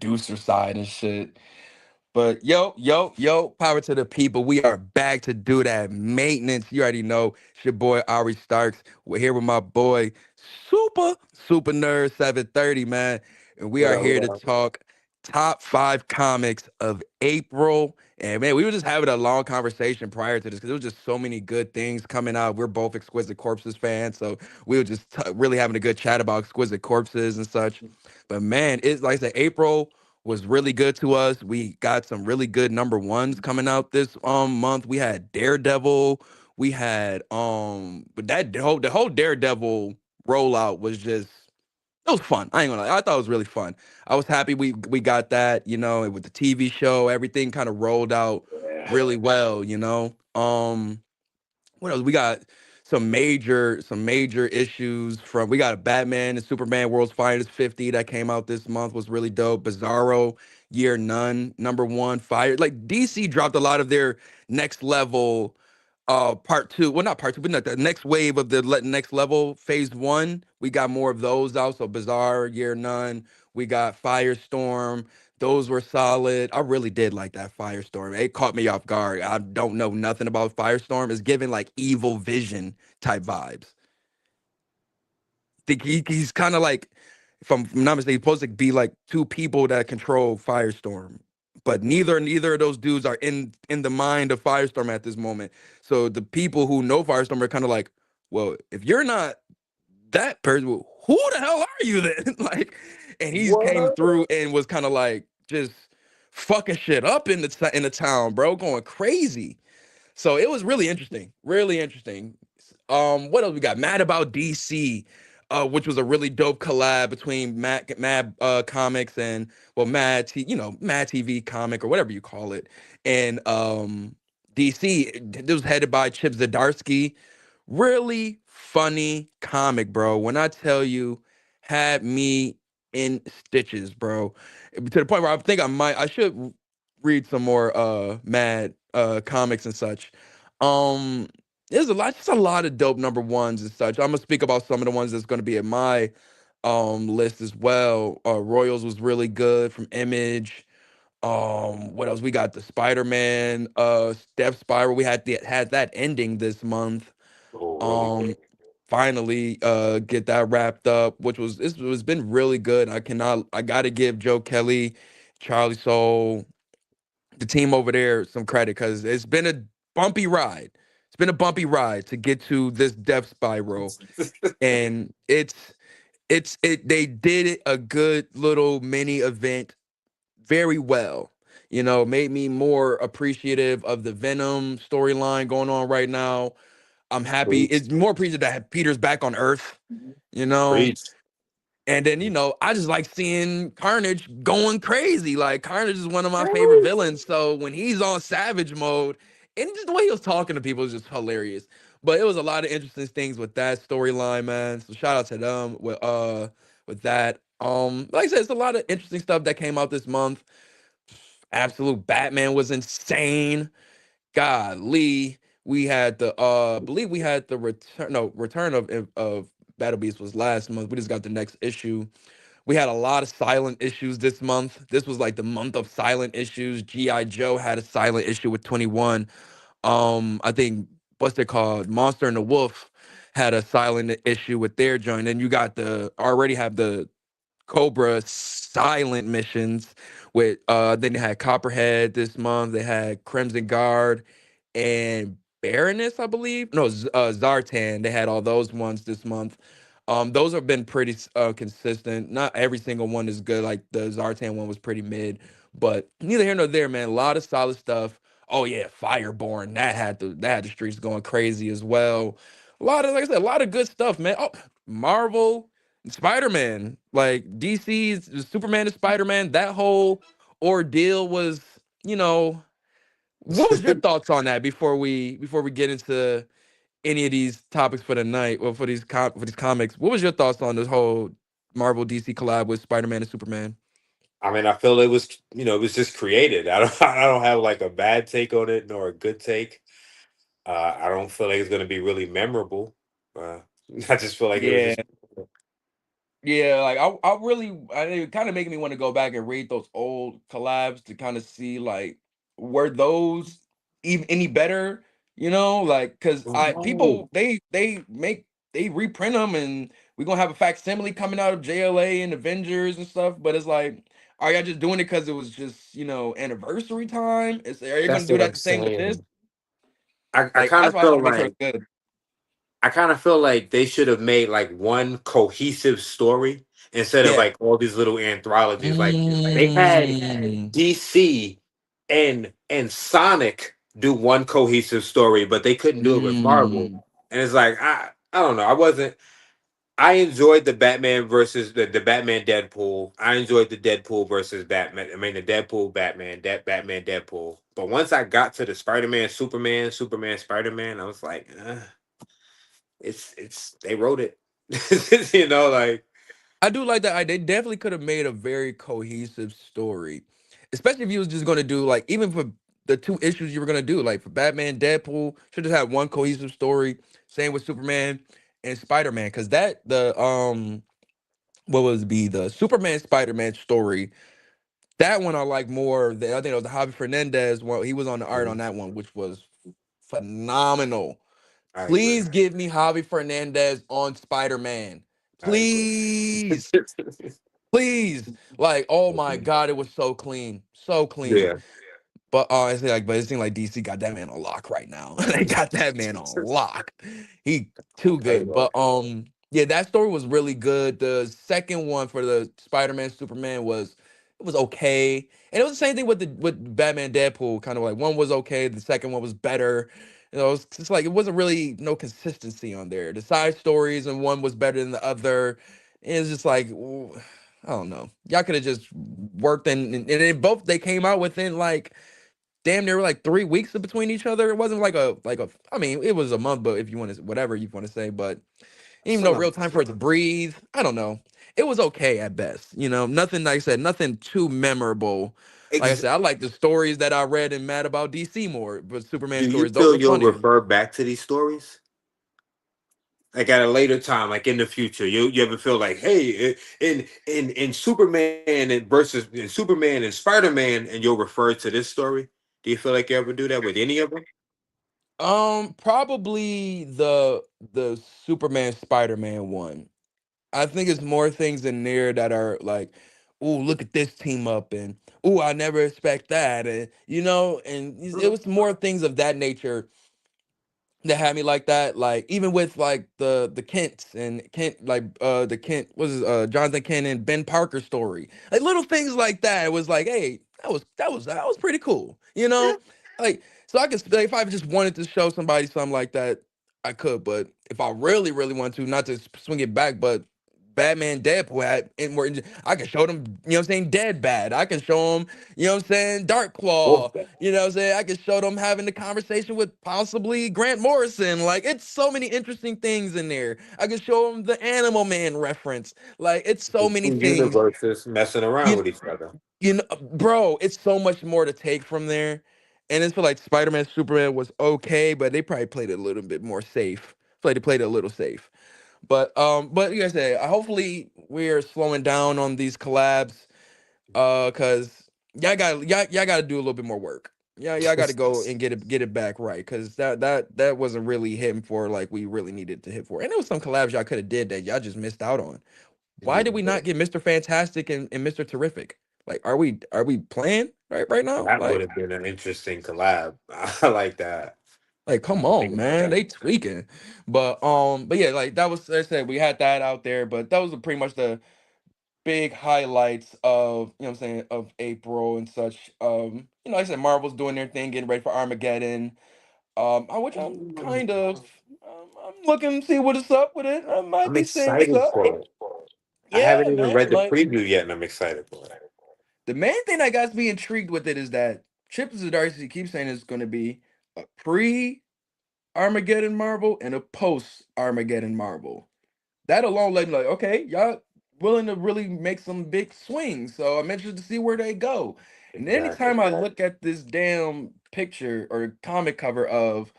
producer side and shit. But yo, power to the people. We are back to do that maintenance. You already know it's your boy Ari Starks. We're here with my boy Super Nerd 730, man. And we What are up? here What to up? talk top five comics of April. And man, we were just having a long conversation prior to this because there was just so many good things coming out. We're both Exquisite Corpses fans, so we were just really having a good chat about Exquisite Corpses and such. But man, it's like I said, April was really good to us. We got some really good number ones coming out this month. We had Daredevil. We had but the whole Daredevil rollout was just it was fun. I ain't gonna lie. I thought it was really fun. I was happy we got that, with the TV show, everything kind of rolled out Yeah. really well. What else? We got some major issues from we got a Batman and Superman World's Finest 50 that came out this month was really dope. Bizarro Year None, number one, fire. Like DC dropped a lot of their next level part two. Well, not part two, but not the next wave of the next level, phase one. We got more of those out. So Bizarre Year None. We got Firestorm. Those were solid. I really did like that Firestorm. It caught me off guard. I don't know nothing about Firestorm. It's giving like evil vision type vibes. Think he's kind of like, if I'm not mistaken, he's supposed to be like two people that control Firestorm. But neither of those dudes are in the mind of Firestorm at this moment. So the people who know Firestorm are kind of like, well, if you're not that person, well, who the hell are you then? Like, and he's came What? through and was kind of like just fucking shit up in the town, bro, going crazy. So it was really interesting, really interesting. What else we got? Mad About DC, which was a really dope collab between Mad Comics and Mad TV Comic or whatever you call it, and DC. It was headed by Chip Zdarsky. Really funny comic, bro. When I tell you, had me in stitches, bro. To the point where I think I should read some more Mad comics and such. Um there's just a lot of dope number ones and such. I'm gonna speak about some of the ones that's gonna be in my list as well. Royals was really good from Image. What else? We got the Spider-Man Death Spiral. We had that ending this month. Oh, really Um good. finally get that wrapped up, which was this was been really good. I gotta give Joe Kelly, Charlie Soule, the team over there some credit because it's been a bumpy ride. It's been a bumpy ride to get to this Death Spiral, and they did it a good little mini event very well. Made me more appreciative of the Venom storyline going on right now. I'm happy. Preach. It's more appreciative that Peter's back on Earth. You know, Preach. and then, I just like seeing Carnage going crazy. Like Carnage is one of my favorite villains. So when he's on Savage mode, and just the way he was talking to people is just hilarious. But it was a lot of interesting things with that storyline, man. So shout out to them with that. Like I said, it's a lot of interesting stuff that came out this month. Absolute Batman was insane. Golly, we had I believe we had the return of Battle Beast was last month. We just got the next issue. We had a lot of silent issues this month. This was like the month of silent issues. GI Joe had a silent issue with 21. I think what's it called? Monster and the Wolf had a silent issue with their joint. And you got the already have the Cobra silent missions with then they had Copperhead this month. They had Crimson Guard and Baroness, I believe. No, Zartan. They had all those ones this month. Those have been pretty consistent. Not every single one is good. Like the Zartan one was pretty mid, but neither here nor there, man. A lot of solid stuff. Oh yeah, Fireborn. That had the streets going crazy as well. A lot of like I said, a lot of good stuff, man. Oh, Marvel, Spider-Man, like DC's Superman and Spider-Man, that whole ordeal was, you know, what was your thoughts on that before we get into any of these topics for the night or for these comics? What was your thoughts on this whole Marvel DC collab with Spider-Man and Superman? I mean, I feel it was just created. I don't have like a bad take on it nor a good take. I don't feel like it's going to be really memorable. Uh, I just feel like it was Yeah. just Yeah, like it kind of making me want to go back and read those old collabs to kind of see like were those even any better, like because I Oh, people they reprint them and we're gonna have a facsimile coming out of JLA and Avengers and stuff, but it's like, are y'all just doing it because it was just anniversary time? Are you gonna that's do what that I'm the same with this? saying. I Like kind that's of why I want feel to make sure like it's good. they should have made like one cohesive story instead of Yeah. like all these little anthologies. Like they had Mm, DC and Sonic do one cohesive story, but they couldn't do it with Marvel. mm. And it's like I don't know. I enjoyed the Batman versus the Batman Deadpool. I enjoyed the Deadpool versus Batman. I mean the Deadpool Batman, Batman Deadpool. But once I got to the Spider-Man, Superman, Spider-Man, I was like, it's they wrote it. Like I do like that. They definitely could have made a very cohesive story, especially if you was just going to do like even for the two issues you were going to do, like for Batman, Deadpool, should have had one cohesive story. Same with Superman and Spider Man, because what was be the Superman Spider Man story. That one I like more. I think it was the Javi Fernandez one. He was on the art on Mhm. that one, which was phenomenal. I agree. Please give me Javi Fernandez on Spider Man. I agree. Please. Please. Like, oh my God, it was so clean. So clean. Yeah. But honestly, but it seems like DC got that man on lock right now. They got that man on lock. He too Tell you good. what. But yeah, that story was really good. The second one for the Spider-Man Superman was okay. And it was the same thing with the with Batman Deadpool. Kind of like one was okay, the second one was better. It's just like it wasn't really no consistency on there. The side stories and one was better than the other. It's just like I don't know. Y'all could have just worked and then both they came out within like damn near like 3 weeks in between each other. It wasn't like a. I mean, it was a month, but if you want to whatever you want to say, but even So though no. real time for it to breathe, I don't know. It was okay at best. Nothing like I said, nothing too memorable. Like I Ex- said, I like the stories that I read and Mad About DC more, but Superman do you stories, those feel are you'll funnier. refer back to these stories? Like at a later time, like in the future, you ever feel like, hey, in Superman in Superman and Spider Man, and you'll refer to this story? Do you feel like you ever do that with any of them? Probably the Superman Spider-Man one. I think it's more things in there that are like, "Ooh, look at this team up," and "Ooh, I never expect that," and it was more things of that nature that had me like that. Like even with like the Kents and Kent, like the Kent was Jonathan Kent and Ben Parker story, like little things like that. It was like, hey, that was pretty cool, Like so I could like, if I just wanted to show somebody something like that, I could. But if I really really want to, not to swing it back, but Batman Deadpool had and more. I can show them, what I'm saying, Dead Bad. I can show them, what I'm saying, Dark Claw. Wolfman. You know what I'm saying? I could show them having the conversation with possibly Grant Morrison. Like, it's so many interesting things in there. I could show them the Animal Man reference. Like, it's so The many two things. universes messing around You, with each other. bro, it's so much more to take from there. And it's feel like Spider-Man, Superman was okay, but they probably played it a little bit more safe. They played it a little safe. But you guys say, hopefully we're slowing down on these collabs cause y'all got to do a little bit more work. Yeah, y'all got to go and get it back right, cause that wasn't really hitting for like we really needed to hit for. And there was some collabs y'all could have did that y'all just missed out on. Why did we not get Mr. Fantastic and Mr. Terrific? Like, are we playing right now? That would have been an interesting collab. I like that. Like, come Think on, about man, that. they tweaking. But yeah, like that was, like I said, we had that out there, but that was pretty much the big highlights of what I'm saying of April and such. Like I said, Marvel's doing their thing, getting ready for Armageddon. Which I'm kind of I'm looking to see what is up with it. I might I'm be seeing what's excited up. for it. I Yeah, haven't even man. read the Like preview yet, and I'm excited for it. the main thing that got me intrigued with it is that Chip Zdarsky keeps saying it's going to be a pre Armageddon Marvel and a post Armageddon Marvel. That alone let me like, okay, y'all willing to really make some big swings. So I'm interested to see where they go. And Exactly. anytime I look at this damn picture or comic cover of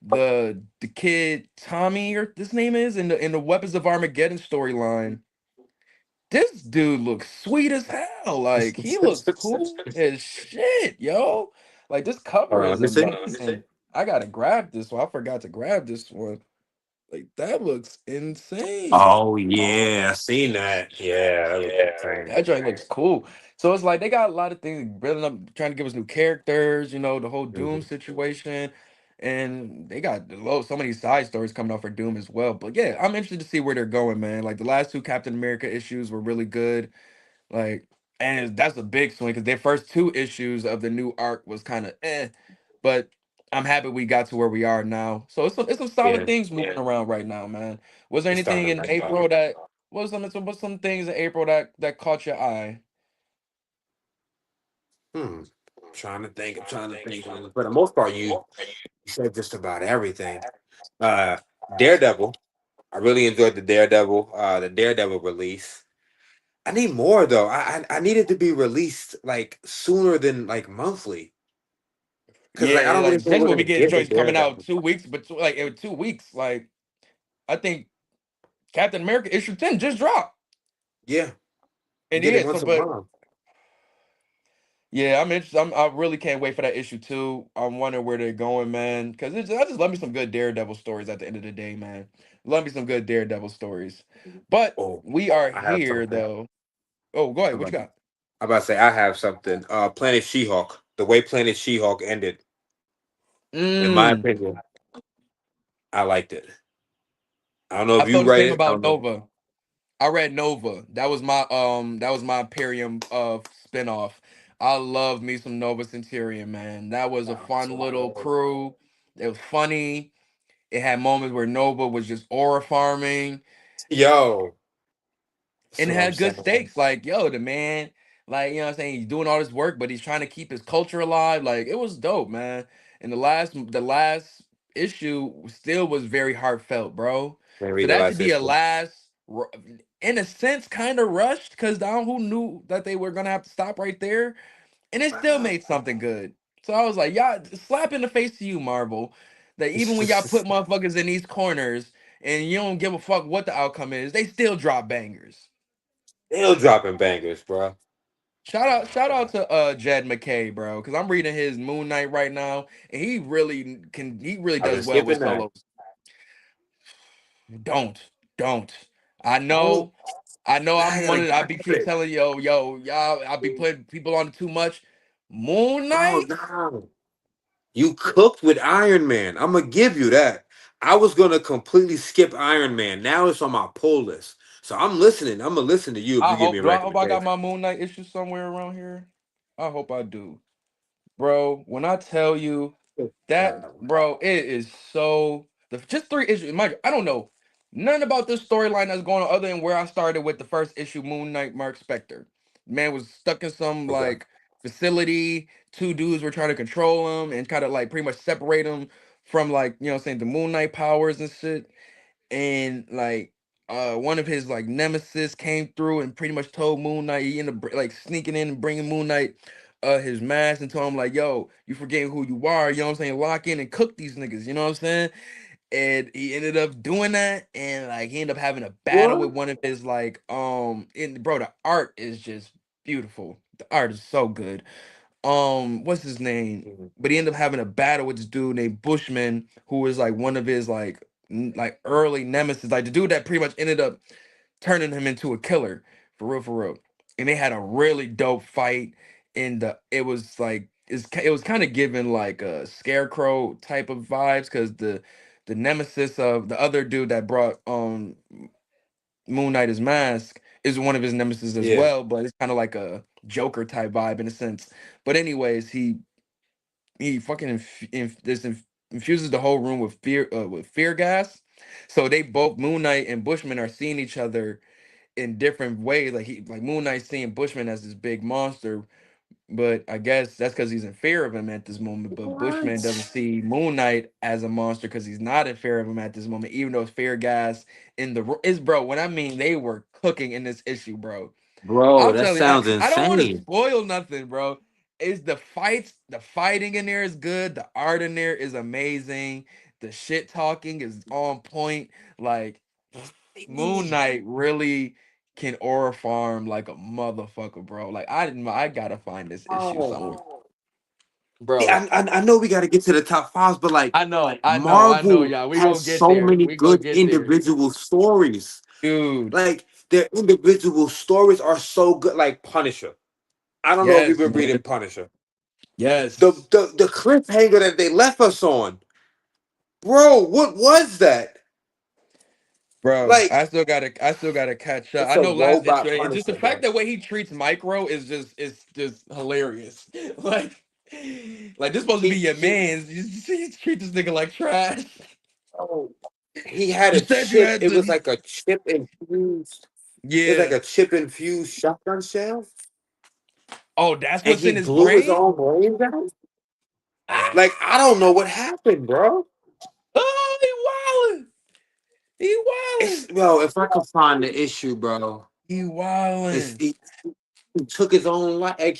the kid Tommy or this name is in the Weapons of Armageddon storyline, this dude looks sweet as hell. Like he looks cool as shit, yo. Like this Hold cover on, let is me see. amazing. I gotta grab this one. I forgot to grab this one. Like that looks insane. Oh yeah, I seen that. Yeah, that looks insane. That joint looks cool. So it's like they got a lot of things building up, trying to give us new characters. You know, the whole Doom Mhm. situation, and they got so many side stories coming out for Doom as well. But yeah, I'm interested to see where they're going, man. Like the last two Captain America issues were really good. Like, and that's a big swing because their first two issues of the new arc was kind of but I'm happy we got to where we are now. So it's some solid Yeah, things moving around right now, man. Was there it's anything starting to in ramp up. April that what's some things in April that caught your eye? Hmm. Trying to think. I'm trying to think. For the most part, you said just about everything. Uh, Daredevil. I really enjoyed the Daredevil release. I need more though. I need it to be released like sooner than like monthly. Cause like I Yeah, don't really like know James when will be to getting get the joints coming out Daredevil. 2 weeks, but like in 2 weeks, like I think Captain America issue 10 just dropped. Yeah, you And get it yeah, so once a but month. yeah, I'm interested. I really can't wait for that issue two. I'm wondering where they're going, man. Because I just love me some good Daredevil stories at the end of the day, man. Love me some good Daredevil stories. But Oh, we are I have here something. though. Oh, go ahead. I'm What you about, got? I'm about to say I have something. Planet She-Hulk. The way Planet She-Hulk ended, in my Mm. opinion, I liked it. I don't know I if you felt the read same it. I about don't know. Nova. I read Nova. That was my Imperium spinoff. I love me some Nova Centurion, man. That was a fun little crew. It was funny. It had moments where Nova was just aura farming. Yo, that's And what I'm had good saying. stakes. Like, yo, the man, like, you know what I'm saying? He's doing all this work, but he's trying to keep his culture alive. Like, it was dope, man. And the last issue still was very heartfelt, bro. Let me For read the that to last be a issue. in a sense, kind of rushed, because down who knew that they were gonna have to stop right there, and it still made something good. So I was like, y'all, slap in the face to you, Marvel. That even when y'all put motherfuckers in these corners and you don't give a fuck what the outcome is, they still drop bangers. Still dropping bangers, bro. Shout out to Jed McKay, bro, because I'm reading his Moon Knight right now, and he really I've been does well with skipping that. solos. Don't, don't. I Oh, know, I know. now I I'm one of. I gotta be get keep it. telling y'all. I be putting people on too much. Moon Bro, Knight. no. You cooked with Iron Man. I'm gonna give you that. I was gonna completely skip Iron Man. Now it's on my pull list. So I'm listening. I'm gonna listen to you if you give me a I hope I got recommendation. my Moon Knight issue somewhere around here. I hope I do. Bro, when I tell you that, bro, it is so just three issues. Mind you, I don't know nothing about this storyline that's going on other than where I started with the first issue, Moon Knight, Mark Spector. Man was stuck in some Okay. like facility. Two dudes were trying to control him and kind of like pretty much separate him from like, you know what I'm saying, the Moon Knight powers and shit. And like one of his like nemesis came through and pretty much told Moon Knight he ended up like sneaking in and bringing Moon Knight his mask and told him like, yo, you forgetting who you are, you know what I'm saying, lock in and cook these niggas, you know what I'm saying. And he ended up doing that, and like he ended up having a battle with What? one of his like and bro, the art is just beautiful. The art is so good. What's his name? Mhm. But he ended up having a battle with this dude named Bushman, who was like one of his like like early nemesis, like the dude that pretty much ended up turning him into a killer, for real, for real. And they had a really dope fight. And it was like it was kind of given like a scarecrow type of vibes because the nemesis of the other dude that brought Moon Knight his mask is one of his nemesis as Yeah. well, but it's kind of like a Joker type vibe in a sense. But anyways, he fucking infuses the whole room with fear gas. So they both Moon Knight and Bushman are seeing each other in different ways. Like Moon Knight seeing Bushman as this big monster, but I guess that's because he's in fear of him at this moment. But Bushman doesn't What? see Moon Knight as a monster because he's not in fear of him at this moment, even though it's fear gas in is bro. When I mean they were cooking in this issue, bro. Bro, I'm that telling you, sounds I don't want to insane. spoil nothing, bro. Is the fighting in there is good, the art in there is amazing, the shit talking is on point. Like Moon Knight really. can aura farm like a motherfucker, bro. Like I gotta find this issue somewhere, Oh. See, bro. I know we got to get to the top fives, but like I know, Marvel y'all. We has gonna get so there. many We gonna good get there, individual stories. dude. Like their individual stories are so good. Like Punisher. I don't know if you've Yes, been man. reading Punisher. Yes, The cliffhanger that they left us on, bro. What was that? bro. Like I still gotta catch up. it's I a know last issue, robot and just the Punisher, fact bro. that way he treats Micro is just hilarious. like, like this supposed to be He your he man's. You treat this nigga like trash. oh, he had You a said you chip. had It was to. like a chip infused. It's like Yeah. a chip infused shotgun shell, Oh, that's and what's he in his blew his brain. own brains out. Like Ah! I don't know what happened, bro. Oh, he wildin'. He It's wildin'. well, if I could find the issue, bro. He It's wildin'. he took his own life. Like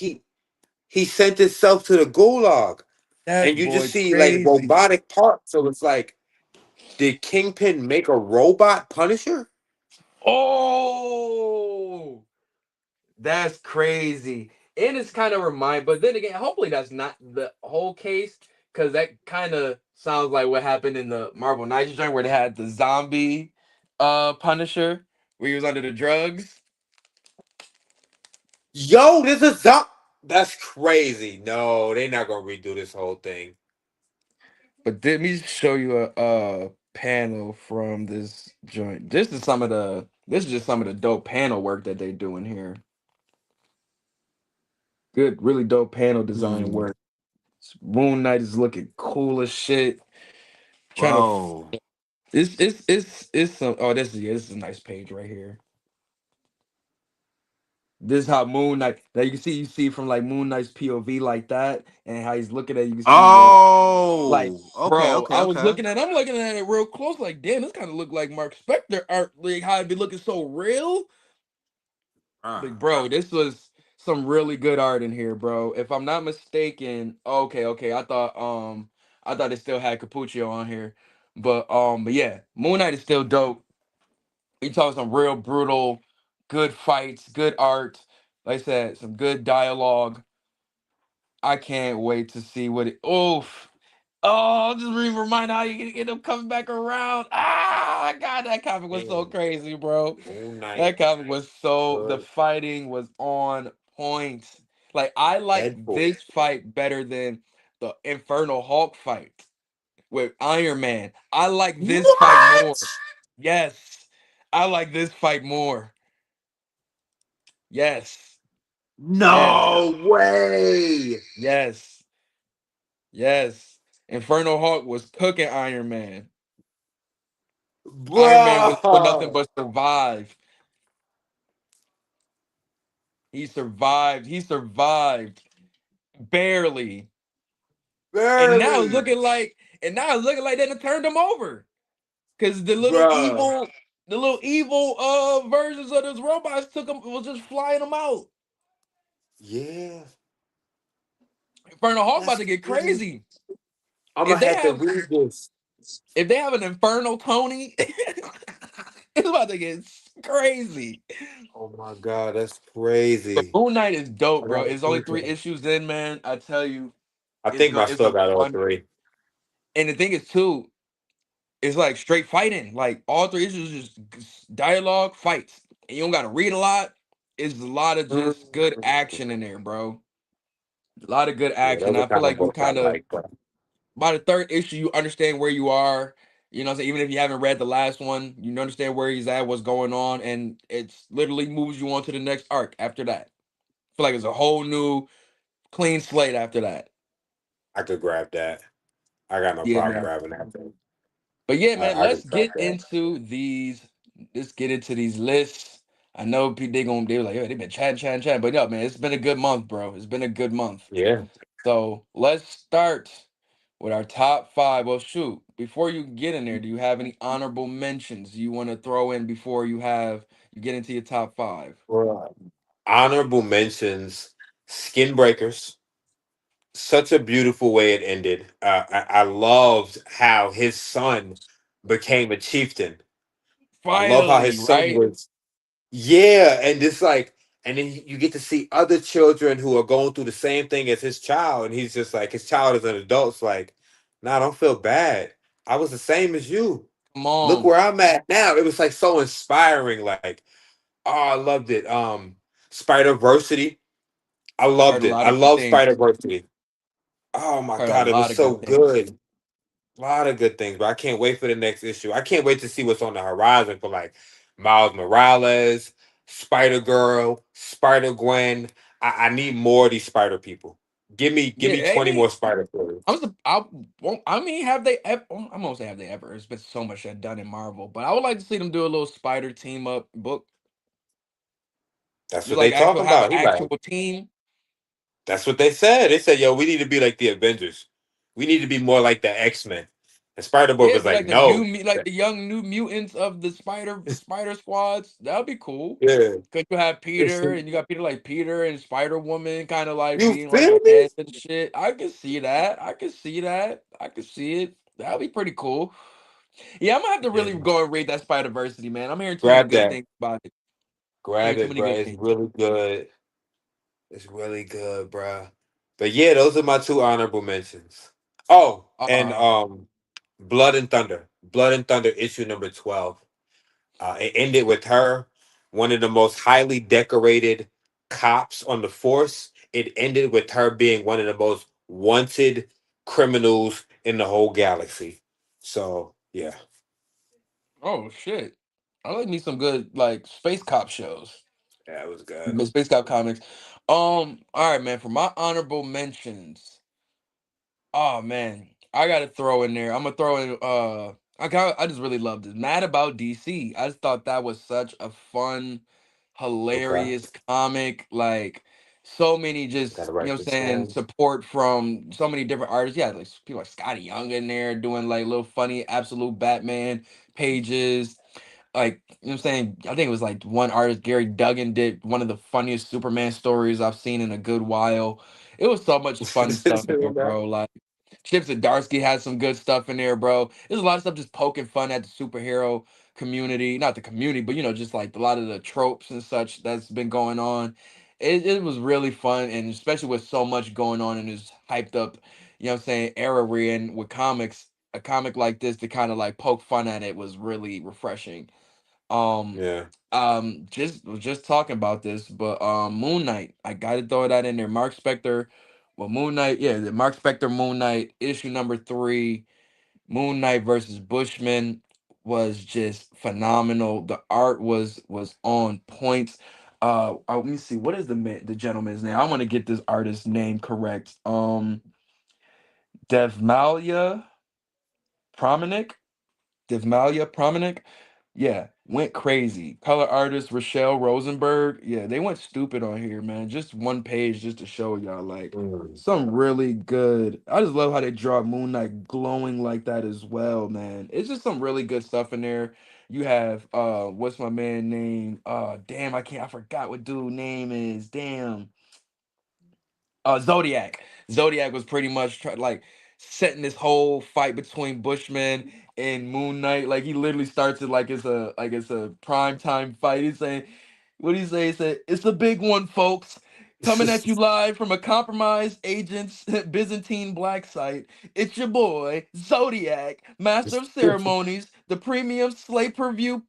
he sent himself to the gulag, That and you just boy see like crazy. robotic parts. So it's like, did Kingpin make a robot Punisher? Oh, that's crazy. And it's kind of remind, but then again, hopefully that's not the whole case, because that kind of sounds like what happened in the Marvel Knights joint where they had the zombie Punisher, where he was under the drugs. Yo, this is up. That's crazy. No, they're not gonna redo this whole thing. But let me show you a panel from this joint. This is just some of the dope panel work that they do in here. Good, really dope panel design Hmm, work. Moon Knight is looking cool as shit. Trying to bro. it's some oh this is a nice page right here. This is how Moon Knight that you see from like Moon Knight's POV like that and how he's looking at it, you can see the like Oh, okay, bro, okay, I was okay. I'm looking at it real close, like damn, this kind of look like Mark Spector art, like how it be looking so real. Like, Uh, bro, this was some really good art in here, bro. If I'm not mistaken, okay. I thought it still had Capuccio on here. But yeah, Moon Knight is still dope. He talking some real brutal, good fights, good art. Like I said, some good dialogue. I can't wait to see what it oof. Oh, just remind how you get him coming back around. Ah, God, that comic was so damn, crazy, bro. Moon Knight, That comic was so the good fighting was on point. Like I like Deadpool. this fight better than the Infernal Hulk fight with Iron Man. I like this fight more. What? Yes. I like this fight more. Yes. Yes. No way, Yes. Yes. Infernal Hulk was cooking Iron Man. Iron Man was doing nothing bro. but survive. He survived. He survived barely. And now it's Barely, looking like, they done turned him over. Cause bro. the little evil versions of those robots took him was just flying them out. Yeah, Infernal Hulk about that's to get crazy. crazy. I'm If gonna they have to have read this. if they have an Infernal Tony, it's about to get crazy. Oh my god, that's But crazy. Moon Knight is dope, I bro. gotta It's only read three that. issues in, man. I tell you, I think my it's still a got all fun. three. And the thing is too, it's like straight fighting. Like all three issues is just dialogue, fights. And you don't gotta read a lot. It's a lot of Mm. just good action in there, bro. A lot of good Yeah, action. those are I feel kind of like you books I kind of like. But by the third issue, you understand where you are. You know what I'm saying? Even if you haven't read the last one, you understand where he's at, what's going on, and it's literally moves you on to the next arc after that. I feel like it's a whole new clean slate after that. I could grab that. I got no Yeah, problem man. grabbing that thing. But yeah, man, I could grab that. let's get into these lists. I know they were like, yeah, they've been chatting. But no, man, it's been a good month, bro. It's been a good month. Yeah. So let's start with our top five. Well, shoot, before you get in there, do you have any honorable mentions you want to throw in before you get into your top five? Right. Honorable mentions: Skin Breakers. Such a beautiful way it ended. I loved how his son became a chieftain. I love how Finally, his son right? was. Yeah, and it's like, and then you get to see other children who are going through the same thing as his child, and he's just like, his child is an adult. It's like, nah, don't feel bad. I was the same as you. Come Look on. where I'm at now. It was like so inspiring. Like, oh, I loved it. Spider Versity. I Heard loved a it. lot I of good love things. Spider Versity. Oh my Heard a god, it was lot of good so things. good. A lot of good things, but I can't wait for the next issue. I can't wait to see what's on the horizon for like Miles Morales, Spider Girl, Spider Gwen. I need more of these Spider people. Give Yeah, me 20 more hey, Spider stories. I won't. I mean, have they ever? I'm gonna say have they ever? There's been so much that done in Marvel, but I would like to see them do a little Spider team up book. That's Just what they like actual talking have an about. He like, actual team. that's what they said. They said, yo, we need to be like the Avengers. We need to be more like the X-Men. And Spider Boy Yeah, was be like, like no. like the young new mutants of the spider squads. That'd be cool. Yeah. Cause you have Peter and you got Peter like Peter and Spider Woman kind of like You being like feel the me? head and shit. I can see that. I can see that. I can see it. That'd be pretty cool. Yeah, I'm gonna have to Yeah. really go and read that Spider Versity, man. I'm hearing too many Grab good that. things about it. Grab Hearing too it, many bro. good It's things. really good. It's really good, bruh. But yeah, those are my two honorable mentions. Oh, and Uh Blood and Thunder. Blood and Thunder issue number 12. It ended with her, one of the most highly decorated cops on the force. It ended with her being one of the most wanted criminals in the whole galaxy. So yeah, oh shit. I like me some good like space cop shows. that was good. Space cop comics. All right, man. For my honorable mentions. Oh man, I gotta throw in there. I'm gonna throw in. I just really loved it. Mad About DC. I just thought that was such a fun, Okay. hilarious comic. Like so many, Gotta just write what I'm this saying, down. support from so many different artists. Yeah, like people like Scotty Young in there doing like little funny, absolute Batman pages. Like, you know what I'm saying? I think it was like one artist, Gary Duggan, did one of the funniest Superman stories I've seen in a good while. It was so much fun stuff in there, bro. Like Chip Zdarsky had some good stuff in there, bro. There's a lot of stuff just poking fun at the superhero community. Not the community, but just like a lot of the tropes and such that's been going on. It was really fun, and especially with so much going on in this hyped up, what I'm saying, era we're in with comics, a comic like this to kind of like poke fun at it was really refreshing. Um, Yeah. just was just talking about this, but Moon Knight, I gotta throw that in there. Mark Spector, well, Moon Knight, yeah, the Mark Spector Moon Knight issue number 3, Moon Knight versus Bushman was just phenomenal. The art was on point. Let me see, what is the gentleman's name? I want to get this artist's name correct. Devmalia Promenick. Devmalia Promenick. Yeah, went crazy. Color artist Rochelle Rosenberg. Yeah, they went stupid on here, man. Just one page just to show y'all like Mm. some really good. I just love how they draw Moon Knight glowing like that as well, man. It's just some really good stuff in there. You have what's my man name? Damn, I forgot what dude name is. Damn. Zodiac. Zodiac was pretty much like setting this whole fight between Bushman and Moon Knight. Like he literally starts it like it's a prime time fight. He's saying, what do you say? He said, "It's a big one, folks. Coming at you live from a compromised agent's Byzantine black site. It's your boy Zodiac, Master of Ceremonies, the premium slay per view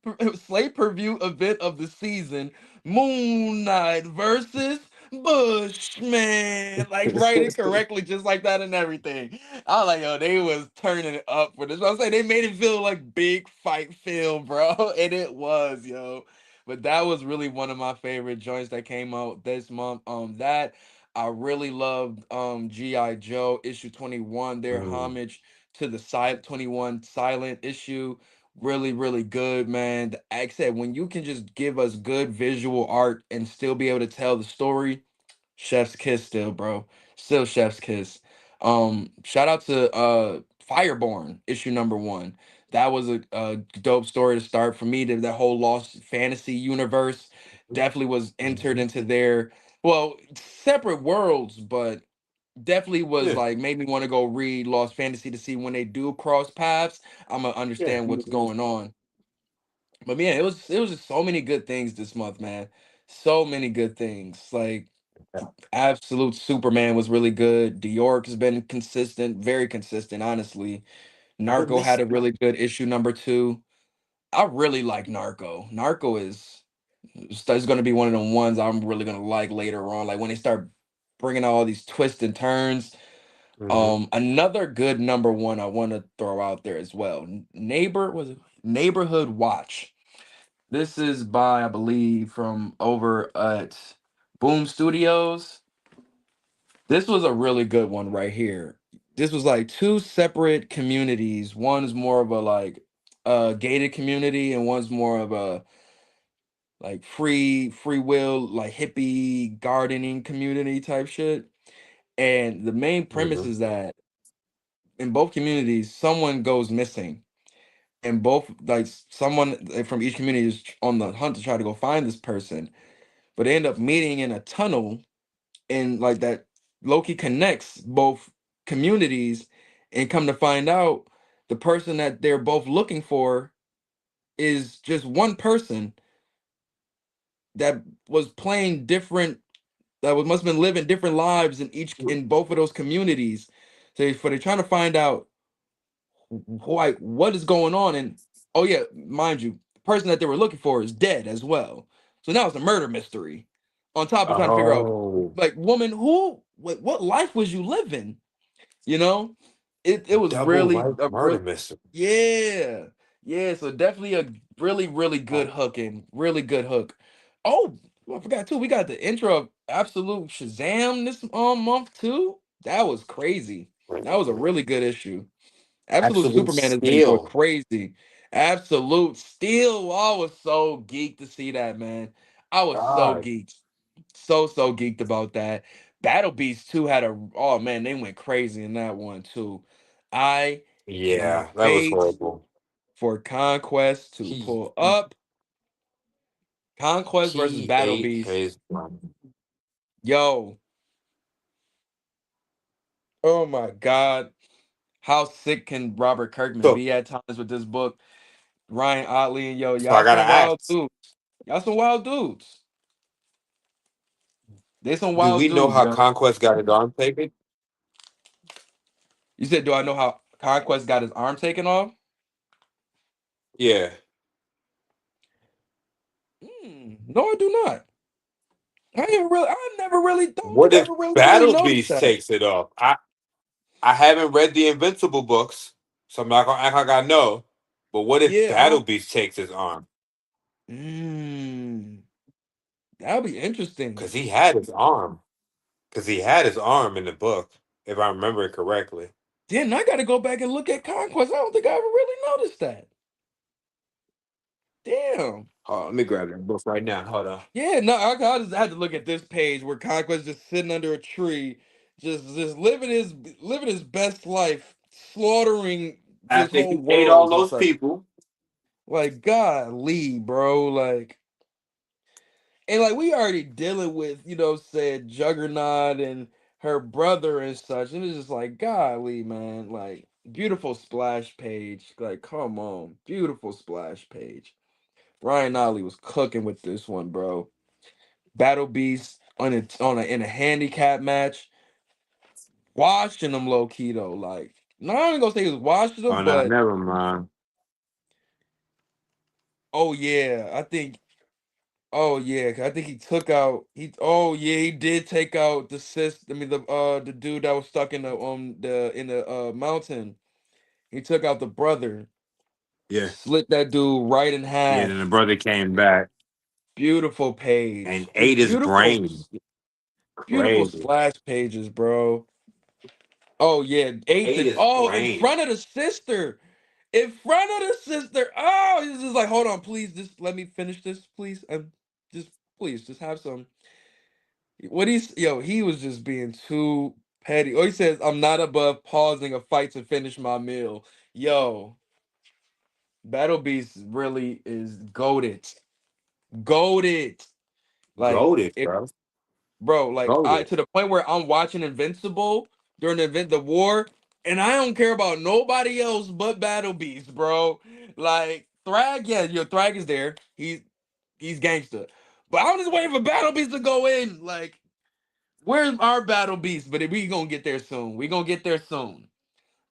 event of the season. Moon Knight versus Bushman." Like write it correctly, just like that and everything. I was like, yo, they was turning it up for this. I'm saying they made it feel like big fight film, bro, and it was, yo. But that was really one of my favorite joints that came out this month. That I really loved. GI Joe issue 21. Their Mm. homage to the side 21 silent issue. Really, really good, man. Like I said, when you can just give us good visual art and still be able to tell the story, chef's kiss still, bro. Still chef's kiss. Shout out to Fireborn issue number 1. That was a dope story to start for me. That whole Lost Fantasy universe definitely was entered Mhm. into their, well, separate worlds, but definitely was Yeah. like made me want to go read Lost Fantasy to see when they do cross paths. I'm gonna Yeah. understand what's going on. But yeah, it was just so many good things this month, man. So many good things. Like Absolute Superman was really good. Dior has been consistent, very consistent, honestly. I've been Narco had a missing. really good issue number two. I really like Narco. Narco is going to be one of the ones I'm really going to like later on. Like when they start bringing out all these twists and turns. Mm-hmm. Another good number one I want to throw out there as well. Neighbor was it Neighborhood Watch. This is by, I believe, from over at Boom Studios. This was a really good one right here. This was like two separate communities. One's more of a like gated community, and one's more of a like free will, like hippie gardening community type shit. And the main premise Mm-hmm. is that in both communities, someone goes missing. And both like someone from each community is on the hunt to try to go find this person, but they end up meeting in a tunnel, and like that Loki connects both communities, and come to find out the person that they're both looking for is just one person that was playing different that was must have been living different lives in both of those communities. So they're trying to find out like what is going on. And oh yeah, mind you, the person that they were looking for is dead as well. So now it's a murder mystery on top of trying to figure out, Oh, like, woman, what life was you living, you know? It was double really life a murder real, mystery. yeah, yeah. So definitely a really good Oh, hook, and really good hook. Oh, I forgot too, we got the intro of Absolute Shazam this month too. That was crazy. That was a really good issue. Absolute absolute Superman has been going steal. crazy. Absolute Steel. I was so geeked to see that, man. I was so God. geeked. So geeked about that. Battle Beast 2 had a oh man, they went crazy in that one too. I cannot Yeah, that was wait horrible. for Conquest to He pull up. Conquest versus he Battle ate Beast. his mom. Yo, oh my god. How sick can Robert Kirkman So be at times with this book? Ryan Otley and yo, so I y'all gotta some wild ask, dudes. Y'all some wild dudes. They some do we wild know dudes, how yo. Conquest got his arm taken? You said, do I know how Conquest got his arm taken off? Yeah. No, I do not. I never really don't What think I if ever really Battle noticed Beast that. takes it off? I haven't read the Invincible books, so I'm not gonna act like I know. But what if Yeah, Battle Beast takes his arm? mm, that'll be interesting. Because he had his arm. Because he had his arm in the book, if I remember it correctly. Then I gotta go back and look at Conquest. I don't think I ever really noticed that. Damn. Hold on, let me grab that book right now. Hold on. Yeah, no, I just had to look at this page where Conquest just sitting under a tree, just living his best life, slaughtering just After whole he ate all worlds and those such. people, Like, golly, bro, like, and like we already dealing with, said Juggernaut and her brother and such, and it's just like, golly, man, like, beautiful splash page. Like, come on, beautiful splash page. Ryan Ollie was cooking with this one, bro. Battle Beast in a handicap match, washing them low key though. Like, no, I ain't gonna say he was washing oh them, no, but never mind. oh yeah, I think. Oh yeah, 'cause I think he took out. Oh yeah, he did take out the sis. I mean the dude that was stuck in the mountain. He took out the brother, Yeah, slit that dude right in yeah. Then the half. brother came back Beautiful and page, ate just his brain. beautiful Crazy. splash pages, bro. Oh yeah, ate Ate the his in brain. front of the sister. In front of the sister. Oh, he's just like, hold on, please, just let me finish this, please. Just please, just have some. He was just being too petty. Oh, he says, I'm not above pausing a fight to finish my meal. Yo, Battle Beast really is goaded. Goaded. Like, Goaded, if bro. bro, like I Goaded. to the point where I'm watching Invincible during the war, and I don't care about nobody else but Battle Beast, bro. Like Thrag, yeah, your Thrag is there. He's gangster. But I'm just waiting for Battle Beast to go in. Like, where's our Battle Beast? But we gonna get there soon. We gonna get there soon.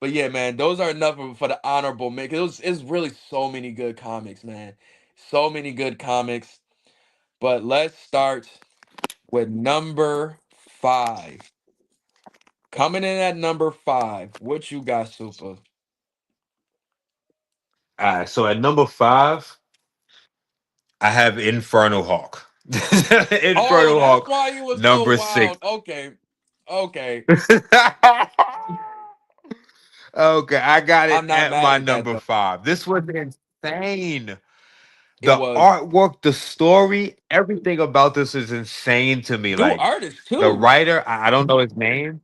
But yeah, man, those are enough for the honorable man. It's really so many good comics, man. So many good comics. But let's start with number 5. Coming in at number 5. What you got, Super? All right, so at number 5, I have Infernal Hawk. Oh, Infernal that's Hawk, why you was so number 6. wild. Okay. Okay. Okay, I got I'm it not at mad my at that number though. 5. This was insane. It The was artwork, the story, everything about this is insane to me. new Like artists the too. writer, I don't know his name,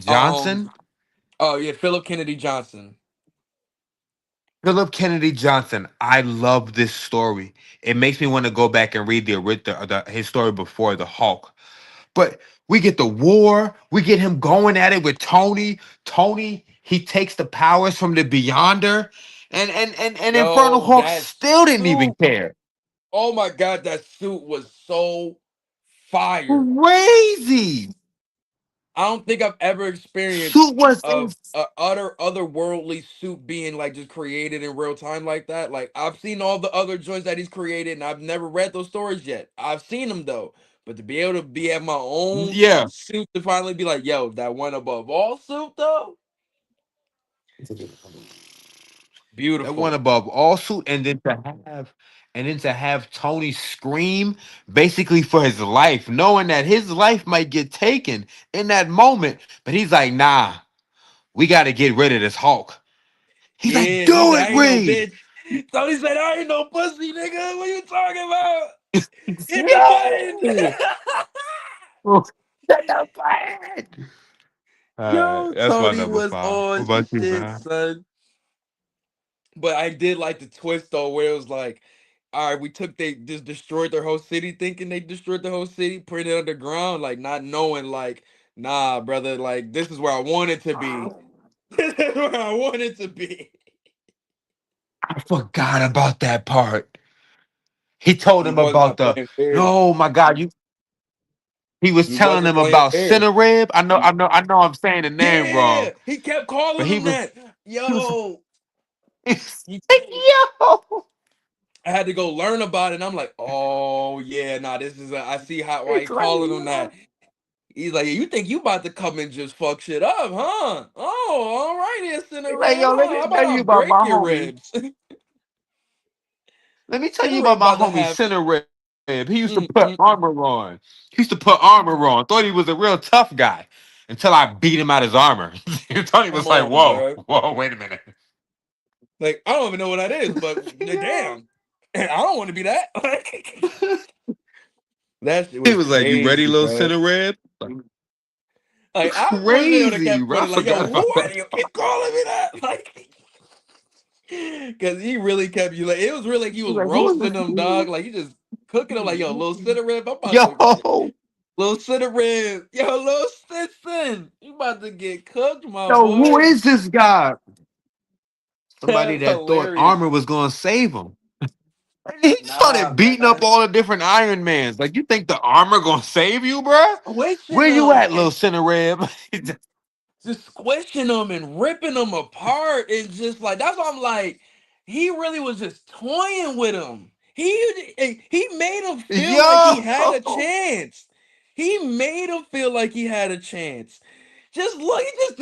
Um, Johnson, oh yeah, Philip Kennedy Johnson. Philip Kennedy Johnson. I love this story. It makes me want to go back and read his story before the Hulk. But we get the war. We get him going at it with Tony. Tony, he takes the powers from the Beyonder, and Infernal Yo, Hawk that still didn't even suit. care. Oh my god, that suit was so fire. Crazy. I don't think I've ever experienced Suit was a utter otherworldly suit being like just created in real time like that. Like I've seen all the other joints that he's created, and I've never read those stories yet. I've seen them though, but to be able to be at my own yeah. suit to finally be like, yo, that one above all suit though, That one beautiful. above all suit, and then to have Tony scream basically for his life, knowing that his life might get taken in that moment. But he's like, nah, we gotta get rid of this Hulk. He's like, Yeah, he do said it, I ain't no Reed. bitch. Tony said I ain't no pussy, nigga. What you talking about? Hit the button. Yo! That's a plan. All right, Yo, that's my Tony number was 5. What on about you, shit, man? son. But I did like the twist though, where it was like, all right, they just destroyed their whole city, thinking they destroyed the whole city, put it underground, like not knowing, like, nah, brother, like this is where I wanted to be. This is where I wanted to be. I forgot about that part. He told You him was about not the playing fair. no, my God, he was You telling wasn't him playing about fair. Cinerib. I know I'm saying the name wrong. Yeah, he kept But calling he him was that. he was Yo, it's he, like, yo. I had to go learn about it. And I'm like, oh yeah, nah, this is. I see how why he It's like, calling him yo. that. He's like, you think you about to come and just fuck shit up, huh? Oh, all right, here, He's center like, rib, yo, let huh? me How tell about I you about break my your homie. ribs? Let me tell Center you about rib my about to homie have. Cinerib. He used to Mm, put mm, mm. armor on. He used to put armor on. Thought he was a real tough guy until I beat him out his armor. Tony Come was like, on, whoa, bro. whoa, wait a minute. Like I don't even know what that is, but Yo. damn, I don't want to be that. Like that shit He was was like, you ready, crazy, little bro. Cinerib? Like I wish they would have Crazy. kept Bro. I putting like, yo, forgot about why that do you part. keep calling me that? Like, because he really kept you like it was really like he He's was like, who is roasting this them, dude? dog. Like he just cooking them like, yo, little center rib, I'm about to Yo, little center rib, yo, little Stinson, you about to get cooked, my yo, who boy. is this guy? Somebody That's that thought hilarious. armor was gonna save him. And he Nah, started beating up man. all the different Iron Mans. Like, you think the armor gonna save you, bruh? Squishing Where you them at, little and Cinerib? just squishing them and ripping them apart and just like that's why I'm like, he really was just toying with him. He made him feel like he had a Yo, chance. He made him feel like he had a chance. Just look, he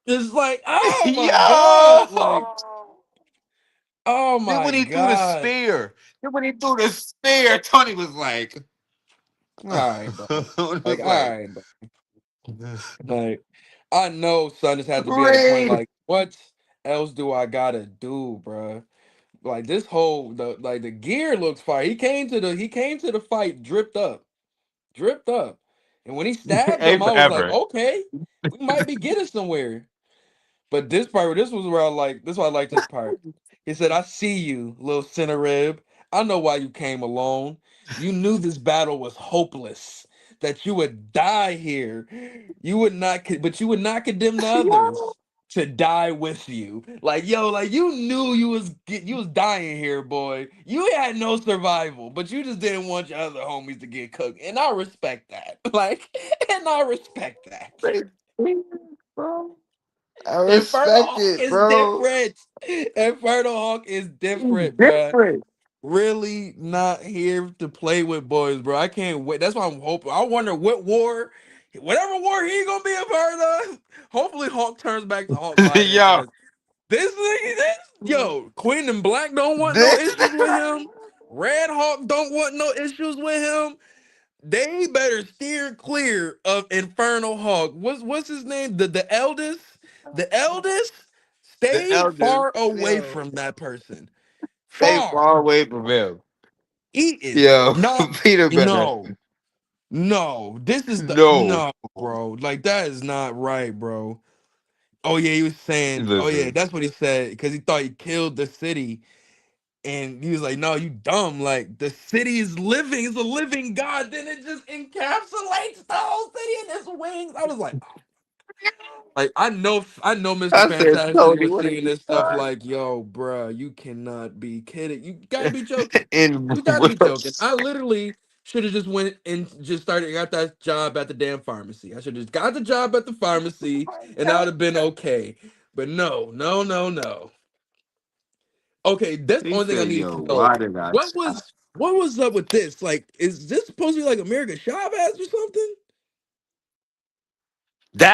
just like, oh my god, like, yo. oh Then my when he threw the god. spear, Tony was like, All right, bro. it Like, was all like, right, bro. Like, I know son just had to be at a point Ray. like, what else do I gotta do, bro? Like this whole the gear looks fire. He came to the fight dripped up, and when he stabbed Hey, him, I was like, forever. okay, we might be getting somewhere. But this was where I like this. Why I like this part. He said, "I see you, little Cinerib. I know why you came alone. You knew this battle was hopeless, that you would die here. You would not, but you would not condemn the Yo. others. to die with you. Like, yo, like you knew you was dying here, boy. You had no survival, but you just didn't want your other homies to get cooked. And I respect that. Like, and I respect that. They- bro. I Inferno respect Hawk it, is bro. different. Inferno Hawk is He's different, bruh. different. Really not here to play with boys, bro. I can't wait. That's why I'm hoping. I wonder what war, whatever war he gonna be a part of. Hopefully, Hawk turns back to Hawk Rider Yo, because this nigga, yo, Queen and Black don't want no this. issues with him. Red Hawk don't want no issues with him. They better steer clear of Inferno Hawk. What's his name? The eldest? The eldest? The Stay elders. far away Yo, from that person. stay Far. far away from him. He is Yo, not Peter better. no. No. This is the No. no, bro. Like that is not right, bro. Oh yeah, he was saying, oh yeah, Listen. that's what he said because he thought he killed the city. And he was like, "No, you dumb! Like the city is living; it's a living God. Then it just encapsulates the whole city in its wings." I was like I know, Mister I said, Fantastic Tony, was what are seeing you this stuff trying? like, "Yo, bruh, you cannot be kidding. You gotta be joking. In You gotta be joking." reverse. I literally should have just went and just got that job at the damn pharmacy. I should have just got the job at the pharmacy, and I would have been okay. But no, no, no, no. Okay, that's the He only thing I said, needed yo, to know. why did I What try? was what was up with this? Like, is this supposed to be like American Chavez or something?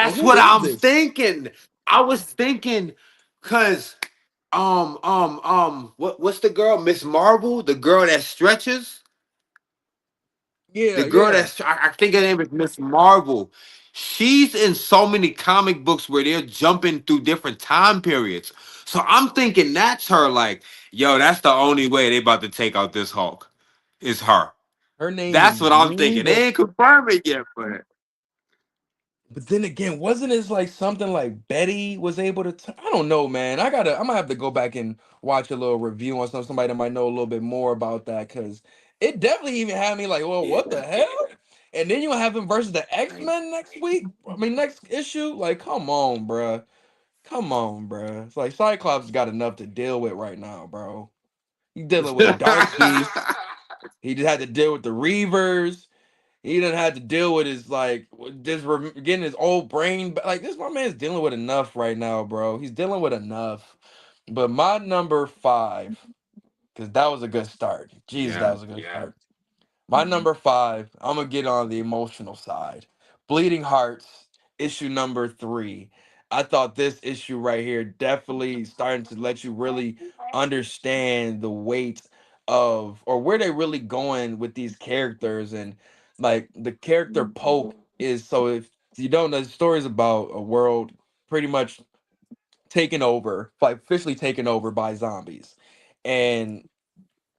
Like, That's what what is I'm this? thinking. I was thinking, cause what's the girl? Miss Marvel, the girl that stretches. The Yeah, girl yeah. that's I think her name is Miss Marvel. She's in so many comic books where they're jumping through different time periods. So I'm thinking that's her. Like, yo, that's the only way they about to take out this Hulk. Is her. Her name That's is what I'm Jean, thinking. They ain't confirmed it yet, but but then again, wasn't it like something like Betty was able to? I don't know, man. I'm gonna have to go back and watch a little review on somebody that might know a little bit more about that because it definitely even had me like, well, yeah. what the hell? And then you have him versus the X-Men next week. I mean, next issue. Like, come on, bruh. Come on, bruh. It's like Cyclops got enough to deal with right now, bro. He dealing with the Dark Beast. He just had to deal with the Reavers. He didn't have to deal with his like getting his old brain. Like this, my man's dealing with enough right now, bro. He's dealing with enough. But my number five, because that was a good start. Jeez, that Yeah. was a good start. My number five, I'm gonna get on the emotional side. Bleeding Hearts, issue number three. I thought this issue right here definitely starting to let you really understand the weight of or where they really going with these characters and like the character Pope is so if you don't know the story is about a world pretty much taken over, like officially taken over by zombies. And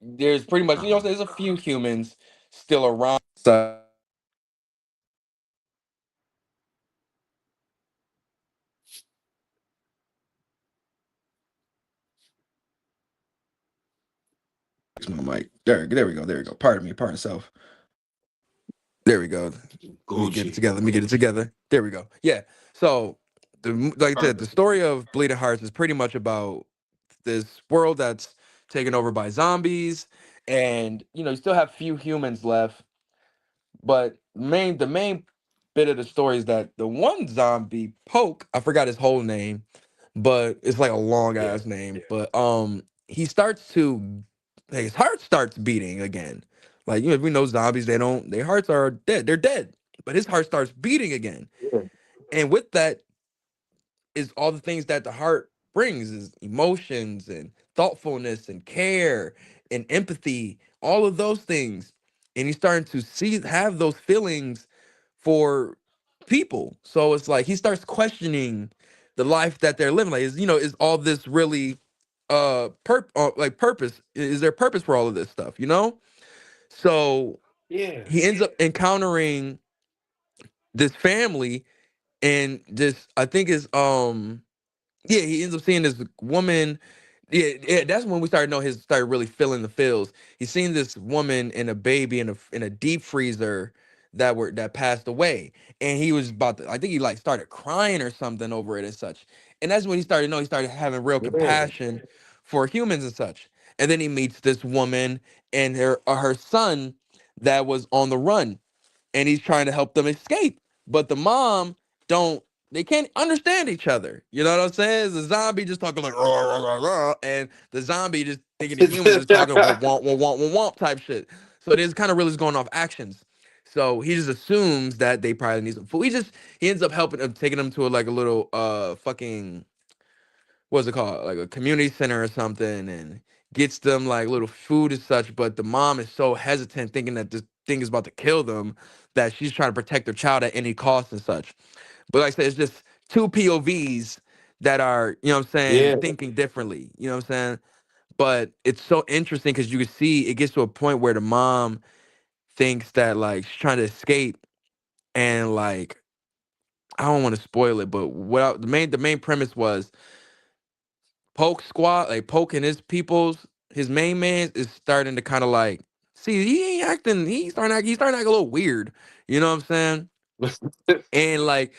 there's pretty much, there's a few humans still around. So my mic. There we go. There we go. Pardon me. Pardon self. There we go. Let me get it Gucci. together. Let me get it together. There we go. Yeah. So, like I said, the story of Bleeding Hearts is pretty much about this world that's taken over by zombies, and you still have few humans left. But the main bit of the story is that the one zombie, Poke, I forgot his whole name, but it's like a long Yeah. ass name. But he starts to his heart starts beating again. Like we know zombies, they don't their hearts are dead. They're dead. But his heart starts beating again. Yeah. And with that is all the things that the heart brings is emotions and thoughtfulness and care and empathy, all of those things. And he's starting to have those feelings for people. So it's like he starts questioning the life that they're living. Like, is all this really like purpose? Is there purpose for all of this stuff? So Yeah. he ends up encountering this family and this I think is yeah, he ends up seeing this woman. Yeah, yeah, that's when we started really feeling the feels. He's seen this woman and a baby in a deep freezer that passed away, and he was about to, I think he like started crying or something over it and such, and that's when he started he started having real Yeah. compassion for humans and such, and then he meets this woman and her son that was on the run, and he's trying to help them escape. But the mom don't they can't understand each other. You know what I'm saying? The zombie just talking like "Rah, rah, rah, rah," and the zombie just thinking the humans is talking womp womp womp womp womp type shit. So this kind of really is going off actions. So he just assumes that they probably need some food. He ends up helping them, taking them to like a little fucking what's it called, like a community center or something, and gets them like little food and such. But the mom is so hesitant, thinking that this thing is about to kill them, that she's trying to protect their child at any cost and such. But like I said, it's just two POVs that are, you know what I'm saying, Yeah. thinking differently. You know what I'm saying? But it's so interesting because you can see it gets to a point where the mom thinks that like she's trying to escape, and like I don't want to spoil it, but the main premise was Poke squad, like Poke and his peoples, his main man is starting to kind of like see he ain't acting, he's starting to act a little weird. You know what I'm saying? And like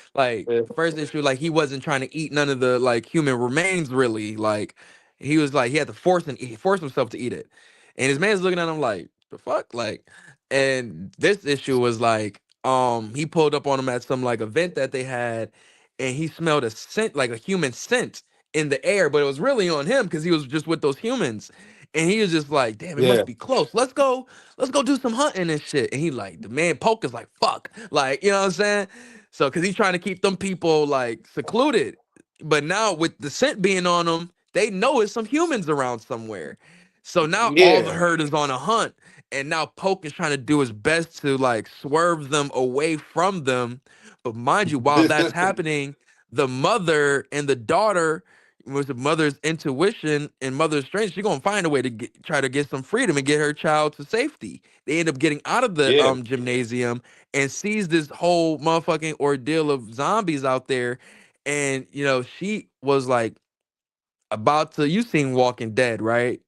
first issue, like he wasn't trying to eat none of the like human remains really. Like he was like he had to force himself to eat it. And his man's looking at him like, the fuck? Like, and this issue was like, he pulled up on him at some like event that they had, and he smelled a scent, like a human scent in the air, but it was really on him because he was just with those humans. And he was just like, damn, it Yeah. must be close. Let's go do some hunting and shit. And he like, the man Poke is like, fuck. Like, you know what I'm saying? So, cause he's trying to keep them people like secluded, but now with the scent being on them, they know it's some humans around somewhere. So now all the Yeah. herd is on a hunt, and now Poke is trying to do his best to like swerve them away from them. But mind you, while that's happening, the mother and the daughter, with the mother's intuition and mother's strength, she's gonna find a way to try to get some freedom and get her child to safety. They end up getting out of the Yeah. gymnasium and sees this whole motherfucking ordeal of zombies out there. And she was like about to, you seen Walking Dead, right?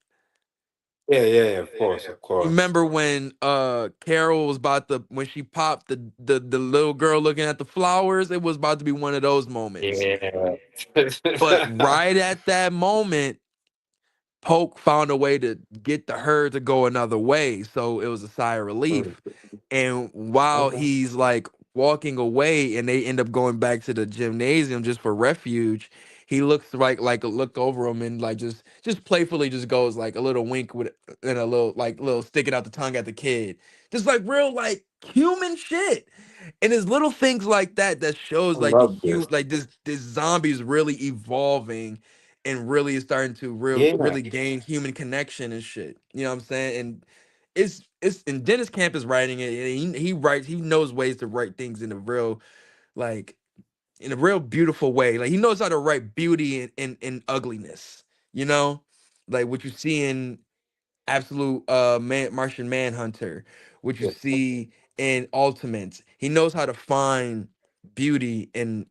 Yeah. Yeah. Of course. Of You course. remember when Carol was about to, when she popped the little girl looking at the flowers, it was about to be one of those moments. Yeah. But right at that moment, Poke found a way to get the herd to go another way. So it was a sigh of Mm. relief. And while Okay. he's like walking away and they end up going back to the gymnasium just for refuge, he looks like looked over him and like just playfully just goes like a little wink with and a little sticking out the tongue at the kid. Just like real like human shit. And it's little things like that shows I like the love human this. like this zombie is really evolving and really is starting to Yeah. really gain human connection and shit. You know what I'm saying? And it's and Dennis Camp is writing it, and he knows ways to write things like in a real beautiful way. Like he knows how to write beauty in ugliness, you know? Like what you see in absolute Martian Manhunter, which you Yeah. see in Ultimates. He knows how to find beauty in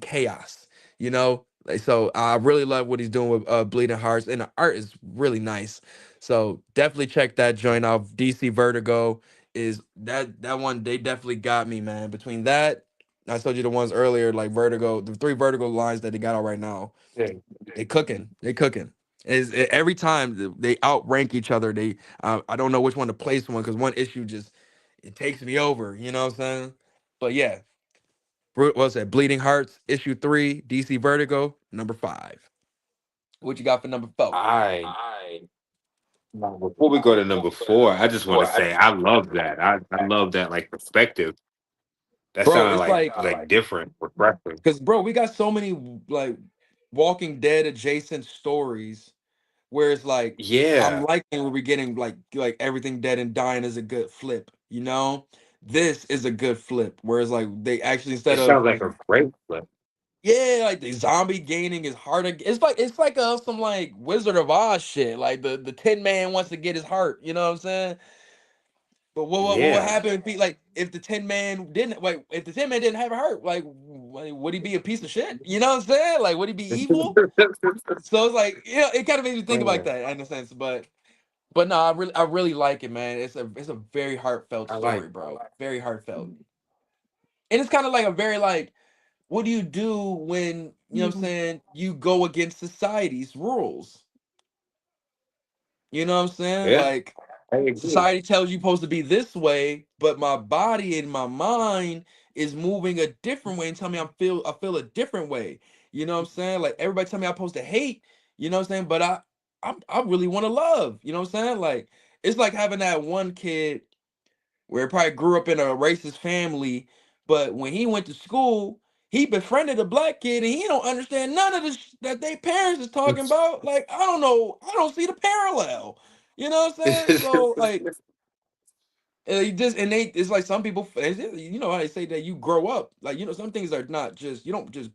chaos, you know? Like, so I really love what he's doing with Bleeding Hearts, and the art is really nice. So definitely check that joint out. DC Vertigo is that one, they definitely got me, man. Between that, I told you the ones earlier, like Vertigo, the three Vertigo lines that they got out right now, Yeah. they cooking. They cooking. Every time they outrank each other. I don't know which one to place one because one issue just it takes me over. You know what I'm saying? But yeah, what's that? Bleeding Hearts issue 3, DC Vertigo number 5. What you got for number 4? I Now, before we go to number 4, I just want to say I love that. I love that like perspective. That Bro, sounded it's like different, refreshing. because bro, we got so many like Walking Dead adjacent stories where it's like I'm Yeah. liking where we're getting like everything dead and dying is a good flip, you know? This is a good flip. Whereas like they actually It instead of sounds like a great flip. yeah, like the zombie gaining his heart it's like some like Wizard of Oz shit. Like the Tin Man wants to get his heart, you know what I'm saying? But what would Yeah. happen if like if the Tin Man didn't like if the Tin Man didn't have a heart, like would he be a piece of shit? You know what I'm saying? Like would he be evil? So it's like, it kind of made me think about Man. that in a sense. But But no, I really like it, man. It's a very heartfelt I like. story, bro. Very heartfelt. And it's kind of like a very like, what do you do when, you know what I'm saying, you go against society's rules? You know what I'm saying? Yeah, Like, I agree. society tells you supposed to be this way, but my body and my mind is moving a different way and tell me I feel a different way. You know what I'm saying? Like everybody tell me I'm supposed to hate, you know what I'm saying? But I really want to love. You know what I'm saying? Like it's like having that one kid where he probably grew up in a racist family, but when he went to school, he befriended a black kid and he don't understand none of this that they parents is talking about. Like, I don't know, I don't see the parallel. You know what I'm saying? So like you just and they it's like some people you know how they say that you grow up. Like, you know, some things are not just you don't just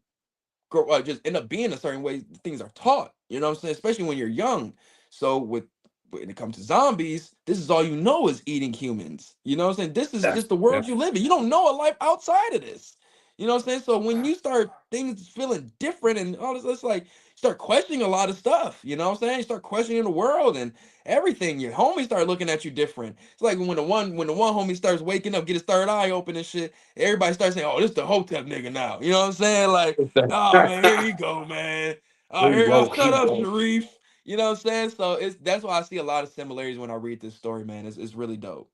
grow just end up being a certain way things are taught. You know what I'm saying? Especially when you're young. So when it comes to zombies, this is all you know is eating humans. You know what I'm saying? This is That's just the that's world you live in. You don't know a life outside of this. You know what I'm saying? So when you start things feeling different and all this, it's like you start questioning a lot of stuff. You know what I'm saying? You start questioning the world and everything. Your homies start looking at you different. It's like when the one homie starts waking up, get his third eye open and shit, everybody starts saying, "Oh, this the Hotep nigga now." You know what I'm saying? Like, oh man, here you go, man. Oh, he here, oh, woke. shut He up, woke. Sharif. You know what I'm saying? So that's why I see a lot of similarities when I read this story, man. It's really dope.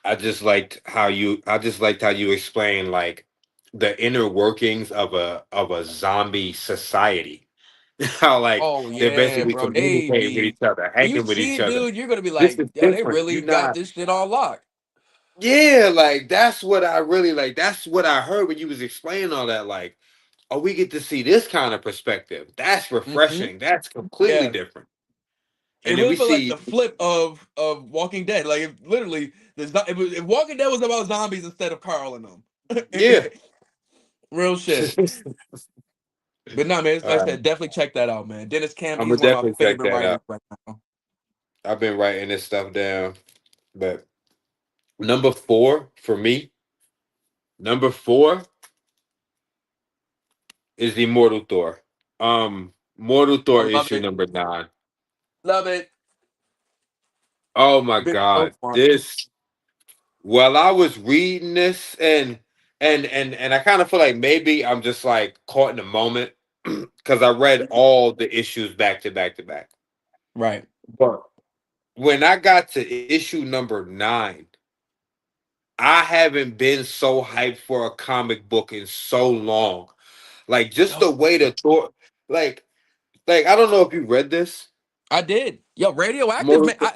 I just liked how you explained like the inner workings of a zombie society. How like Oh they're yeah, basically bro. They communicating with be each other, when you hanging with see each it, other. dude, you're gonna be This like, is yo, they different. really You're got not. this shit all locked. Yeah, like that's what I really like. That's what I heard when you was explaining all that. Like, oh, we get to see this kind of perspective. That's Hmm. refreshing. That's completely Yeah. different. It And then really we felt like the see, flip of Walking Dead. Like if literally if Walking Dead was about zombies instead of Carl and them. yeah. Real shit. But nah, man, like I I'm said, definitely check that out, man. Dennis Camp, he's gonna one of my definitely check favorite that writers out. right now. I've been writing this stuff down, but number four for me, number four is Immortal Thor. Mortal I Thor love issue it. number 9. Love it. Oh my Been so god, fun. this. While I was reading this, and I kind of feel like maybe I'm just like caught in the moment because I read all the issues back to back to back. Right. But when I got to issue number 9, I haven't been so hyped for a comic book in so long. Like just Yo, the way the Thor, like I don't know if you read this. I did. Yo, radioactive man. Mortal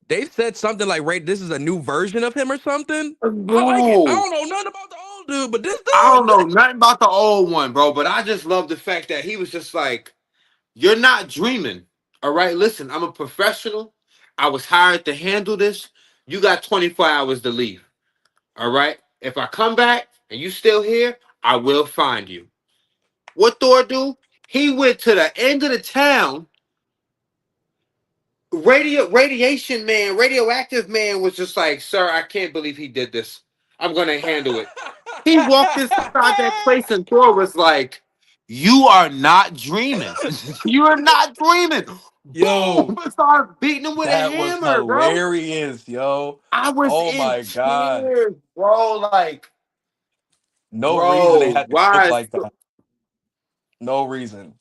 They said something like, "Right, this is a new version of him or something." I like it. I Bro, don't know nothing about the old dude, but this I don't know dude. nothing about the old one, bro. But I just love the fact that he was just like, you're not dreaming. All right, listen, I'm a professional. I was hired to handle this. You got 24 hours to leave. All right. If I come back and you still here, I will find you. What Thor do? He went to the end of the town. Radioactive man was just like, sir, I can't believe he did this. I'm gonna handle it. He walked inside that place and Thor was like, you are not dreaming. You are not dreaming. Yo, Boom! Start beating him with a that was hammer, bro. hilarious, yo. I was Oh in my god. tears, bro. Like, No reason they bro, had to quit why? like that. No reason.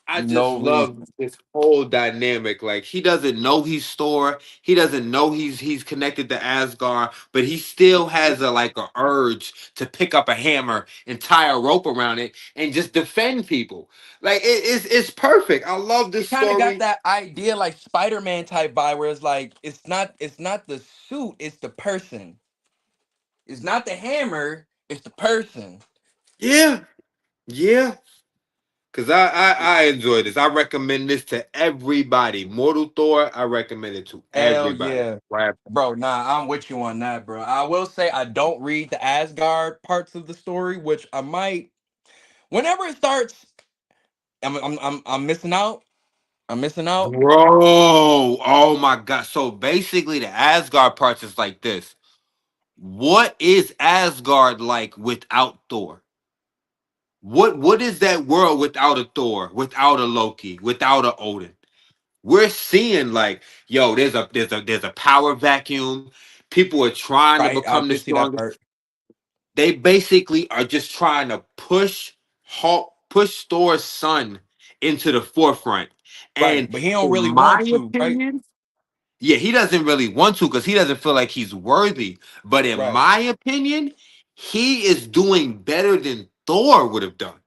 I just No love reason. this whole dynamic. Like he doesn't know he's Thor. He doesn't know he's connected to Asgard, but he still has a like a urge to pick up a hammer and tie a rope around it and just defend people. Like it's perfect. I love this It kind of got story. that idea like Spider-Man type vibe where it's like it's not the suit, it's the person. It's not the hammer, it's the person. Yeah, yeah. Cause I enjoy this. I recommend this to everybody. Mortal Thor. I recommend it to Hell everybody. yeah. Right? Bro, nah, I'm with you on that, bro. I will say I don't read the Asgard parts of the story, which I might whenever it starts, I'm missing out. I'm missing out. Bro, oh my god. So basically the Asgard parts is like this. What is Asgard like without Thor? What is that world without a Thor, without a Loki, without a Odin? We're seeing like, yo, there's a power vacuum. People are trying to Right. I become the did see that strongest. part. They basically are just trying to push Thor's son into the forefront. Right. And But he don't in really my want to, right? opinion, yeah, he doesn't really want to because he doesn't feel like he's worthy. But in Right. my opinion, he is doing better than Thor would have done.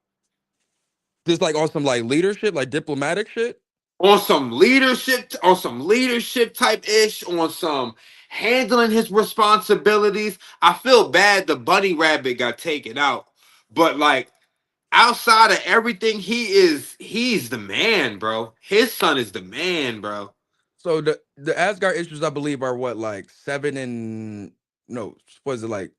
Just like on some like leadership, like diplomatic shit. On some leadership type ish, on some handling his responsibilities. I feel bad the bunny rabbit got taken out, but like outside of everything, he's the man, bro. His son is the man, bro. So the Asgard issues, I believe, are what, like seven and no, what is it like?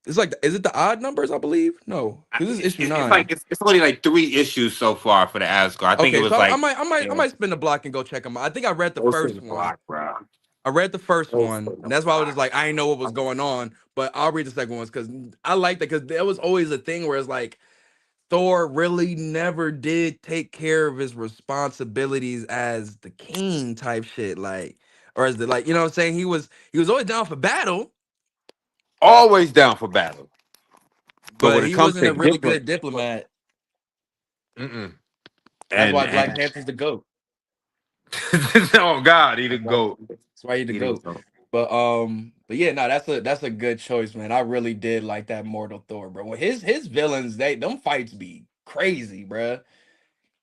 It's like, is it the odd numbers? I believe no, because it's issue It's 9. like it's only like 3 issues so far for the Asgard. I think it Okay, was so I like might, I might, I yeah, might spin the block and go check them out. I think I read the most of first the one. block, bro. I read the first Most one, of and the that's why I was just block. like, I didn't know what was going on. But I'll read the second ones because I like that, because there was always a thing where it's like Thor really never did take care of his responsibilities as the king type shit, like, or as the, like, you know what I'm saying? He was always down for battle, Always down for battle, but when but it he comes wasn't to a really different, good diplomat. mm-mm. That's why Black And Panther's the GOAT. oh God, he the That's why, goat. that's why he the He the GOAT. goat. But yeah, no, that's a good choice, man. I really did like that Mortal Thor, bro. Well, his villains, them fights be crazy, bro.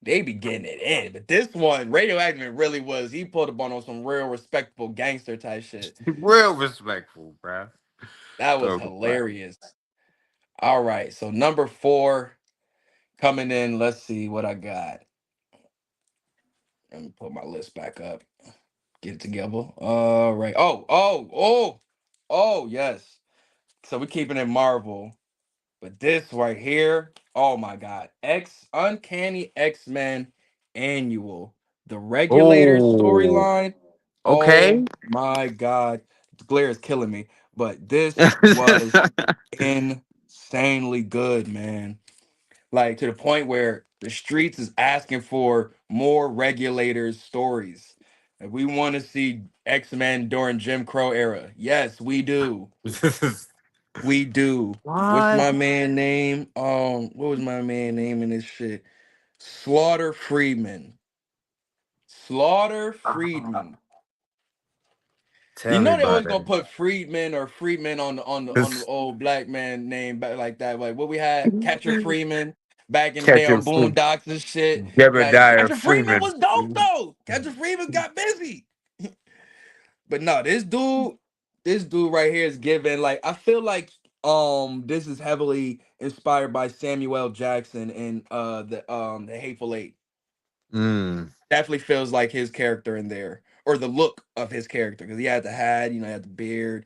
They be getting it in. But this one, Radioactive really was. He pulled up on some real respectable gangster type shit. Real respectful, bro. That was Thor was like, hilarious. All right, so number 4 coming in. Let's see what I got. Let me put my list back up. Get it together. All right. Oh, yes. So we're keeping it Marvel. But this right here, oh my God. Uncanny X-Men Annual. The Regulator oh, storyline. okay. Oh my God. Glare is killing me. But this was insanely good, man. Like, to the point where the streets is asking for more Regulators stories. And we want to see X-Men during Jim Crow era. Yes, we do. We do. What's What? my man name? What was my man name in this shit? Slaughter Friedman. Slaughter Friedman. You Tell me know they about always it. gonna put Friedman or Friedman on the old black man name back like that. Like what we had, Catcher Freeman back in the day Catcher on Freeman. Boondocks and shit. Like Jebediah Catcher Freeman Freeman. was dope though. Catcher Freeman got busy. But no, this dude right here is giving, like, I feel like this is heavily inspired by Samuel Jackson and the Hateful Eight. Mm. Definitely feels like his character in there, or the look of his character, because he had the hat, he had the beard.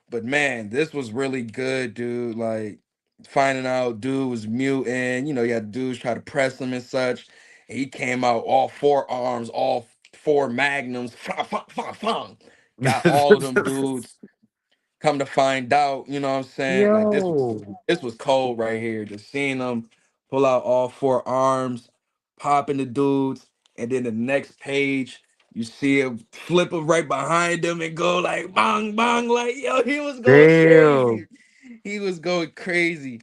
But man, this was really good, dude. Like, finding out dude was mutant, you had dudes try to press him and such. And he came out all 4 arms, all 4 magnums, got all of them dudes. Come to find out, you know what I'm saying? Like, this was Yo. this was cold right here. Just seeing them pull out all 4 arms, popping the dudes, and then the next page, you see him flip them right behind them and go like bang bang, like, yo, he was going Damn. crazy. He was going crazy.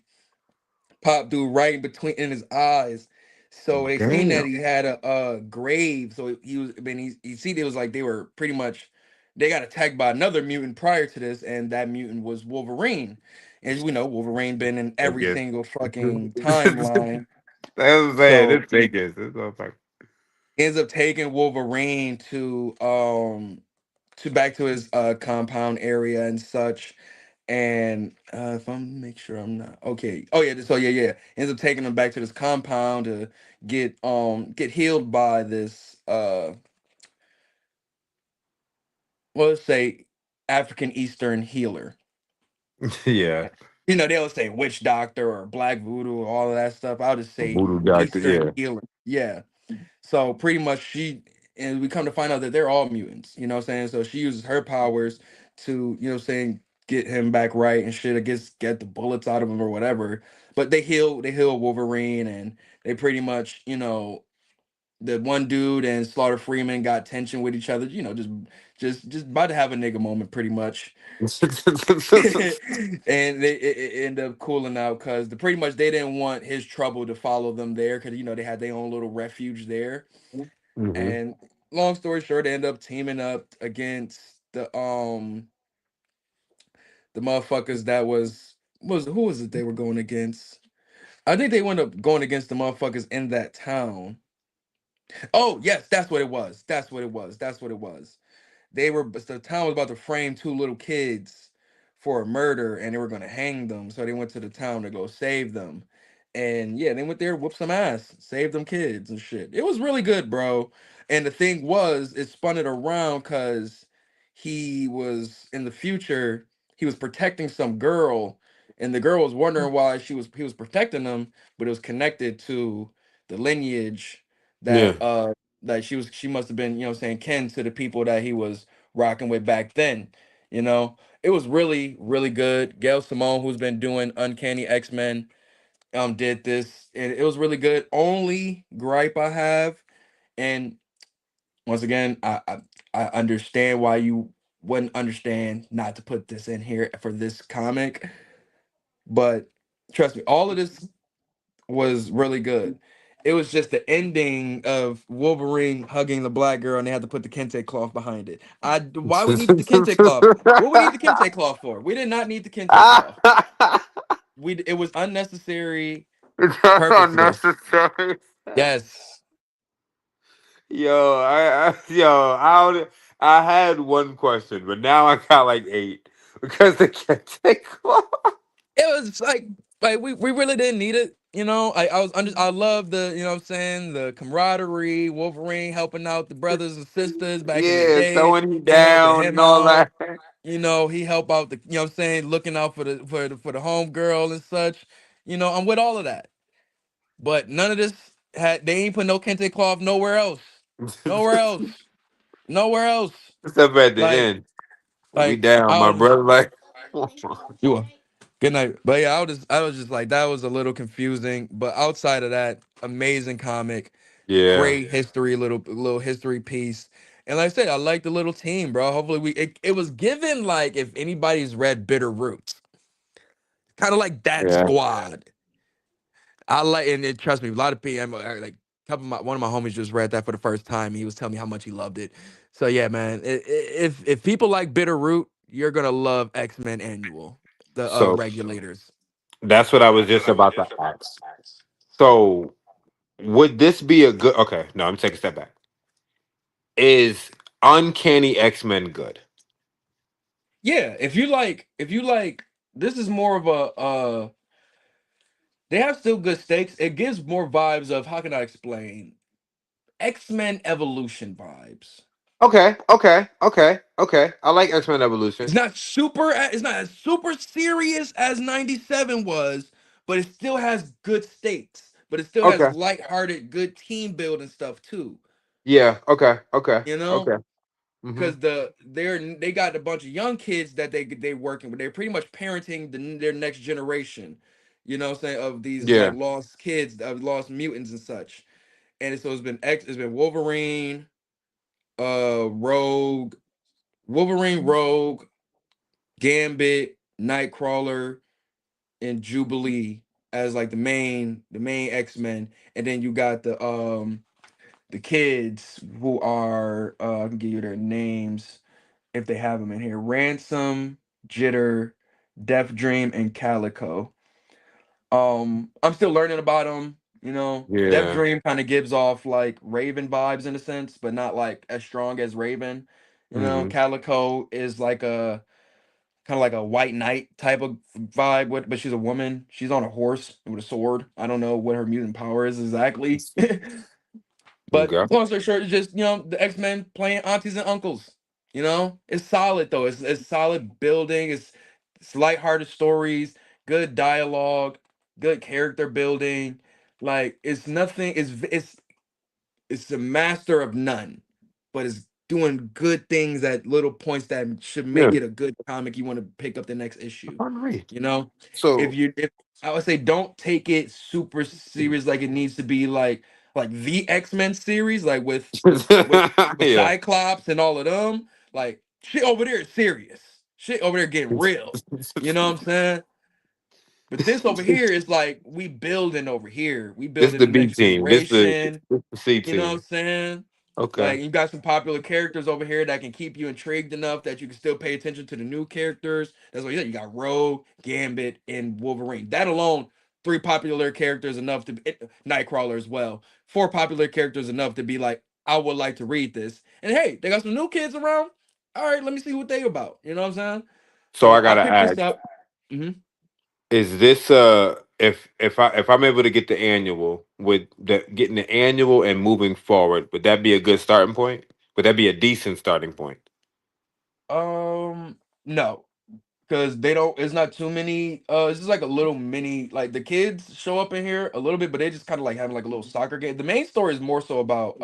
Pop dude right in between in his eyes. So they seen that Damn. he had a grave. So he was. I mean, he see, it was like they were pretty much, they got attacked by another mutant prior to this, and that mutant was Wolverine. As we know, Wolverine been in I every guess. single fucking That's timeline. what I'm saying. So This Vegas. This motherfucker. ends up taking Wolverine to back to his compound area and such. And if I'm make sure I'm not okay. Oh yeah, so yeah. Ends up taking him back to this compound to get healed by this well, let's say African Eastern healer. Yeah. They always say witch doctor or black voodoo or all of that stuff. I'll just say Voodoo doctor. Eastern Yeah. healer. Yeah. So pretty much and we come to find out that they're all mutants, you know what I'm saying? So she uses her powers to, saying, get him back right and shit. I guess get the bullets out of him or whatever. But they heal Wolverine, and they pretty much, the one dude and Slaughter Freeman got tension with each other. Just about to have a nigga moment, pretty much. And it ended up cooling out because pretty much they didn't want his trouble to follow them there because they had their own little refuge there. Hmm. And long story short, they end up teaming up against the motherfuckers that was who was it they were going against? I think they wound up going against the motherfuckers in that town. Oh yes, that's what it was. That's what it was. That's what it was. But the town was about to frame two little kids for a murder, and they were gonna hang them. So they went to the town to go save them. And yeah, they went there, whoop some ass, save them kids and shit. It was really good, bro. And the thing was, it spun it around because he was in the future, he was protecting some girl, and the girl was wondering why he was protecting them, but it was connected to the lineage Yeah. that she must have been, saying, kin to the people that he was rocking with back then. You know, it was really, really good. Gail Simone, who's been doing Uncanny X-Men, did this, and it was really good. Only gripe I have, and once again, I understand why you wouldn't understand not to put this in here for this comic, but trust me, all of this was really good. It was just the ending of Wolverine hugging the black girl, and they had to put the kente cloth behind it. Why we need the kente cloth? What we need the kente cloth for? We did not need the kente cloth. It was unnecessary, That's purposeless. unnecessary. Yes. I had one question, but now I got like eight because they can't take long. It was like we really didn't need it. I love the, what I'm saying, the camaraderie, Wolverine helping out the brothers and sisters back in the Yeah, day. throwing him They helping down him and all out. that. He help out the, what I'm saying, looking out for the home girl and such. I'm with all of that. But none of this they ain't put no kente cloth nowhere else. Nowhere else. Nowhere else. Except at the Like end, we like down, I my was brother. Like, you are. Good night. But yeah, I was just like, that was a little confusing. But outside of that, amazing comic, yeah. great history, little history piece. And like I said, I like the little team, bro. Hopefully it was given, like, if anybody's read Bitter Roots, kind of like that Yeah. squad. I like, and trust me, a lot of people, like, one of my homies just read that for the first time. He was telling me how much he loved it. So yeah, man, if people like Bitter Root, you're gonna love X-Men Annual, the So Regulators. that's what I was just about to ask. So would this be a good? Okay, no, I'm taking a step back. Is Uncanny X Men good? Yeah, if you like, this is more of they have still good stakes. It gives more vibes of, how can I explain? X-Men Evolution vibes. Okay, okay, okay, okay. I like X Men Evolution. It's not as super serious as 97 was, but it still has good stakes. But it still has Okay. lighthearted, good team building stuff too. Yeah. Okay. Okay. You know? Okay. Hmm. Because they got a bunch of young kids that they working with. They're pretty much parenting their next generation. You know what I'm saying, of these like Yeah. lost kids, of lost mutants and such. And so it's been Wolverine, Rogue, Rogue, Gambit, Nightcrawler, and Jubilee as like the main X-Men. And then you got the kids who are, I can give you their names if they have them in here. Ransom, Jitter, Death Dream, and Calico. I'm still learning about them. Death Yeah. Dream kind of gives off like Raven vibes in a sense, but not like as strong as Raven. Hmm. Calico is like a kind of like a white knight type of vibe, but she's a woman. She's on a horse with a sword. I don't know what her mutant power is exactly. But Okay. long story short, it's just, the X-Men playing aunties and uncles. It's solid though. It's solid building. It's lighthearted stories, good dialogue, good character building. Like, it's nothing. It's a master of none, but it's doing good things at little points that should Yeah, make it a good comic you want to pick up the next issue. I agree. You know, So if I would say don't take it super serious like it needs to be like the X-Men series, like with with yeah. Cyclops and all of them, like shit over there is serious. Shit over there getting real. You know what I'm saying? But this over here is like we building over here. We This building the the B next team. This generation. the C You know what I'm team. saying? Okay. Like you got some popular characters over here that can keep you intrigued enough that you can still pay attention to the new characters. That's what you said. You got Rogue, Gambit, and Wolverine. That alone, three popular characters enough to Nightcrawler as well. Four popular characters enough to be like, I would like to read this. And hey, they got some new kids around. All right, let me see what they about. You know what I'm saying? So I So I gotta picked this ask: up. Mhm. is this if I'm able to get the annual with the getting the annual and moving forward, would that be a good starting point? Would that be a decent starting point? No, because they don't. It's not too many. It's just like a little mini. Like the kids show up in here a little bit, but they just kind of like having like a little soccer game. The main story is more so about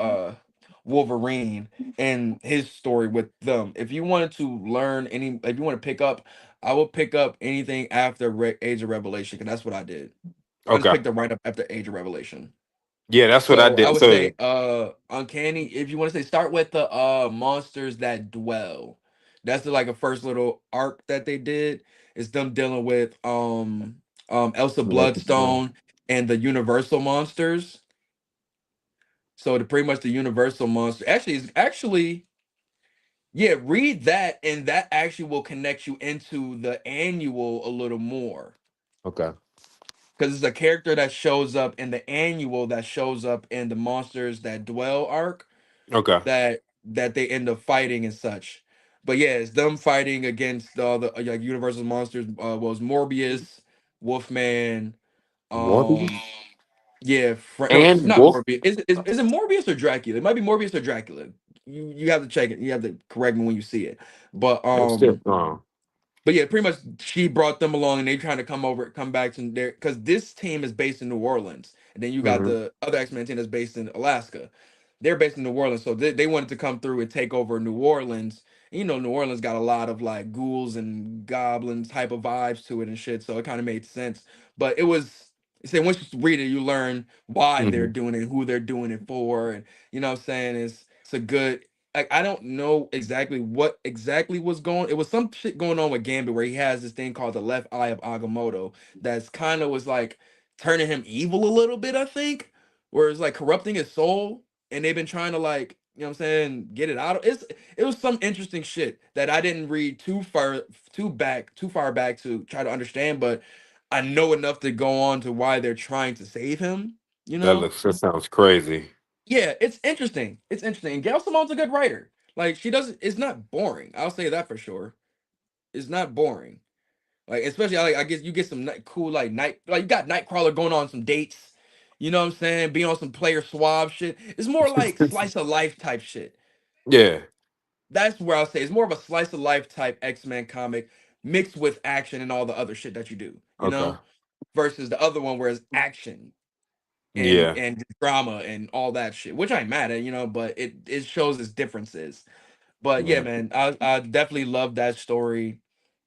Wolverine and his story with them. If you wanted to learn any, if you want to pick up, I will pick up anything after Age of Revelation because that's what I did. I just Okay. picked up right up after Age of Revelation. Yeah, that's what I So I did. would So say Uncanny, if you want to say start with the monsters that dwell. That's the, like a first little arc that they did. Is them dealing with Elsa Bloodstone and the Universal monsters. So the pretty much the Universal monster actually yeah, read that and that actually will connect you into the annual a little more. okay. Because it's a character that shows up in the annual that shows up in the monsters that dwell arc Okay. that they end up fighting and such. But yeah, it's them fighting against all the like Universal monsters. Was Morbius, Wolfman, Morbius um, yeah, no, and not Wolf. Morbius. Is it Morbius or Dracula? It might be Morbius or Dracula. You have to check it. You have to correct me when you see it. But Oh, shit. but yeah, pretty much she brought them along and they trying to come back to there because this team is based in New Orleans. And then you got Mhm. the other X-Men team that's based in Alaska. They're based in New Orleans. So they wanted to come through and take over New Orleans. And, New Orleans got a lot of like ghouls and goblins type of vibes to it and shit. So it kind of made sense. But it was say once you read it, you learn why they're Mhm. doing it, who they're doing it for. And you know what I'm saying? It's a good like I don't know exactly what exactly was going. It was some shit going on with Gambit where he has this thing called the left eye of Agamotto that's kind of was like turning him evil a little bit, I think, where it's like corrupting his soul, and they've been trying to like what I'm saying get it out of it was some interesting shit that I didn't read too far back to try to understand, but I know enough to go on to why they're trying to save him, you know? That sounds crazy. Yeah, it's interesting. It's interesting. And Gail Simone's a good writer. Like she doesn't. It's not boring. I'll say that for sure. It's not boring. Like especially I guess you get some cool like you got Nightcrawler going on some dates. You know what I'm saying? Being on some player swab shit. It's more like slice of life type shit. Yeah. That's where I'll say it's more of a slice of life type X-Men comic mixed with action and all the other shit that you do. Okay. Versus the other one where it's action Yeah. and drama and all that shit, which I ain't mad at, but it shows its differences. But yeah, Yeah. man, I definitely love that story.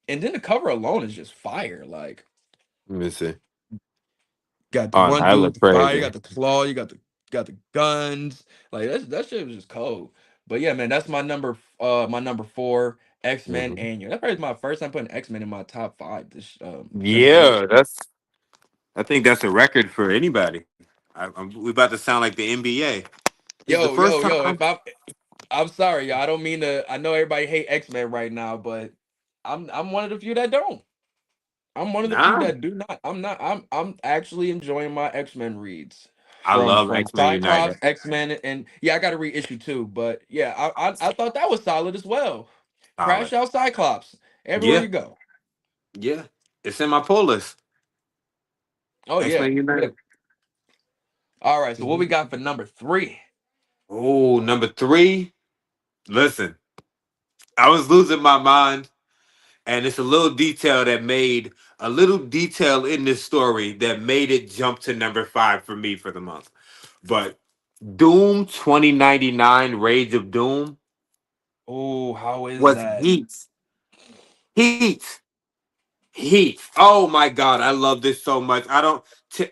And then the cover alone is just fire. Like, Let me see. got the Oh, no, one that dude with look the fire, you crazy. got the claw, you got the guns. Like that shit was just cold. But yeah, man, that's my number four X-Men Mhm. annual. That's probably my first time putting X-Men in my top five since this. Yeah, I think that's a record for anybody. We about to sound like the NBA. This is the Yo, first yo, yo, time. if I'm sorry, y'all. I don't mean to. I know everybody hate X-Men right now, but I'm one of the few that don't. I'm one of the few Nah, that do not. I'm not. I'm actually enjoying my X-Men reads I love from X Men Cyclops, United. X-Men, and yeah, I got to read issue 2. But yeah, I thought that was solid as well. Crash Solid. out Cyclops everywhere Yeah, you go. yeah. It's in my pull list. Oh X yeah, Men yeah. United. All right. So what we Mhm. got for number 3? Oh, number three. Listen, I was losing my mind, and it's a little detail in this story that made it jump to number five for me for the month. But Doom 2099 Rage of Doom. Oh, how is Was that? Heat. Heat. Heat. Oh my God, I love this so much. I don't. T-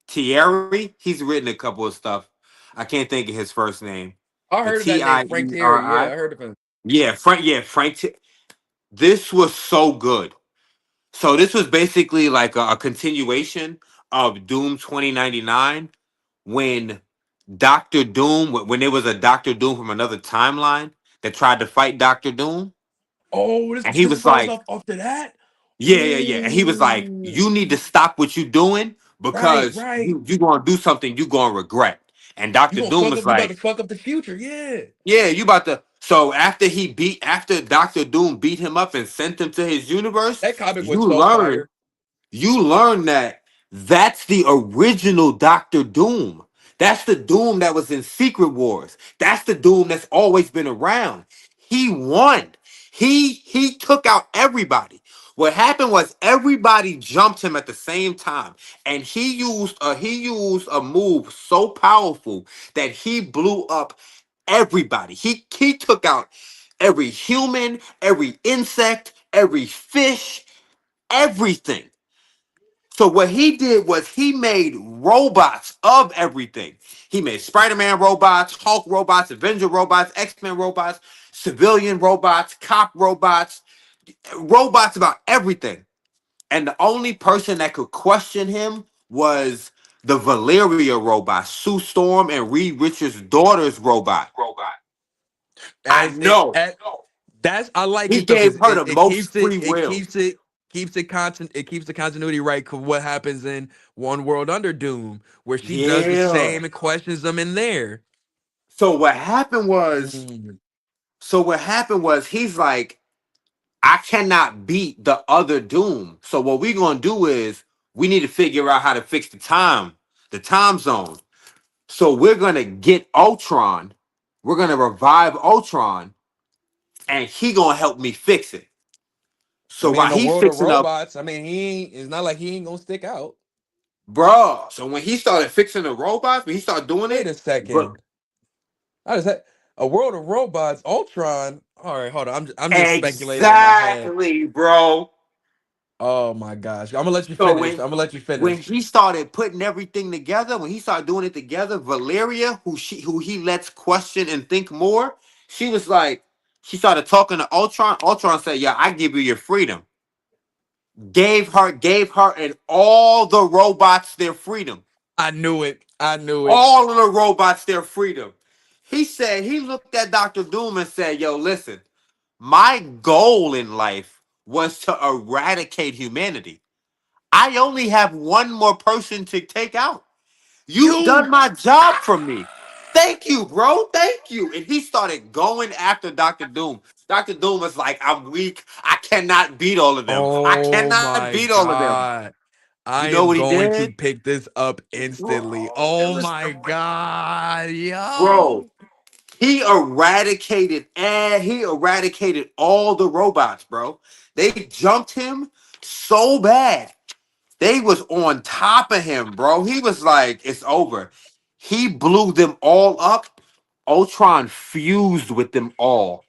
Thierry. He's written a couple of stuff. I can't think of his first name. I The heard of that name, Frank Terry. Yeah, Tieri. I heard of him. Yeah, Frank. Yeah, Frank. This was so good. So this was basically like a continuation of Doom 2099 when Doctor Doom, when there was a Doctor Doom from another timeline that tried to fight Doctor Doom, Oh, and he this was follows like, up after that. yeah, and he was like, Ooh, you need to stop what you doing right, because right. you gonna do something you gonna regret. And You Doctor gonna Doom fuck was up? You about like, to fuck up the future? Yeah. yeah, you about to. So after Doctor Doom beat him up and sent him to his universe, That comic you was so learn fire. you learn that that's the original Doctor Doom. That's the Doom that was in Secret Wars. That's the Doom that's always been around. He won. He took out everybody. What happened was everybody jumped him at the same time, and he used a move so powerful that he blew up everybody. He took out every human, every insect, every fish, everything. So what he did was he made robots of everything. He made Spider-Man robots, Hulk robots, Avenger robots, X-Men robots, civilian robots, cop robots, robots about everything. And the only person that could question him was the Valeria robot, Sue Storm and Reed Richards' daughter's robot. I As it, know. at, that's I like He it though gave because her it, the it most keeps it free it will. keeps it keeps it constant it keeps the continuity right. 'Cause what happens in One World Under Doom, where she does the Yeah. same and questions them in there. So what happened was, Mm. he's like, I cannot beat the other Doom. So what we're gonna do is we need to figure out how to fix the time zone. So we're gonna get Ultron. We're gonna revive Ultron, and he gonna help me fix it. I So mean, in while the he's world of fixing up, robots, I mean, he ain't. It's not like he ain't gonna stick out. bruh. So when he started fixing the robots, when he started doing Wait a it, bro, second. I just had a world of robots. Ultron. All right, hold on. I'm just speculating in my head. exactly, bro. Oh my gosh. I'm gonna let you So finish. I'm gonna let you when finish. he started putting everything together, when he started doing it together, Valeria, who he lets question and think more, she was like, she started talking to Ultron. Ultron said, "Yeah, I give you your freedom." Gave her and all the robots their freedom. I knew it. I knew it. All of the robots their freedom. He said he looked at Doctor Doom and said, "Yo, listen, my goal in life was to eradicate humanity. I only have one more person to take out. You've done You. my job for me. Thank you, bro. Thank you." And he started going after Doctor Doom. Doctor Doom was like, "I'm weak. I cannot beat all of them. I Oh cannot my beat all of them." god. You I know am what he going to did? pick this up instantly. Bro, it Oh was my god. bro. Yo. He eradicated all the robots, bro. They jumped him so bad. They was on top of him, bro. He was like, it's over. He blew them all up. Ultron fused with them all.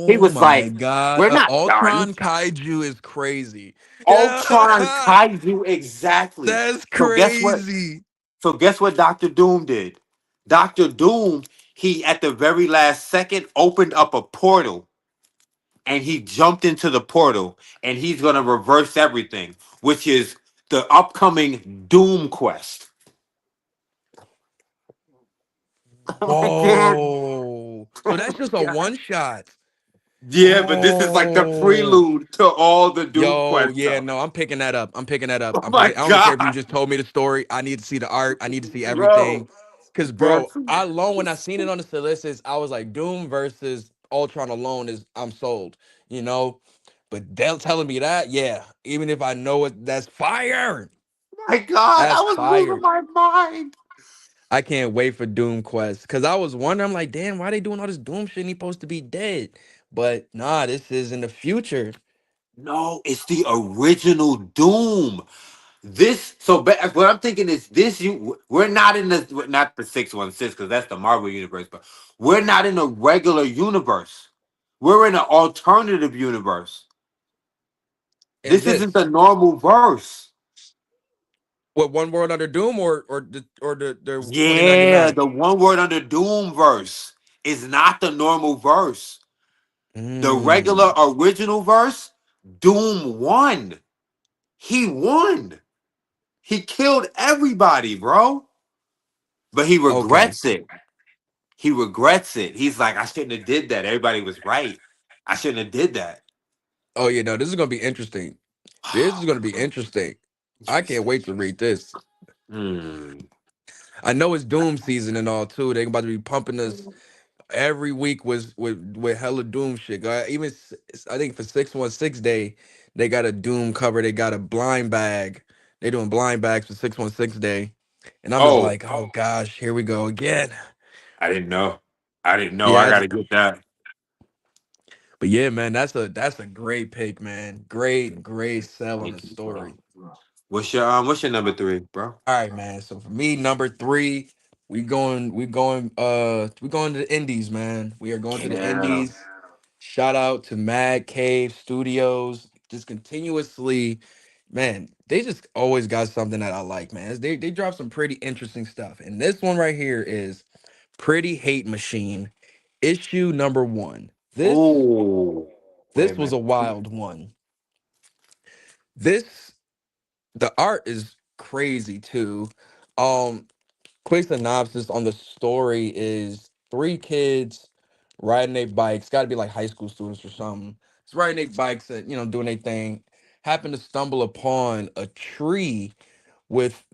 He Oh was my like, god. we're not done. Ultron Kaiju is crazy. Ultron Yeah. Kaiju, exactly. That's So guess what? crazy. So guess what Doctor Doom did? Doctor Doom, he at the very last second opened up a portal and he jumped into the portal and he's gonna reverse everything, which is the upcoming Doom Quest. Oh my god. Whoa. So Oh that's my just a god. one shot. Yeah, but this is like the Oh. prelude to all the Doom Yo, Quest yeah, stuff. no, I'm picking that up. I'm picking that up. Oh I'm my picking. I don't care if you god, just told me the story. I need to see the art. I need to see bro. everything. Cause, bro, That's I alone when I seen it on the solicits, I was like, Doom versus Ultron alone is I'm sold. You know, but they're telling me that, yeah. Even if I know it, that's fire. my god. I That's was losing fire. my mind. I can't wait for Doom Quest. Cause I was wondering, I'm like, damn, why they doing all this Doom shit? And he supposed to be dead. But this is in the future. No, it's the original Doom. This what I'm thinking is this. We're not in the not the 616 because that's the Marvel universe, but we're not in a regular universe. We're in an alternative universe. In This isn't the this, normal verse. what One World Under Doom or the 2099? Yeah, the one word under Doom verse is not the normal verse. The regular Mm, original verse, Doom won. He won. He killed everybody, bro. But he okay. regrets it. He regrets it. He's like, I shouldn't have did that. Everybody was right. I shouldn't have did that. Oh yeah, no, this is gonna be interesting. This is gonna be interesting. I can't wait to read this. Hmm. I know it's Doom season and all too. They about to be pumping us every week with hella Doom shit. Even I think for 616 Day, they got a Doom cover. They got a blind bag. They doing blind bags for 616 Day, and I'm just Oh, like, oh gosh, here we go again. I didn't know. I didn't know. I Yeah, gotta get that. but yeah, man, that's a great pick, man. Great sell on the Thank you, bro. story. What's your number three, bro? All right, man. So for me, number three, we going to the Indies, man. We are going to the Yeah. Indies. Shout out to Mad Cave Studios. Just continuously, man, they just always got something that I like, man. They drop some pretty interesting stuff. And this one right here is Pretty Hate Machine, issue number one. Oh, wait a This was minute. a wild one. This the art is crazy too. Um, Quick synopsis on the story is three kids riding their bikes, got to be like high school students or something. It's riding their bikes and doing their thing. Happen to stumble upon a tree with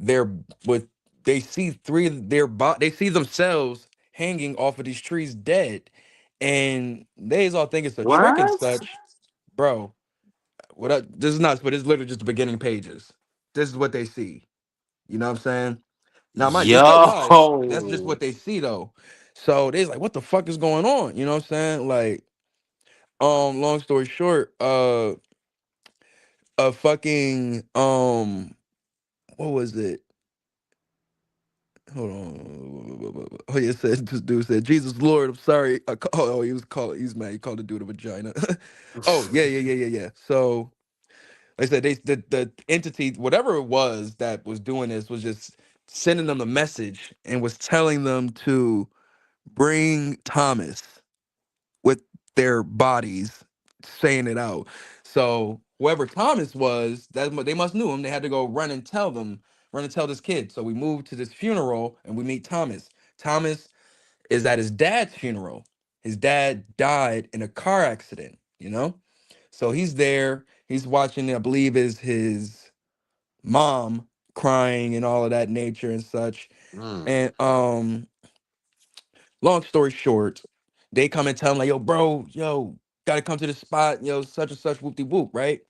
with they see three of they see themselves hanging off of these trees dead, and they all think it's a trick and What? such, bro. This is nuts, but it's literally just the beginning pages. This is what they see. You know what I'm saying? Now, mind you, it's no Yo. lies. That's just what they see though. So they's like, what the fuck is going on? You know what I'm saying? Like, long story short, a fucking what was it? Hold on. Oh, yeah, it said this dude said, Jesus Lord, I'm sorry. He's mad. He called the dude a vagina. Oh, yeah. So like I said the entity, whatever it was that was doing this, was just sending them a message and was telling them to bring Thomas with their bodies, saying it out. So whoever Thomas was, they must knew him. They had to go run and tell this kid. So we move to this funeral and we meet Thomas. Thomas is at his dad's funeral. His dad died in a car accident. So he's there. He's watching, I believe, is his mom crying and all of that nature and such. Mm. And long story short, they come and tell him like, yo, bro, yo, gotta come to the spot, such and such, whoop de whoop, right?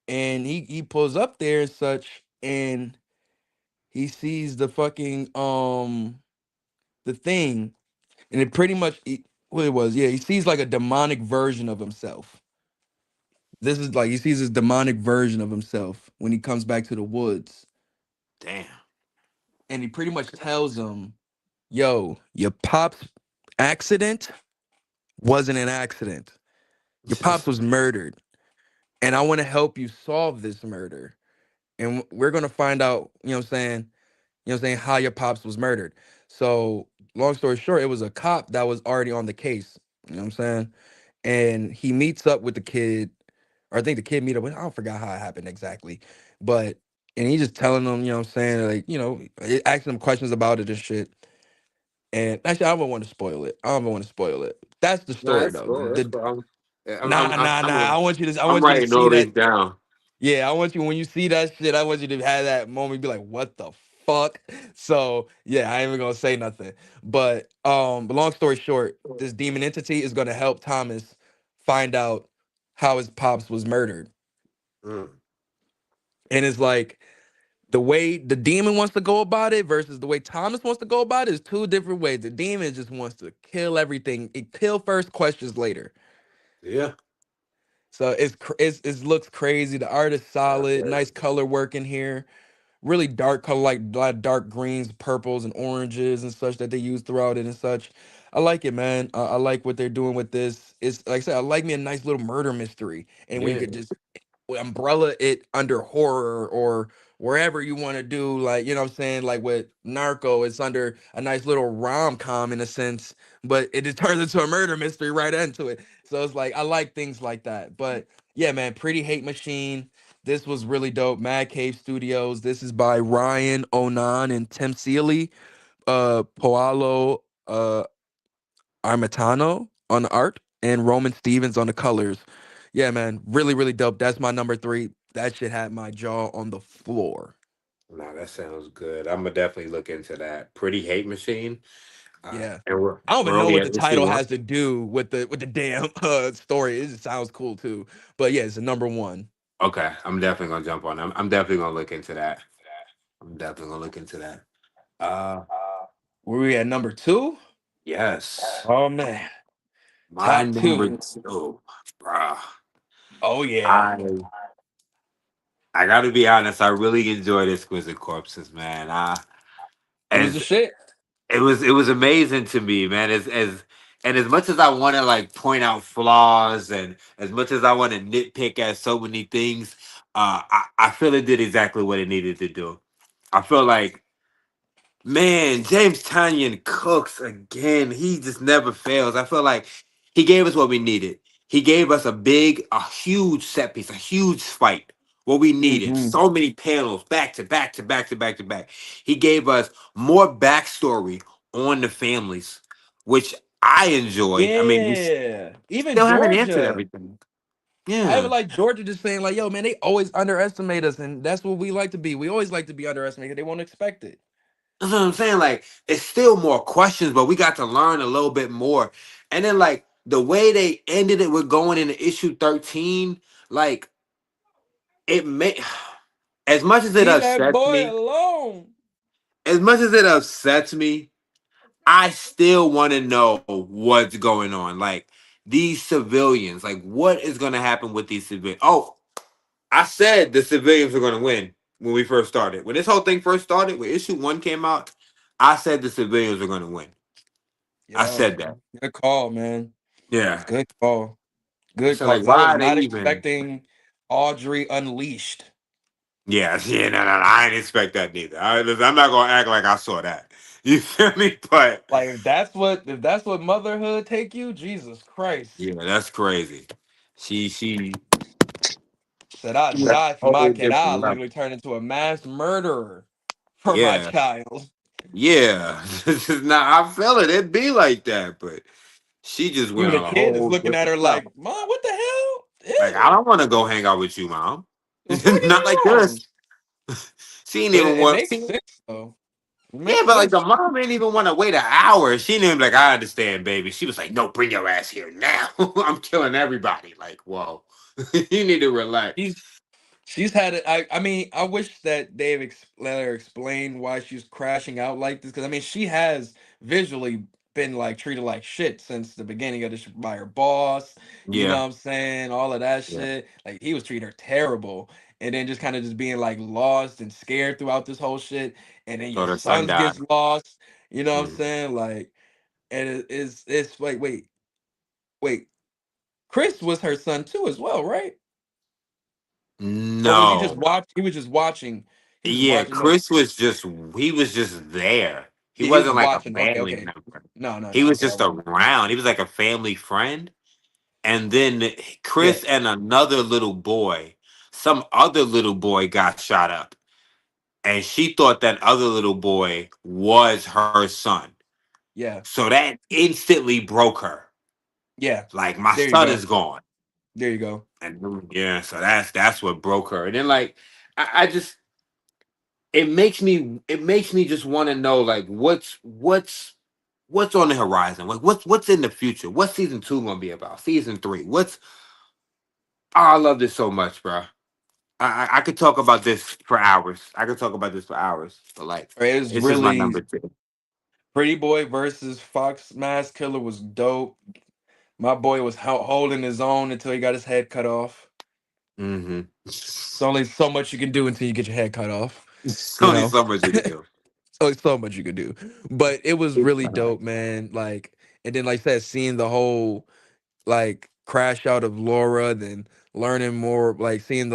And he pulls up there and such, and he sees the fucking the thing, and it pretty much what it was, yeah, he sees like a demonic version of himself. This is like he sees this demonic version of himself when he comes back to the woods, Damn. and he pretty much tells him, yo, your pop's accident wasn't an accident. Your pops was murdered, and I want to help you solve this murder. And we're gonna find out, how your pops was murdered. So, long story short, it was a cop that was already on the case. You know what I'm saying? And he meets up with the kid, or I think the kid meet up with. I don't forgot how it happened exactly, but and he just telling them, you know what I'm saying, like asking them questions about it and shit. And actually, I don't want to spoil it. I don't want to spoil it. That's the No, story that's though. cool. That's cool. Nah. I I'm want you to writing see all this that. down. Yeah, I want you when you see that shit. I want you to have that moment, be like, "What the fuck?" So yeah, I ain't even gonna say nothing. But long story short, this demon entity is gonna help Thomas find out how his pops was murdered, Mm. and it's like the way the demon wants to go about it versus the way Thomas wants to go about it is two different ways. The demon just wants to kill everything. It kill first, questions later. Yeah. So it looks crazy. The art is That's solid, it. nice color work in here. Really dark color, like a lot of dark greens, purples, and oranges and such that they use throughout it and such. I like it, man. I like what they're doing with this. It's like I said, I like me a nice little murder mystery, and when you Yeah. could just umbrella it under horror or wherever you want to do, like you know what I'm saying, like with Narco, it's under a nice little rom-com in a sense, but it just turns into a murder mystery right into it. So it's like I like things like that. But yeah, man, Pretty Hate Machine. This was really dope. Mad Cave Studios. This is by Ryan Onan and Tim Seeley. Paolo Armitano on the art and Roman Stevens on the colors. Yeah, man, really, really dope. That's my number three. That shit had my jaw on the floor. No, that sounds good. I'm gonna definitely look into that. Pretty Hate Machine. Yeah. And I don't we're even know only what the at issue title one. has to do with the damn story. It just sounds cool too. But yeah, it's a number one. Okay, I'm definitely gonna jump on. I'm definitely gonna look into that. I'm definitely gonna look into that. Uh, Where we at number two? yes, Oh man. my Top number two. two, bruh. Oh yeah. I I got to be honest. I really enjoyed Exquisite Corpses, man. It was the As shit. it was amazing to me, man. As much as I want to like point out flaws, and as much as I want to nitpick at so many things, I feel it did exactly what it needed to do. I feel like, man, James Tanyan cooks again. He just never fails. I feel like he gave us what we needed. He gave us a huge set piece, a huge fight. What we needed. Hmm. So many panels, back to back to back to back to back. He gave us more backstory on the families, which I enjoyed. I mean, we Yeah. Even still haven't answered Georgia. everything. I even Yeah. like Georgia just saying, like, yo, man, they always underestimate us, and that's what we like to be. We always like to be underestimated. They won't expect it. That's what I'm saying. Like, it's still more questions, but we got to learn a little bit more. And then, like, the way they ended it with going into issue 13, like, it may, as much as it Leave that upsets boy me, alone. I still want to know what's going on. Like, these civilians, like, what is going to happen with these civilians? Oh, I said the civilians were going to win when we first started. When this whole thing first started, when issue one came out, I said the civilians were going to win. I Yeah. said that. Good call, man. Yeah. Good call. Good So call. like, 'Cause I was why are they not even? expecting Audrey Unleashed. Yeah, yeah, no, no, no, I didn't expect that neither. I'm not gonna act like I saw that. You feel me? But Like if that's what motherhood take you, Jesus Christ. yeah, that's crazy. She Said I'd she at die a for my whole kid. I different level. literally turn into a mass murderer for my Yeah, child. yeah. Now I feel it. It be like that, but she just went Even the on a kid is whole looking at different her like, level. Mom, what the hell? Like, I Ew. don't want to go hang out with you, mom. The fuck is Not like wrong? this. She didn't But even it want. makes sense though. It Yeah, makes but like the sense. mom didn't even want to wait an hour. She didn't even like, I understand, baby. She was like, no, bring your ass here now. I'm killing everybody. Like, whoa. You need to relax. She's she's had it. I mean, I wish that they've let her explain why she's crashing out like this. Because I mean, she has visually been like treated like shit since the beginning of this by her boss. You know Yeah. what I'm saying? All of that Yeah. shit. Like he was treating her terrible. And then just kind of just being like lost and scared throughout this whole shit. And then your So her son sons died. gets lost. You know what I'm Mhm. saying? Like, and it's wait. Chris was her son too as well, right? Or was he just No. watch? He was just watching. He was just Yeah, watching the. Chris was just he was just there. He Yeah, he was wasn't just like a watching. Okay, family okay. member. No, no, He no. was Okay, I just wasn't. around. He was like a family friend. And then Yeah, Chris and another little boy, some other little boy got shot up. And she thought that other little boy was her son. yeah, So that instantly broke her. yeah. Like, my There you son go. is gone. There you go. And yeah, so that's what broke her. And then like, I just, it makes me just want to know, like, what's on the horizon? Like, what's in the future? What's season two gonna be about? Season three? I love this so much, bro. I could talk about this for hours. I could talk about this for hours. But like, It was this is my really number two. Pretty Boy versus Fox Mask Killer was dope. My boy was holding his own until he got his head cut off. Mm-hmm. It's only so much you can do until you get your head cut off. It's You only know, so much you can do. only so much you can do. But it was really dope, man. Like, and then like I said, seeing the whole like crash out of Laura, then learning more, like seeing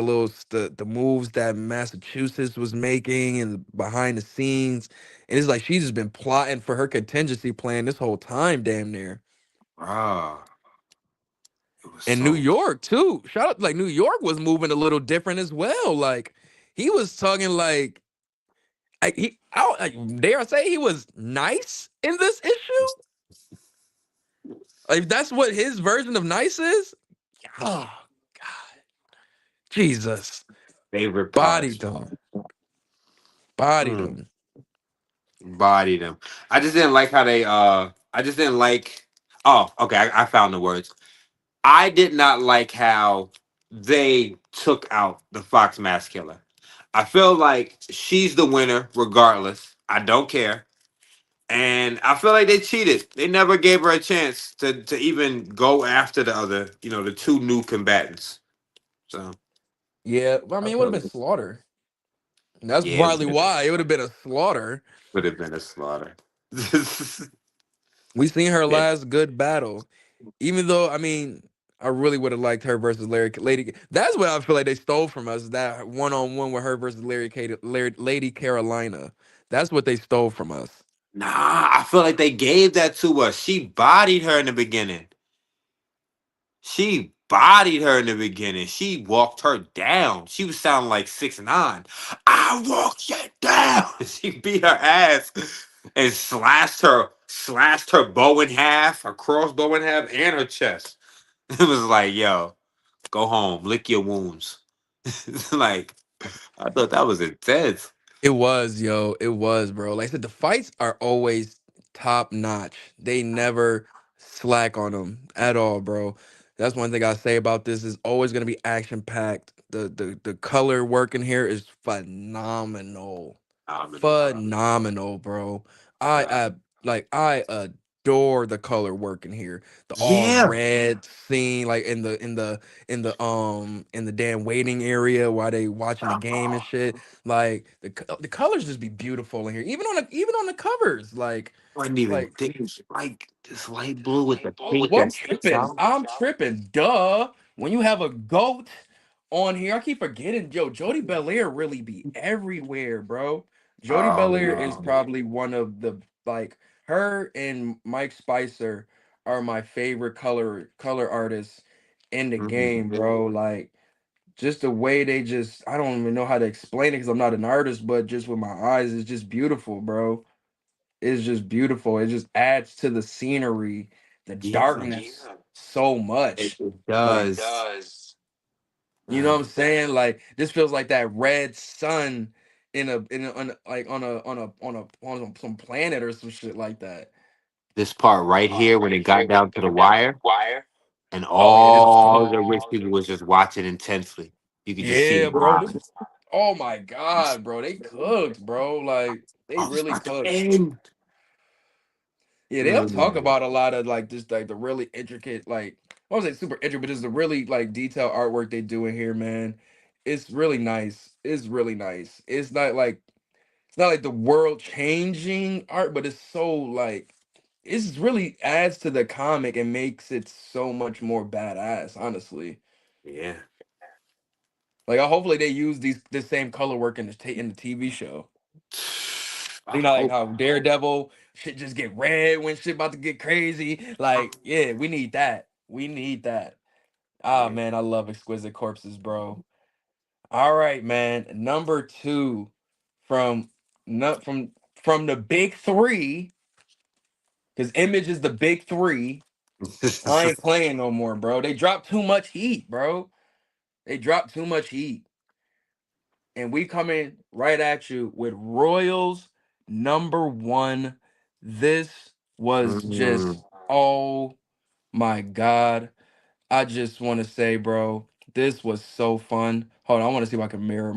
the the moves that Massachusetts was making and behind the scenes. And it's like she's just been plotting for her contingency plan this whole time, damn near. Ah, it was And New so. York too. Shout out, like New York was moving a little different as well. Like he was talking dare I say he was nice in this issue. Like that's what his version of nice is. Oh God, Jesus, Favorite part. bodied him, bodied Mm, him. bodied them. I just didn't like how they I just didn't like oh, okay, I found the words. I did not like how they took out the Fox Mask Killer. I feel like she's the winner regardless. I don't care. And I feel like they cheated. They never gave her a chance to even go after the other, the two new combatants. So Yeah, I I mean it would feel have been like, slaughter. And that's yeah, probably why it would have been a slaughter. would have been a slaughter. We seen her Yeah. last good battle. Even though, I mean, I really would have liked her versus Lady. That's what I feel like they stole from us. That one on one with her versus Lady Carolina. That's what they stole from us. Nah, I feel like they gave that to us. She bodied her in the beginning. She bodied her in the beginning. She walked her down. She was sounding like 6ix9ine. I walked you down. She beat her ass and slashed her bow in half, her crossbow in half, and her chest. It was like, yo, go home, lick your wounds. Like, I thought that was intense. It was, yo. It was, bro. Like I said, the fights are always top notch. They never slack on them at all, bro. That's one thing I say about this is always gonna be action packed. The color work in here is phenomenal. Phenomenal, bro. I I adore the color work in here. The all Yeah. red scene, like in the damn waiting area while they watching the game and shit. Like the colors just be beautiful in here. Even on the covers, Wasn't even like thick. Like this light blue with the pink well, I'm that sticks tripping. out. I'm tripping. Duh. When you have a goat on here, I keep forgetting. Yo, Jody Belair really be everywhere, bro. Jody Oh Belair is no. probably one of the like her and Mike Spicer are my favorite color artists in the Mhm. game, bro. Like just the way they just I don't even know how to explain it because I'm not an artist, but just with my eyes, it's just beautiful, bro. It's just beautiful. It just adds to the scenery, the Yeah, darkness so much. it Like, does. you know what Uh, I'm saying? Like this feels like that red sun on some planet or some shit like that. this part right here when it got down to the wire and Oh yeah, this was all the cold. rich people was just watching intensely. You could just see Yeah, their bro. This eyes. was oh my god, bro. They cooked, bro. Like they Oh, it's really about to cooked. end. Yeah, they'll talk Mm. about a lot of like just like the really intricate, like I won't say super intricate, but just the really like detailed artwork they do in here, man. It's really nice. It's really nice. It's not like the world changing art, but it's so like it's really adds to the comic and makes it so much more badass, honestly. Yeah. Hopefully they use this same color work in in the TV show. I You know, like hope. how Daredevil shit just get red when shit about to get crazy. Like, yeah, we need that. We need that. Ah, Yeah. man, I love Exquisite Corpses, bro. All right, man. Number two from not from the big three, because Image is the big three. I ain't playing no more, bro. They dropped too much heat, bro. They dropped too much heat. And we coming right at you with Royals number one. This was just Mm. oh my god. I just want to say, bro, this was so fun. Hold on, I want to see if I can mirror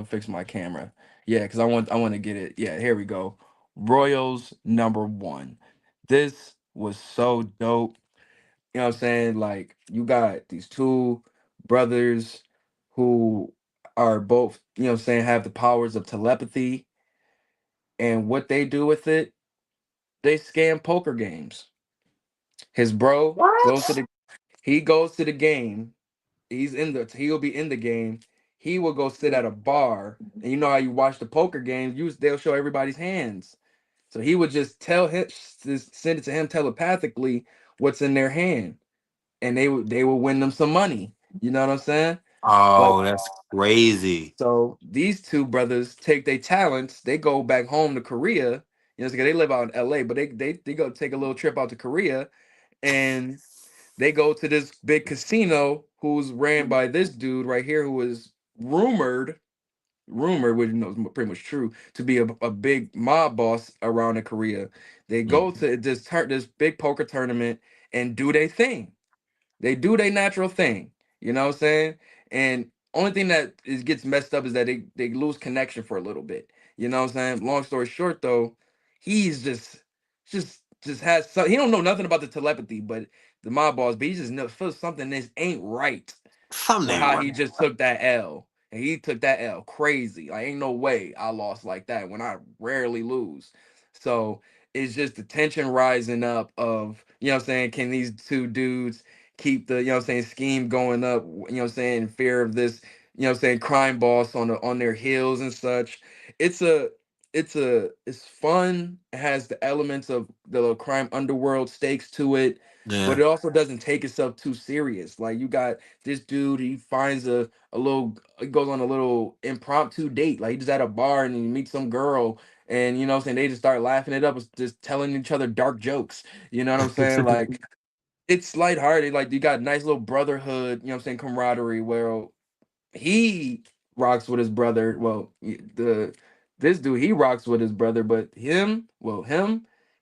fix my camera. Yeah, because I want to get it. Yeah, here we go. Royals number one. This was so dope. You know what I'm saying? Like you got these two brothers who are both, you know what I'm saying, have the powers of telepathy, and what they do with it, they scam poker games. His bro goes to What? the he goes to the game. He'll be in the game. He will go sit at a bar, and you know how you watch the poker games, they'll show everybody's hands. So he would just tell him, just send it to him telepathically what's in their hand, and they would win them some money. You know what I'm saying? But Oh, that's crazy. so these two brothers take their talents, they go back home to Korea. You know, they live out in LA, but they go take a little trip out to Korea, and they go to this big casino who's ran by this dude right here, who is rumored, which you know is pretty much true, to be a big mob boss around in Korea. They go Mhm. to this big poker tournament and do their thing. They do their natural thing. You know what I'm saying? And only thing that gets messed up is that they lose connection for a little bit. You know what I'm saying? Long story short, though, he's just has some. He don't know nothing about the telepathy, but the mob boss, but he just feels something that ain't right Something with ain't how right. he just took that L. And he took that L crazy. Like, ain't no way I lost like that when I rarely lose. So it's just the tension rising up of, you know what I'm saying, can these two dudes keep the, you know what I'm saying, scheme going up, you know what I'm saying, in fear of this, you know what I'm saying, crime boss on their heels and such. It's a it's fun. It has the elements of the little crime underworld stakes to it, but Yeah. it also doesn't take itself too serious. Like you got this dude, he finds a little, he goes on a little impromptu date. Like he just at a bar and he meets some girl, and you know what I'm saying, they just start laughing it up, just telling each other dark jokes. You know what I'm saying? Like it's lighthearted. Like you got nice little brotherhood, you know what I'm saying, camaraderie where he rocks with his brother. Well, the this dude, he rocks with his brother, but him,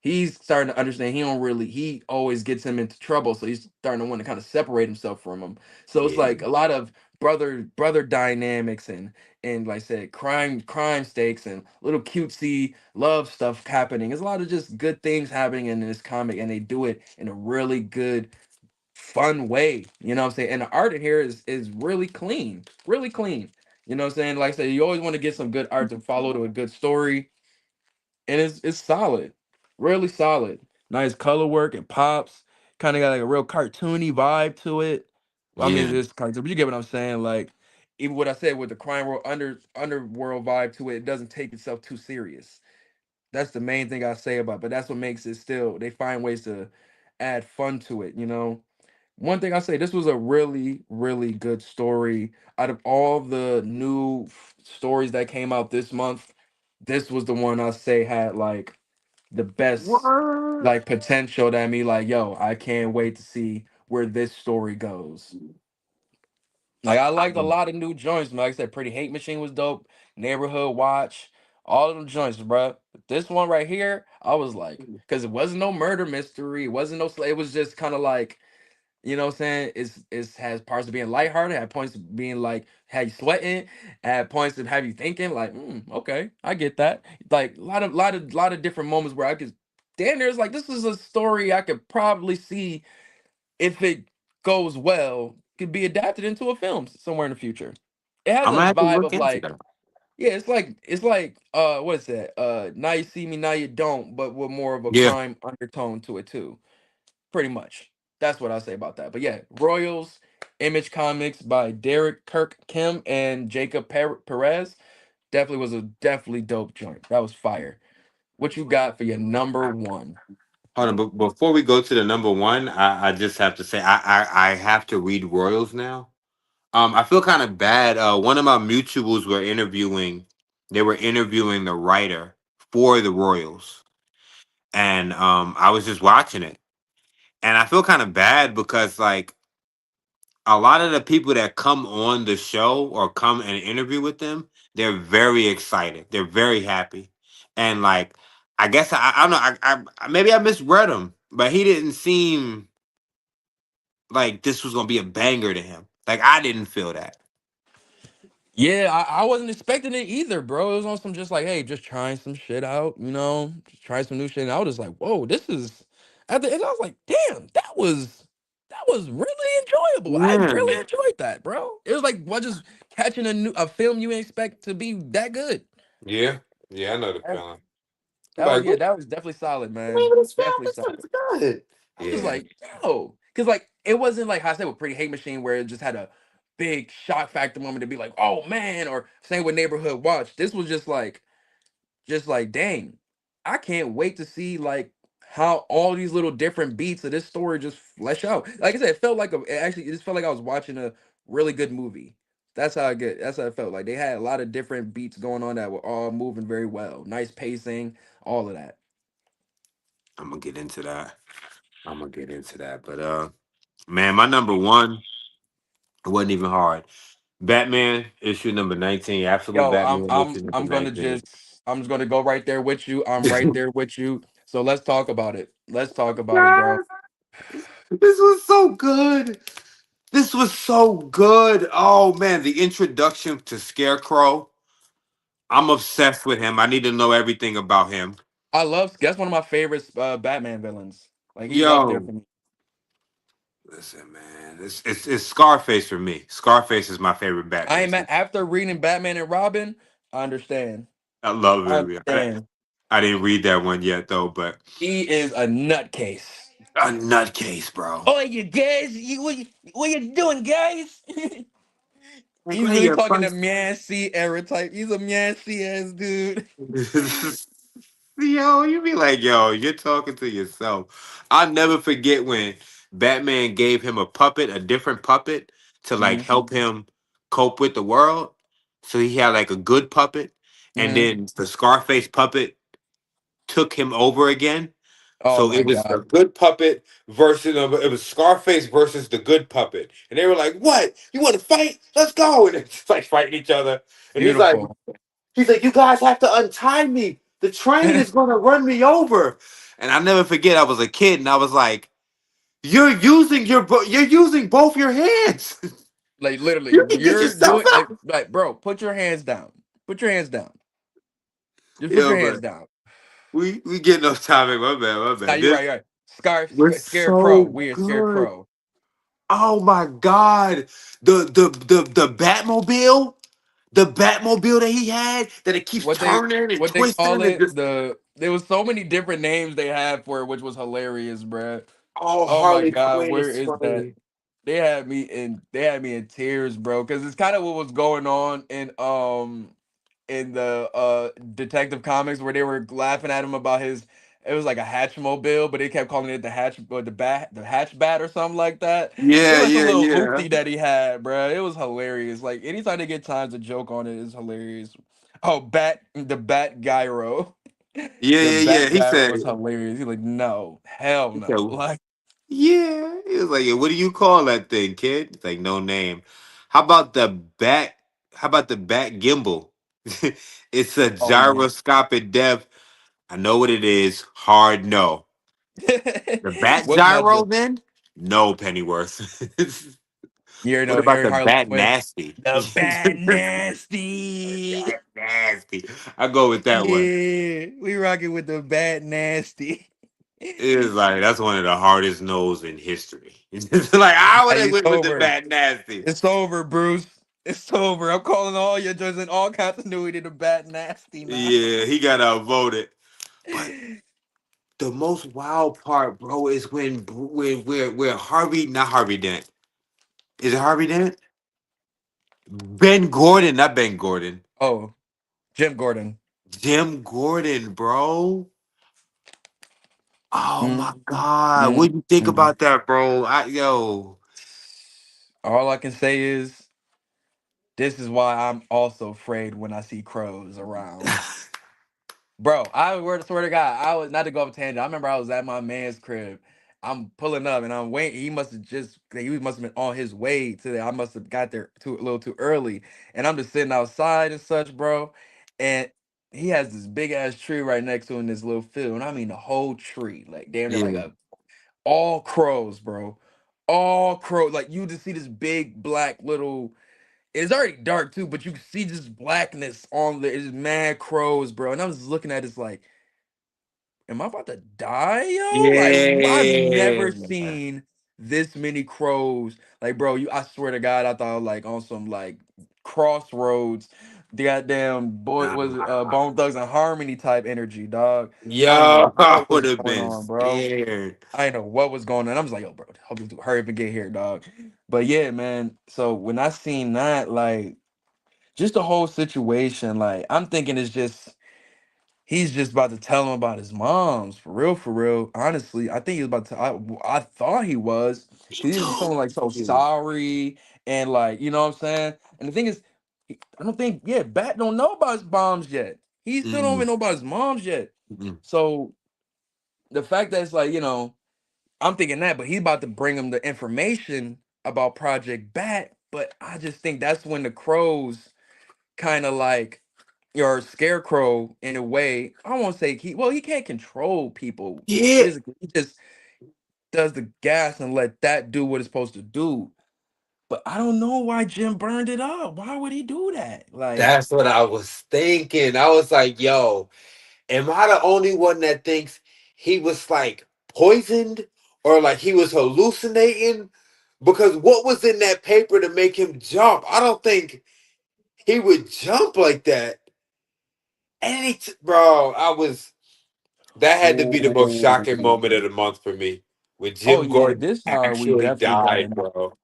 he's starting to understand he always gets him into trouble, so he's starting to want to kind of separate himself from him. So it's Yeah. like a lot of brother dynamics, and like I said, crime stakes and little cutesy love stuff happening. There's a lot of just good things happening in this comic, and they do it in a really good fun way. You know what I'm saying? And the art in here is really clean. Really clean. You know what I'm saying? Like I said, you always want to get some good art to follow to a good story. And it's solid. Really solid. Nice color work. It pops. Kind of got like a real cartoony vibe to it. Well, I mean, Yeah. it's cartoon, but you get what I'm saying. Like, even what I said with the crime world underworld vibe to it, it doesn't take itself too serious. That's the main thing I say about it, but that's what makes it still, they find ways to add fun to it, you know. One thing I say, this was a really, really good story. Out of all the new stories that came out this month, this was the one I say had like the best What? like potential that me like, yo, I can't wait to see where this story goes. Like I liked a lot of new joints. Like I said, Pretty Hate Machine was dope. Neighborhood Watch, all of them joints, bro. This one right here, I was like, because it wasn't no murder mystery, it wasn't no, it was just kind of like, you know what I'm saying? It's has parts of being lighthearted, had points of being like had you sweating, had points of have you thinking, like, okay, I get that. Like a lot of different moments where I could damn near it's like this is a story I could probably see if it goes well, could be adapted into a film somewhere in the future. It has I'm a gonna have to vibe look of into like, that. yeah, it's like what is that? Now you see me, now you don't, but with more of a Yeah. crime undertone to it too. Pretty much. That's what I say about that. But yeah, Royals, Image Comics by Derek Kirk Kim and Jacob Perez definitely was a definitely dope joint. That was fire. What you got for your number one? Hold on, but before we go to the number one, I just have to say I have to read Royals now. I feel kind of bad. One of my mutuals were interviewing. They were interviewing the writer for the Royals, and I was just watching it, and I feel kind of bad because like a lot of the people that come on the show or come and interview with them, they're very excited. They're very happy, and like I guess I don't know. Maybe I misread him, but he didn't seem like this was gonna be a banger to him. Like I didn't feel that. Yeah, I wasn't expecting it either, bro. It was on some just like, hey, just trying some shit out, just trying some new shit. And I was just like, whoa, this is at the end. I was like, damn, that was. that was really enjoyable. I Yeah, really enjoyed that, bro. It was like what just catching a film you didn't expect to be that good. Yeah, yeah, I know the That, feeling. I'm that was like, yeah, what that was definitely solid, the name man. of this film? Definitely This solid. is good. I was Yeah, like, yo, because like it wasn't like how I said with Pretty Hate Machine where it just had a big shock factor moment to be like, oh man, or same with Neighborhood Watch. This was just like, dang, I can't wait to see like how all these little different beats of this story just flesh out. Like I said, it felt like it just felt like I was watching a really good movie. That's how it felt. Like they had a lot of different beats going on that were all moving very well. Nice pacing, all of that. I'm gonna get into that. I'm gonna get into that. But man, my number one, it wasn't even hard. Batman issue number 19. Absolute Yo, Batman issue number I'm gonna 19. just I'm just gonna go right there with you. I'm right there with you. So let's talk about it. Let's talk about it, bro. God, this was so good. This was so good. Oh man, the introduction to Scarecrow. I'm obsessed with him. I need to know everything about him. I love that's one of my favorites Batman villains. Like he's up there Yo, for me. listen, man, it's Scarface for me. Scarface is my favorite I Batman. ain't mad after reading Batman and Robin, I understand. I love I him. understand. I didn't read that one yet though, but He is a nutcase. a nutcase, bro. Oh, you guys, what you doing, guys? Like, He's what are really you, talking a to Mancy era type. He's a Mancy ass dude. yo, you be like, yo, you're talking to yourself. I'll never forget when Batman gave him a puppet, a different puppet, to like Hmm. help him cope with the world. So he had like a good puppet, and Hmm. then the Scarface puppet took him over again. Oh So my it was the god. good puppet versus it was Scarface versus the good puppet, and they were like, "What? You want to fight? Let's go!" And it's like fighting each other, and Beautiful. he's like, you guys have to untie me. The train is gonna run me over. And I never forget, I was a kid, and I was like, you're using both your hands. Like literally, You can get you're yourself doing out. like, bro, put your hands down. Put your hands down. Just put Yeah, your hands but down. we getting off topic. My bad, my Nah, bad. you're This right, you're right. was Scarecrow. so Weird good. Scarecrow. Oh my god. The Batmobile, the Batmobile that he had, that it keeps turning and What they twisting call and it? just There was so many different names they had for it, which was hilarious, bruh. oh Oh my Harley god, Quinn where is is that? funny. They had me in tears, bro. Cause it's kind of what was going on in the Detective Comics where they were laughing at him about his it was like a Hatchmobile, but they kept calling it the hatch or the hatchbat or something like that. It Yeah, was some yeah, little yeah. hoopty that he had, bro. It was hilarious. Like anytime they get time to joke on it, it's hilarious. Oh, the Bat Gyro. Yeah, The yeah, yeah. Bat He Gyro said, was hilarious. He's like, no, hell he said, no. Like yeah. He was like, yeah, what do you call that thing, kid? It's like, no name. How about the back? How about the back gimbal? It's a oh yeah. gyroscopic depth. I know what it is. Hard no. The bat What's not gyro the then? No, Pennyworth. you What know about hearing the Harley bat Quinn? nasty? The Bat Nasty. Bat nasty. I go with that one. Yeah, we rocking with the Bat Nasty. It is like that's one of the hardest no's in history. It's like I would have It's went with the over. bat nasty. It's over, Bruce. It's over. I'm calling all your joints in all continuity to Bat Nasty now. Yeah, he got outvoted. But the most wild part, bro, is where Harvey, not Harvey Dent. Is it Harvey Dent? Ben Gordon, not Ben Gordon. Oh, Jim Gordon. Jim Gordon, bro. Oh my Mm, God. mm, What do you think mm. about that, bro? Yo. All I can say is this is why I'm also afraid when I see crows around. Bro, I swear to God, I was not to go off a tangent. I remember I was at my man's crib. I'm pulling up and I'm waiting. He must have been on his way to there. I must have got there a little too early. And I'm just sitting outside and such, bro. And he has this big ass tree right next to him in this little field. And I mean the whole tree. Like damn near like Yeah. a all crows, bro. All crows. Like you just see this big black little it's already dark too, but you can see this blackness on it's mad crows, bro. And I'm just looking at this like, am I about to die, yo? Like I've Yeah. never seen this many crows. Like, bro, you I swear to God, I thought like on some like crossroads, the goddamn boy was it Nah. Bone Thugs and Harmony type energy, dog. I didn't know Yo, I what would was have going been on, bro. scared. I didn't know what was going on. I was like, yo, bro, hope you hurry up and get here, dog. But yeah, man. So when I seen that, like, just the whole situation, like, I'm thinking it's just he's just about to tell him about his mom's for real, for real. Honestly, I think he was about to. I thought he was Me because he was just feeling like so too. sorry and like you know what I'm saying. And the thing is, I don't think Bat don't know about his moms yet. He still don't Mm, even know about his moms yet. mm. So the fact that it's like I'm thinking that, but he's about to bring him the information about Project Bat. But I just think that's when the crows kind of like your scarecrow in a way. I won't say he can't control people Yeah, physically. He just does the gas and let that do what it's supposed to do. But I don't know why Jim burned it up. Why would he do that? Like, that's what I was thinking. I was like, yo, am I the only one that thinks he was like poisoned or like he was hallucinating? Because what was in that paper to make him jump? I don't think he would jump like that. Bro, that had to be the most shocking ooh. moment of the month for me when Oh Jim yeah, Gordon this how we actually definitely got died, in. bro.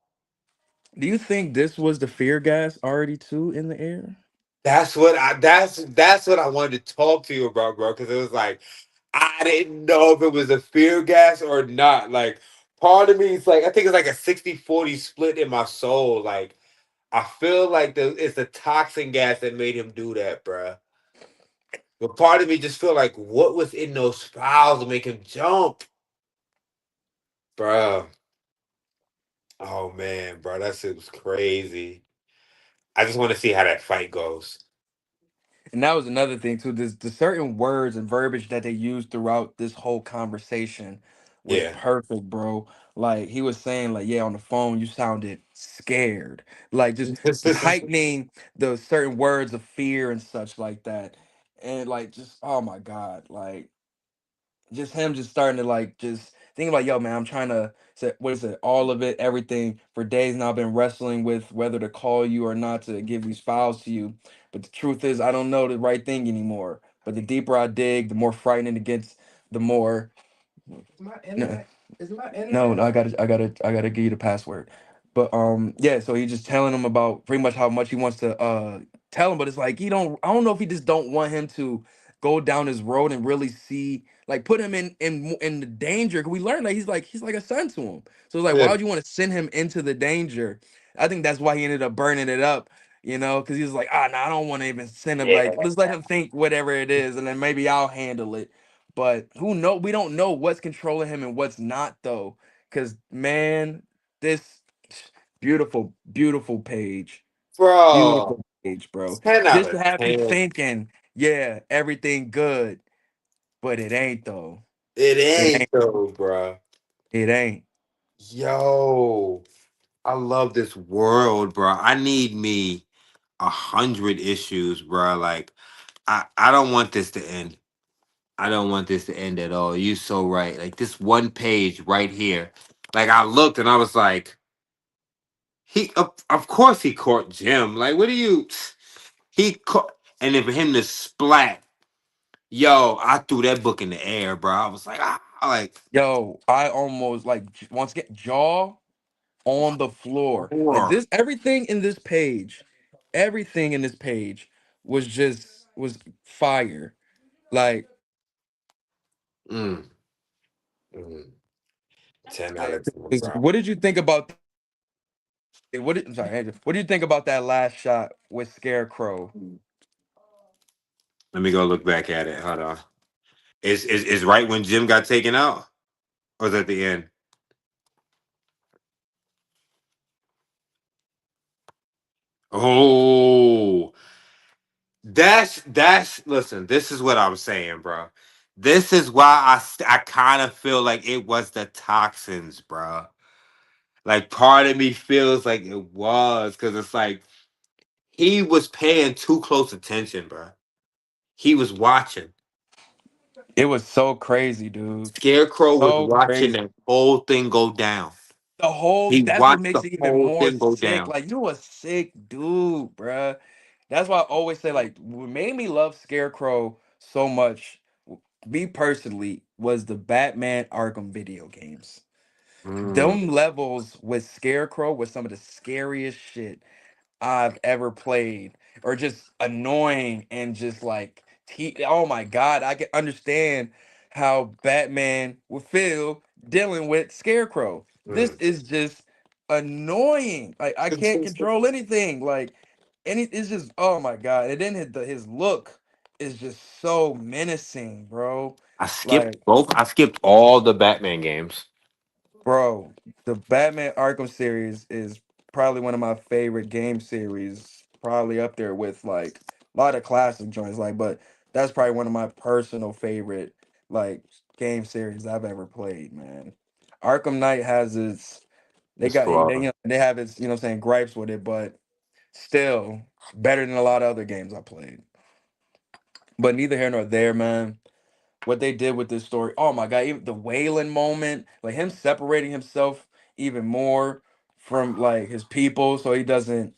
Do you think this was the fear gas already too in the air? That's what I wanted to talk to you about, bro. Because it was like I didn't know if it was a fear gas or not. Like part of me is like I think it's like a 60-40 split in my soul. Like I feel like it's the toxin gas that made him do that, bro. But part of me just feel like what was in those files to make him jump, bro. Oh man, bro, that shit was crazy. I just want to see how that fight goes. And that was another thing too. The certain words and verbiage that they used throughout this whole conversation was Yeah. perfect, bro. Like he was saying, like, yeah, on the phone you sounded scared. Like just heightening the certain words of fear and such like that. And like just oh my God, like just him just starting to like just think about yo man I'm trying to say what is it all of it everything for days now I've been wrestling with whether to call you or not to give these files to you but the truth is I don't know the right thing anymore but the deeper I dig the more frightening it gets the more my no, internet is my internet no, I gotta give you the password. But yeah, so he's just telling him about pretty much how much he wants to tell him, but it's like he don't I don't know if he just don't want him to go down his road and really see like put him in the danger. 'Cause we learned that he's like a son to him. So it's like why Yeah. would you want to send him into the danger? I think that's why he ended up burning it up, because he was like, nah, I don't want to even send him. Like, Yeah. let's let him think whatever it is, and then maybe I'll handle it. But who know? We don't know what's controlling him and what's not though. Cause man, this beautiful, beautiful page, Bro, beautiful page, bro. 10 out Just to of have you 10. thinking, yeah, everything good, but it ain't though. It It ain't ain't. though, bro. It ain't. Yo, I love this world, bro. I need me 100 issues, bro. Like, I don't want this to end. I don't want this to end at all. You so right. Like this one page right here. Like I looked and I was like, of course he caught Jim. Like, what do you? He caught, and then for him to splat, yo, I threw that book in the air, bro. I was like, like, Yo, I almost like once get jaw on the floor. Like or this, everything in this page was fire. Like, mm, mm, 10 out of 10, bro. what did you think about? I'm sorry, Andrew. What do you think about that last shot with Scarecrow? Let me go look back at it. Hold on. Is right when Jim got taken out, or is that the end? Oh, that's. Listen, this is what I'm saying, bro. This is why I kind of feel like it was the toxins, bro. Like part of me feels like it was because it's like he was paying too close attention, bro. He was watching. It was so crazy, dude. Scarecrow was So watching crazy. that whole thing go down. The whole He that's what watched makes the it even whole more thing go sick. down. Like you a sick dude, bruh. That's why I always say like what made me love Scarecrow so much, me personally, was the Batman Arkham video games. Mm, Them levels with Scarecrow was some of the scariest shit I've ever played, or just annoying and just like, oh my god, I can understand how Batman would feel dealing with Scarecrow. This mm. is just annoying. Like I can't control anything. Like it's just oh my god. And then his look is just so menacing, bro. Like I skipped all the Batman games. bro, the Batman Arkham series is probably one of my favorite game series. Probably up there with like a lot of classic joints, like, but that's probably one of my personal favorite like game series I've ever played, man. Arkham Knight has its they It's got they flaw. you know they have its what I'm saying gripes with it, but still better than a lot of other games I played. But neither here nor there, man. What they did with this story. Oh my god, even the Wayland moment, like him separating himself even more from like his people, so he doesn't.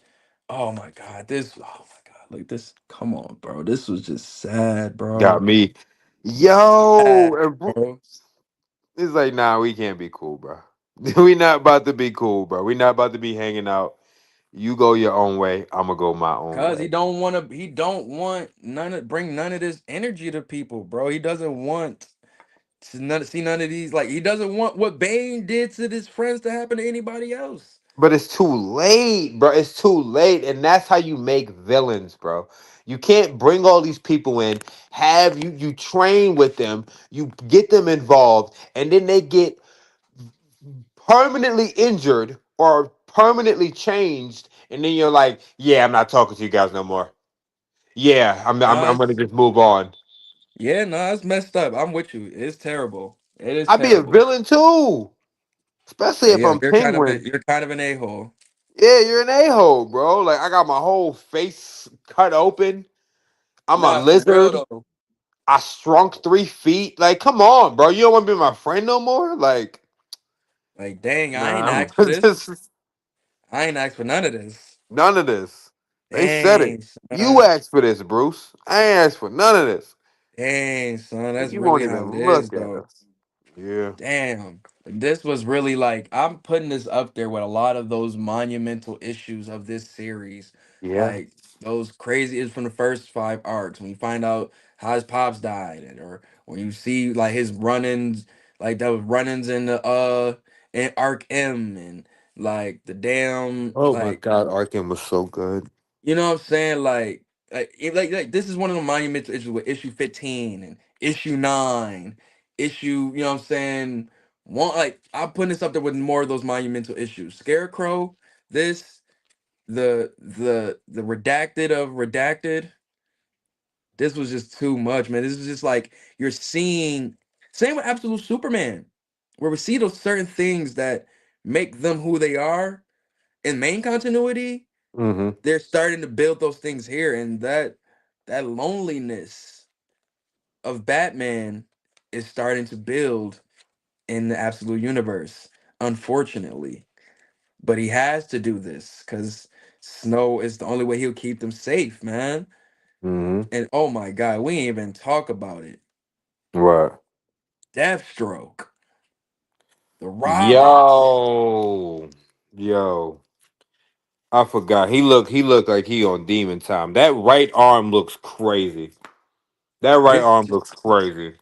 Oh my god, this. Oh my god, like this. Come on, bro. This was just sad, Got bro. me. Sad, Yo, bro. it's like, nah, we can't be cool, bro. We not about to be cool, bro. We not about to be hanging out. You go your own way. I'm gonna go my own Cause he way. don't want to. He don't want bring none of this energy to people, bro. He doesn't want to see none of these. Like he doesn't want what Bane did to his friends to happen to anybody else. But it's too late, bro. It's too late, and that's how you make villains, bro. You can't bring all these people in, have you train with them, you get them involved, and then they get permanently injured or permanently changed, and then you're like, yeah, I'm not talking to you guys no more. Yeah, I'm Nah, gonna just move on. yeah, no, it's messed up. I'm with you. It's terrible. It is I'd be a terrible. villain too, especially if Yeah, I'm Penguin. you're kind of an a-hole. Yeah, you're an a-hole, bro. Like I got my whole face cut open. I'm a Nah, for real lizard. though. I shrunk 3 feet. Like, come on, bro. You don't want to be my friend no more? Like, Like, dang, I ain't nah, asked for I'm this. just I ain't asked for none of this. none of this. They said it. Dang, You son. asked for this, Bruce. I ain't asked for none of this. Dang, son. And That's you won't really how even it is look at though. us. Yeah. Damn. This was really like I'm putting this up there with a lot of those monumental issues of this series. Yeah. Like those crazy is from the first five arcs when you find out how his pops died or when you see like his run-ins like those run-ins in Arc M and like the damn Oh my like God, Arkham was so good. you know what I'm saying? Like this is one of the monumental issues with issue 15 and issue 9, issue, you know what I'm saying? One like I'm putting this up there with more of those monumental issues. Scarecrow, this, the redacted of redacted. This was just too much, man. This is just like you're seeing same with Absolute Superman, where we see those certain things that make them who they are in main continuity Mm-hmm. they're starting to build those things here and that loneliness of Batman is starting to build in the absolute universe unfortunately, but he has to do this cuz Snow is the only way he'll keep them safe, man. Mm-hmm. And oh my god, we ain't even talk about it. Right. Deathstroke, the robbers. Yo. Yo. I forgot. He looked like he on demon time. That right arm looks crazy. That right It's arm just looks crazy.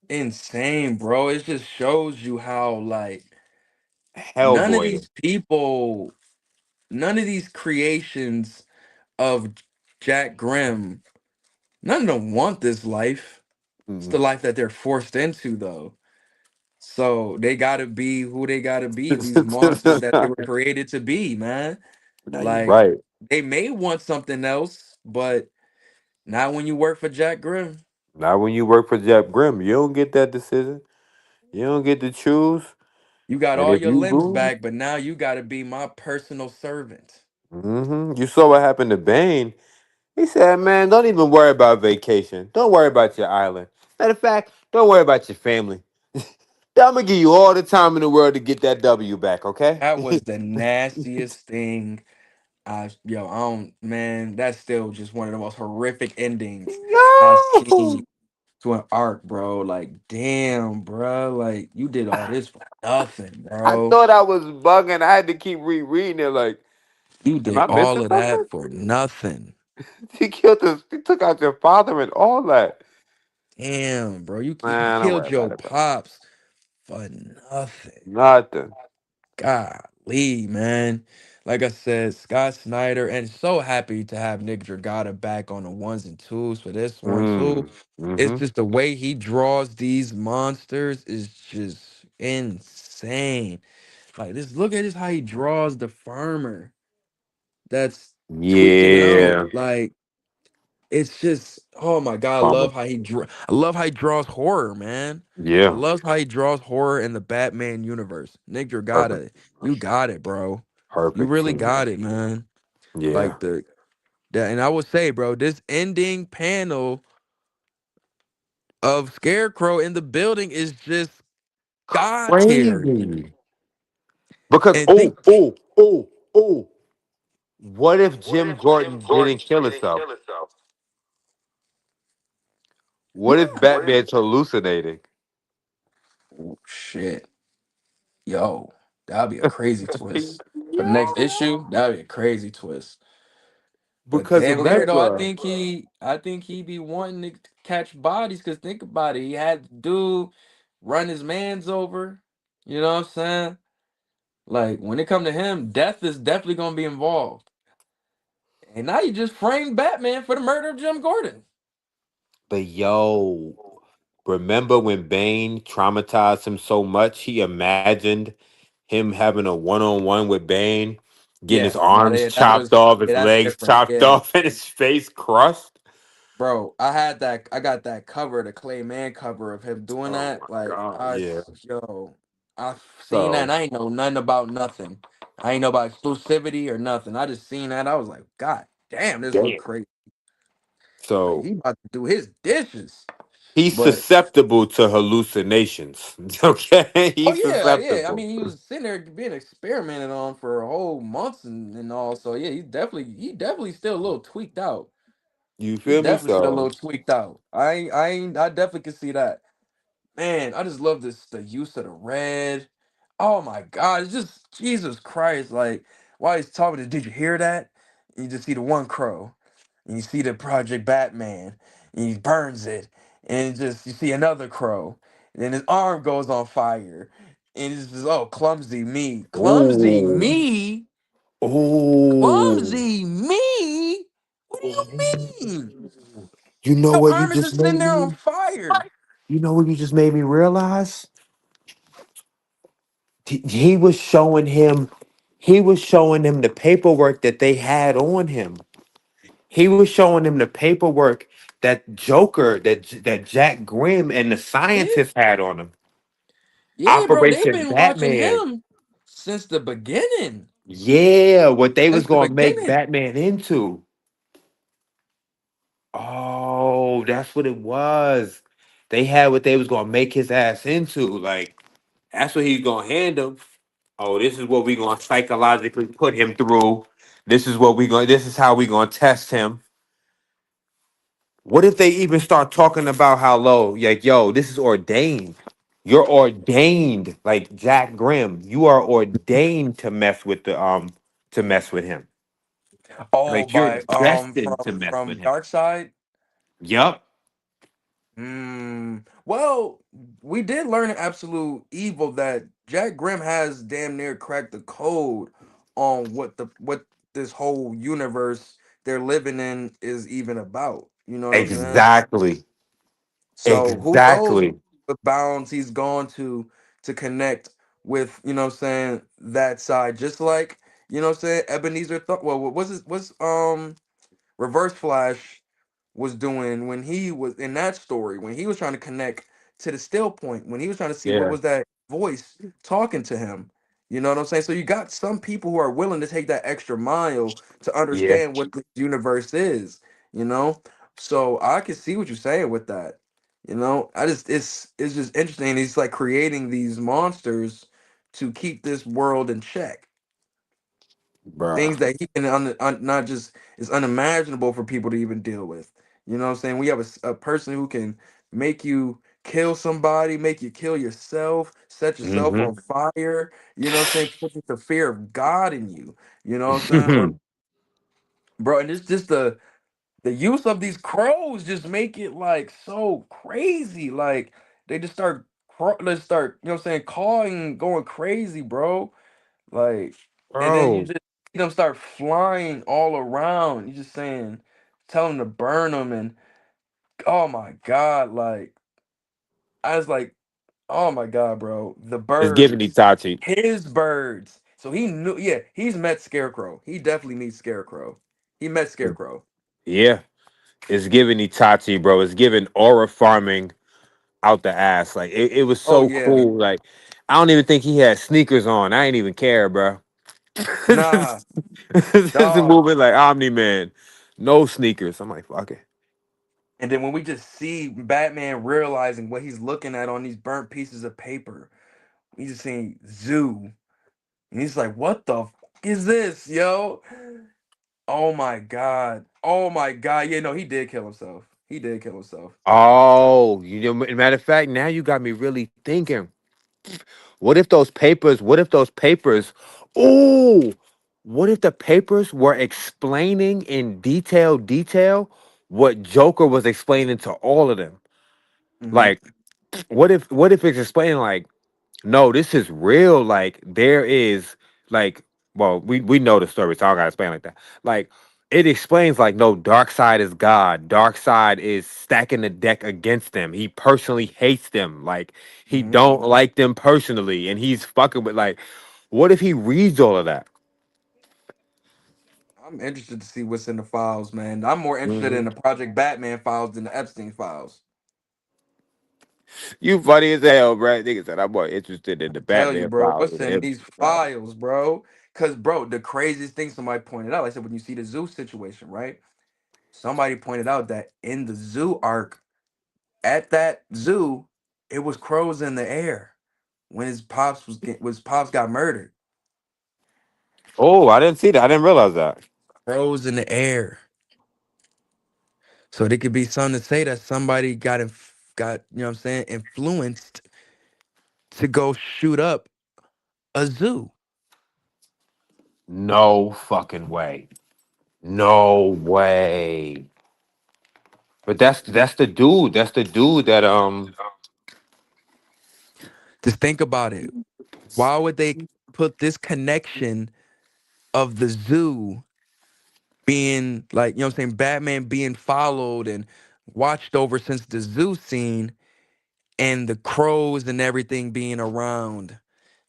insane, bro. It just shows you how like none of Hellboy. these people, none of these creations of Jack Grimm, none of them want this life. It's the Mm-mm. life that they're forced into, though. So they gotta be who they gotta be, these monsters that they were created to be, man. Now you Like right. they may want something else, but not when you work for Jack Grimm. Not when you work for Jeff Grimm. You don't get that decision. You don't get to choose. You got And all if your you limbs do, back, but now you gotta be my personal servant. you saw what happened to Bane. He said, "Man, don't even worry about vacation. Don't worry about your island. Matter of fact, don't worry about your family. I'm gonna give you all the time in the world to get that W back, okay? That was the nastiest thing. I don't, man, that's still just one of the most horrific endings I've Yo! seen to an arc, bro. Like, damn, bro. Like, you did all this for nothing, I bro. thought I was bugging. I had to keep rereading it. Like, You am did I all missing of something? that for nothing. He killed us. He took out your father and all that. Damn, bro. He Man, don't worry killed your about it, bro. pops for nothing. Nothing. Golly, man. Like I said, Scott Snyder, and so happy to have Nick Dragata back on the ones and twos for this one too. Mm. It's Mm-hmm. just the way he draws these monsters is just insane. Like this, look at this how he draws the farmer that's tweaking out. Yeah. Like it's just, oh my god, Farmer. I love how he draws horror, man. I Yeah. love how he draws horror in the Batman universe. Nick Perfect. Dragata, you got it, bro. You Perfect really team. got it, man. Yeah. Like and I would say, bro, this ending panel of Scarecrow in the building is just god tier. Crazy. Because And think, oh. What if Jim Gordon didn't kill himself? What if Batman's hallucinating? oh, shit, yo, that'd be a crazy twist for the next Yo. issue. That'd be a crazy twist. But Because damn near though, remember, I think he be wanting to catch bodies. Cause think about it, he had the dude run his man's over. You know what I'm saying? Like when it come to him, death is definitely gonna be involved. And now you just framed Batman for the murder of Jim Gordon. but yo, remember when Bane traumatized him so much he imagined him having a one-on-one with Bane, getting his Yeah, no, arms that chopped was off, his yeah, that's legs different. chopped Yeah, off, and his face crushed? bro, I had that. I got that cover, the Clayman cover of him doing Oh that. my Like god, yeah. yo, I've seen that. So And I ain't know nothing about nothing. I ain't know about exclusivity or nothing. I just seen that. I was like, God damn, this look damn. crazy. Like So he about to do his dishes. he's But susceptible to hallucinations. Okay, oh he's yeah. I susceptible. mean, he was sitting there being experimented on for a whole months and all. So yeah, he definitely still a little tweaked out. You He feel me? definitely still a So little tweaked out. I definitely can see that. Man, I just love this the use of the red. Oh my god, it's just Jesus Christ. Like while he's talking to did you hear that? And you just see the one crow. And you see the Project Batman. And he burns it. And just you see another crow. And then his arm goes on fire. And it's just oh clumsy me. Clumsy oh, me? oh, Clumsy me? What do you oh. mean? You know Your what you arm is just just sitting made there on me? fire. You know what you just made me realize? He was showing him. He was showing him the paperwork that they had on him. He was showing him the paperwork that Joker, that Jack Grimm and the Yeah. scientists had on him. Yeah, bro, they've Operation been watching Batman. him since the beginning. Yeah, what they was Since the gonna make beginning. Batman into. Oh, that's what it was. They had what they was gonna make his ass into. Like, that's what he's gonna hand him. Oh, this is what we gonna psychologically put him through. This is how we gonna test him. What if they even start talking about how low, like, yo, this is ordained. You're ordained, like Jack Grimm. You are ordained to mess with him. Oh, Like you're by destined to mess with from him. Dark Side. Yup. Well, we did learn in Absolute Evil that Jack Grimm has damn near cracked the code on what this whole universe they're living in is even about. You know what I'm saying? Exactly. So who knows Exactly. what bounds he's gone to connect with, you know what I'm saying, that side. Just like, you know what I'm saying, Ebenezer thought well, what was it was Reverse Flash was doing when he was in that story, when he was trying to connect to the still point, when he was trying to see what Yeah. was that voice talking to him. You know what I'm saying? So you got some people who are willing to take that extra mile to Yeah. understand what the universe is, you know? So I can see what you're saying with that. You know, I just it's just interesting. He's like creating these monsters to keep this world in check. bruh. Things that he can not just is unimaginable for people to even deal with. You know what I'm saying? We have a person who can make you kill somebody, make you kill yourself, set yourself Hmm. on fire. You know what I'm saying? Put the fear of God in you. You know what I'm saying, bro? And it's just the use of these crows just make it like so crazy. Like they just start, let's start. You know what I'm saying? Cawing, going crazy, bro. Like, and then you Bro, just see them start flying all around. You just saying, tell them to burn them, and oh my god, like I was like, oh my god, bro, the it's giving birds, Itachi. his birds. So he knew, yeah, he's met Scarecrow. He definitely meets Scarecrow. He met Scarecrow. Yeah, it's giving Itachi, bro. It's giving aura farming out the ass. Like it was Oh so yeah, cool. Like I don't even think he had sneakers on. I ain't even care, bro. nah, This is a dog. movement like Omni Man, no sneakers. I'm like, fuck it. And then when we just see Batman realizing what he's looking at on these burnt pieces of paper, we just seeing Zoo. And he's like, what the is this, yo? Oh my God. Oh my God. Yeah, no, he did kill himself. He did kill himself. Oh, matter of fact, now you got me really thinking. What if those papers? What if those papers? Oh, what if the papers were explaining in detail what Joker was explaining to all of them? Hmm. Like, what if it's explaining like, no, this is real. Like, there is like, well, we know the story, so I don't gotta explain like that. Like, it explains like, no, Dark Side is God. Dark Side is stacking the deck against them. He personally hates them. Like, he Hmm. don't like them personally, and he's fucking with like, what if he reads all of that? I'm interested to see what's in the files, man. I'm more interested in Mhm. the Project Batman files than the Epstein files. You funny as hell, bro. Nigga said I'm more interested in the Tell you, Batman bro, files what's than the in these Epstein files. files, bro? Because, bro, the craziest thing somebody pointed out, like I said, when you see the zoo situation, right? Somebody pointed out that in the zoo arc, at that zoo, it was crows in the air when his pops got murdered. Oh, I didn't see that. I didn't realize that. Crows in the air. So there could be something to say that somebody got, you know what I'm saying, influenced to go shoot up a zoo. No fucking way. No way. But that's the dude. That's the dude that Just think about it. Why would they put this connection of the zoo being like, you know what I'm saying, Batman being followed and watched over since the zoo scene and the crows and everything being around?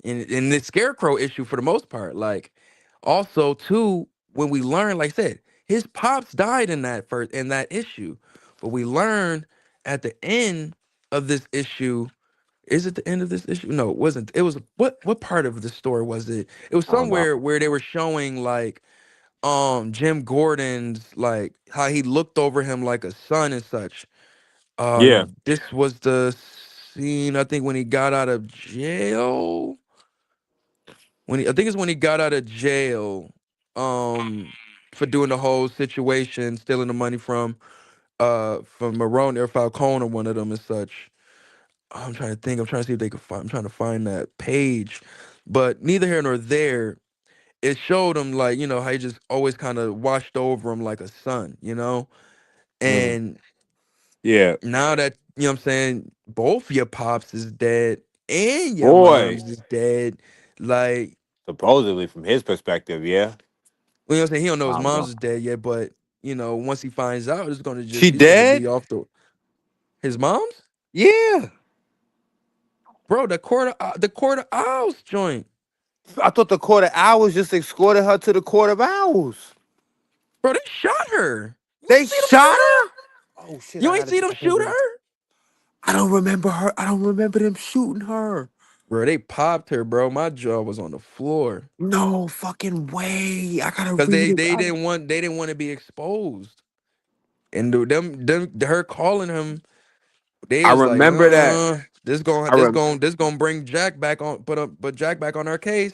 In the scarecrow issue for the most part. Like also too, when we learn, like I said, his pops died in that issue. But we learn at the end of this issue, is it the end of this issue? No, it wasn't. It was what part of the story was it? It was I don't know. somewhere where they were showing like Jim Gordon's like how he looked over him like a son and such. Yeah. This was the scene I think when he got out of jail. I think it's when he got out of jail, um, for doing the whole situation, stealing the money from Marone or Falcone or one of them and such. I'm trying to think. I'm trying to see if they could find. I'm trying to find that page, but neither here nor there. It showed him like how he just always kind of watched over him like a son, Mm. and Yeah. now that what I'm saying, both your pops is dead and your Boy. mom's is dead. Like, Supposedly from his perspective, yeah. well, you know what I'm saying? He don't know I his don't mom's know. is dead yet, but once he finds out, She he's gonna dead? be off the his mom's, Yeah. bro. The quarter owls joint, I thought the court of owls just escorted her to the court of owls. bro. They shot her. You They ain't see them shoot shot her. her? Oh shit, You ain't see them I can't shoot remember. her, I don't remember her. I don't remember them shooting her. bro. They popped her, bro. My jaw was on the floor No fucking way. I gotta because read it. they didn't want to be exposed, and her calling him. They I was like, remember that. I rem- this gonna bring Jack back on, put Jack back on our case.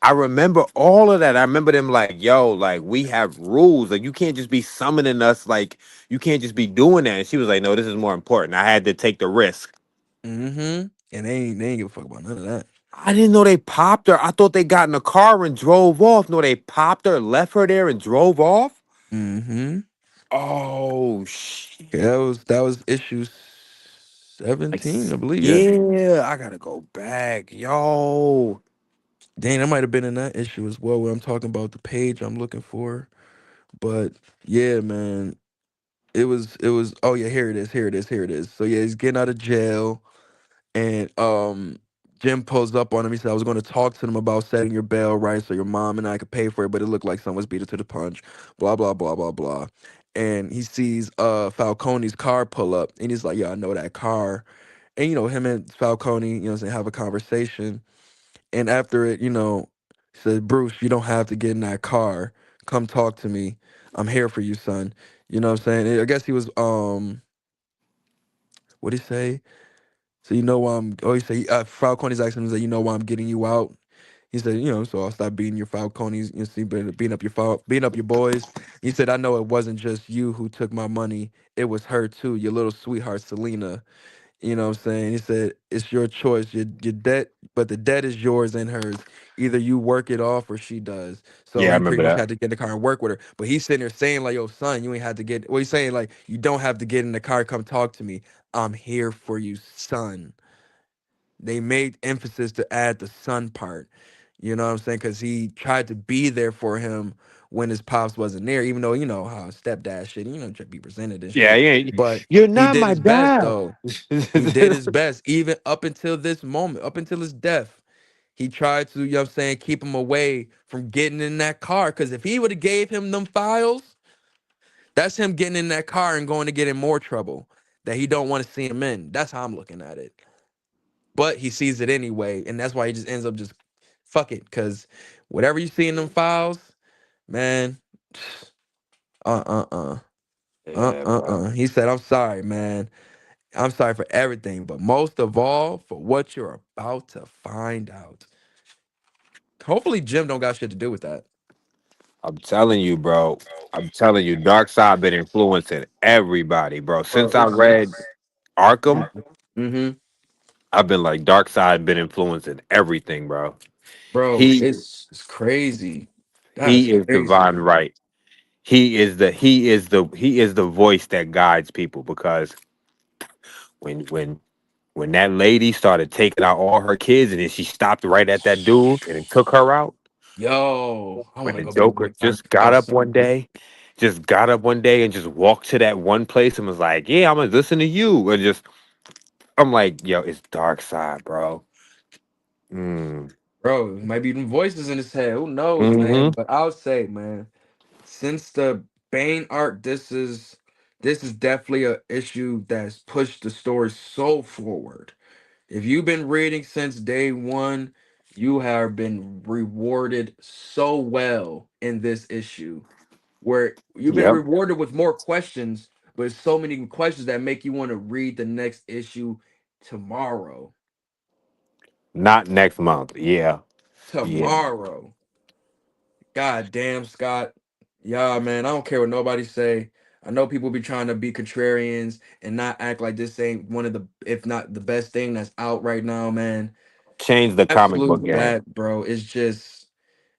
I remember all of that. I remember them like, yo, like we have rules. Like you can't just be summoning us. Like you can't just be doing that. And she was like, no, this is more important. I had to take the risk. Mm-hmm. And they ain't give a fuck about none of that. I didn't know they popped her. I thought they got in the car and drove off. No, they popped her, left her there, and drove off. Mm-hmm. Oh Yeah, shit! that was issue Like, 17, I believe. Yeah. yeah, I gotta go back, yo. Dang, that might have been in that issue as well, where I'm talking about the page I'm looking for. But yeah, man, it was. Oh yeah, here it is. So yeah, he's getting out of jail, and Jim pulls up on him. He said, "I was going to talk to them about setting your bail right, so your mom and I could pay for it, but it looked like someone's beat it to the punch." Blah blah blah blah blah. And he sees Falcone's car pull up, and he's like, "Yeah, I know that car." And him and Falcone, saying, have a conversation. And after it, he said, "Bruce, you don't have to get in that car. Come talk to me. I'm here for you, son." You know what I'm saying? I guess he was what'd he say? So why I'm he said Falcone's asking him, he's like, why I'm getting you out? He said, so I'll stop beating your Falcones, see, beating up beating up your boys. He said, I know it wasn't just you who took my money. It was her too, your little sweetheart Selena. You know what I'm saying? He said, it's your choice. Your debt, but the debt is yours and hers. Either you work it off or she does. So Yeah, I he pretty remember much that. had to get in the car and work with her. But he's sitting there saying, like, yo, son, you ain't had to get, well, he's saying, like, you don't have to get in the car, come talk to me. I'm here for you, son. They made emphasis to add the son part. You know what I'm saying? Because he tried to be there for him when his pops wasn't there, even though, how stepdad shit, to be presented and Yeah, shit. yeah. But You're he not did my his best, dad. though. He did his best, even up until this moment, up until his death. He tried to, you know what I'm saying, keep him away from getting in that car. Because if he would have gave him them files, that's him getting in that car and going to get in more trouble that he don't want to see him in. That's how I'm looking at it. But he sees it anyway, and that's why he just ends up just fuck it. Because whatever you see in them files, man, uh-uh-uh. Yeah, bro. Uh-uh-uh. He said, I'm sorry, man. I'm sorry for everything, but most of all, for what you're about to find out. Hopefully Jim don't got shit to do with that. I'm telling you, bro. I'm telling you, Dark Side been influencing everybody, bro. Bro, Since I it's read just Arkham, mm-hmm. I've been like Dark Side been influencing everything, bro. Bro, He it's crazy. That's he is crazy. divine right. He is the voice that guides people because when that lady started taking out all her kids and then she stopped right at that dude and it took her out. Yo, I When want to the go back and Joker read Dark just got up one day and just walked to that one place and was like, "Yeah, I'm gonna listen to you," and just I'm like, "Yo, it's Dark Side, bro." Mm. Bro, it might be even voices in his head. Who knows, man? Hmm. But I'll say, man, since the Bane arc, this is definitely a issue that's pushed the story so forward. If you've been reading since day one, you have been rewarded so well in this issue, where you've been Yep. rewarded with more questions, but so many questions that make you want to read the next issue tomorrow. Not next month. Yeah. Yeah. Tomorrow. God damn, Scott. Yeah, man, I don't care what nobody say. I know people be trying to be contrarians and not act like this ain't one of the, if not the best thing that's out right now, man. Change the comic book Absolute game. bat, bro.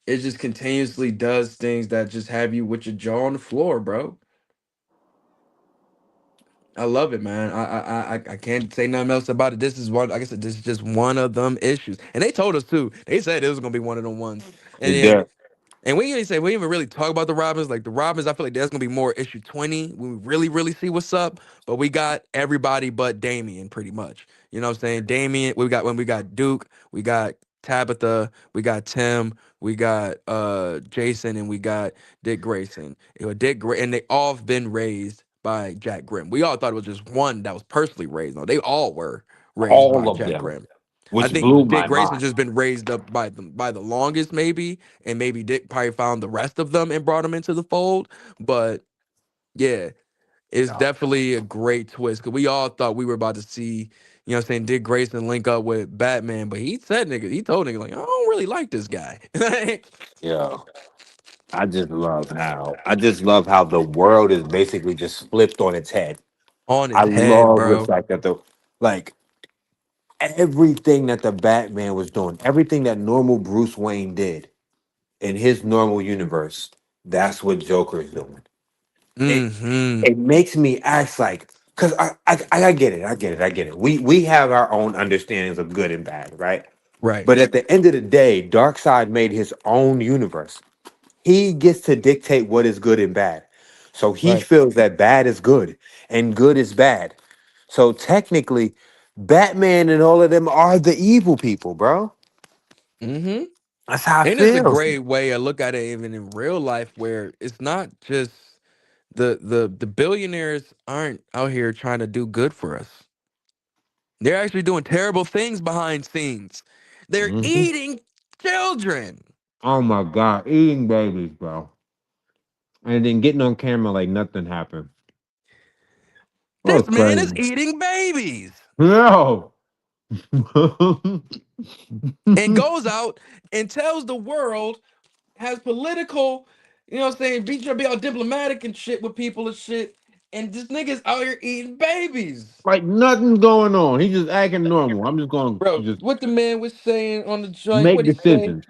It just continuously does things that just have you with your jaw on the floor, bro. I love it, man. I can't say nothing else about it. This is one, like I said, this is just one of them issues. And they told us too. They said it was gonna be one of them ones. And It then does. and we didn't even really talk about the Robins. Like the Robins, I feel like there's gonna be more issue 20 when we really, really see what's up. But we got everybody but Damien, pretty much. You know what I'm saying? Damien, we got Duke, we got Tabitha, we got Tim, we got Jason, and we got Dick Grayson. And they all have been raised by Jack Grimm. We all thought it was just one that was personally raised. No, they all were raised All by of Jack them, Grimm. I which blew think my Dick Grayson's mind. just been raised up by the longest, maybe, and maybe Dick probably found the rest of them and brought them into the fold. But yeah, It's Yeah. definitely a great twist because we all thought we were about to see, you know what I'm saying, Dick Grayson link up with Batman, but he said nigga, he told nigga like, I don't really like this guy. Yeah. I just love how the world is basically just flipped on its head. On I his head, love the bro. fact that the like everything that the Batman was doing, everything that normal Bruce Wayne did in his normal universe, that's what Joker's doing. It Mm-hmm. it makes me ask like, because I get it, I get it. We have our own understandings of good and bad, right? Right. But at the end of the day, Darkseid made his own universe. He gets to dictate what is good and bad. So he Right. feels that bad is good and good is bad. So technically, Batman and all of them are the evil people, bro. Mm-hmm. That's how I And it's a feel. great way to look at it even in real life where it's not just the billionaires aren't out here trying to do good for us. They're actually doing terrible things behind scenes. They're Mhm. eating children. Oh my god, eating babies, bro. And then getting on camera like nothing happened. Oh, This man is crazy. eating babies No. and goes out and tells the world, has political, you know what I'm saying, be trying to be all diplomatic and shit with people and shit. And this nigga's out here eating babies. Like nothing's going on. He's just acting normal. I'm just going to Bro, just what the man was saying on the joint, make what he say? decisions.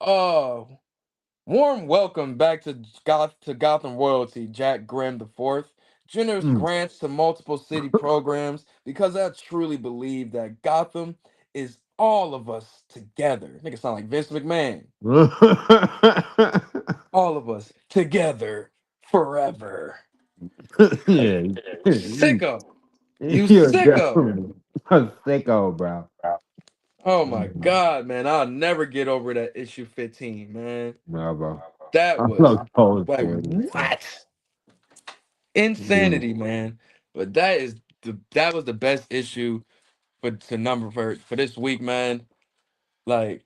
Oh, warm welcome back to Gotham royalty, Jack Grimm the Fourth. Generous Mm. grants to multiple city programs because I truly believe that Gotham is all of us together. Nigga sound like Vince McMahon. All of us together forever. Like, Yeah. sicko. You You're sicko. definitely a sicko, bro. Oh my God, man. I'll never get over that issue 15, man. No, bro. That I was love Cold like Story. what? Mm. Insanity, man. But that was the best issue to number for this week, man. Like,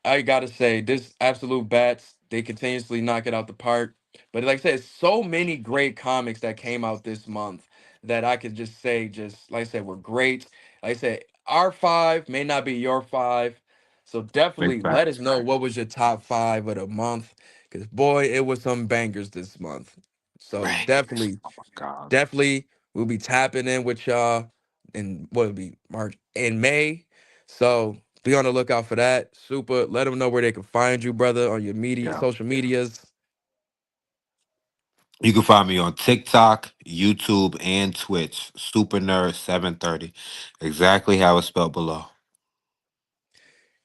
I gotta say, this absolute bats, they continuously knock it out the park. But like I said, so many great comics that came out this month that I could just say, just like I said, were great. Like I said, our five may not be your five. So Big definitely let us facts. know what was your top five of the month. Cause boy, it was some bangers this month. So Bangers. definitely Oh my god. definitely we'll be tapping in with y'all in what will be March in May. So be on the lookout for that. Super. Let them know where they can find you, brother, on your media, Yeah. social medias. You can find me on TikTok, YouTube, and Twitch. Super Nerd 730. Exactly how it's spelled below.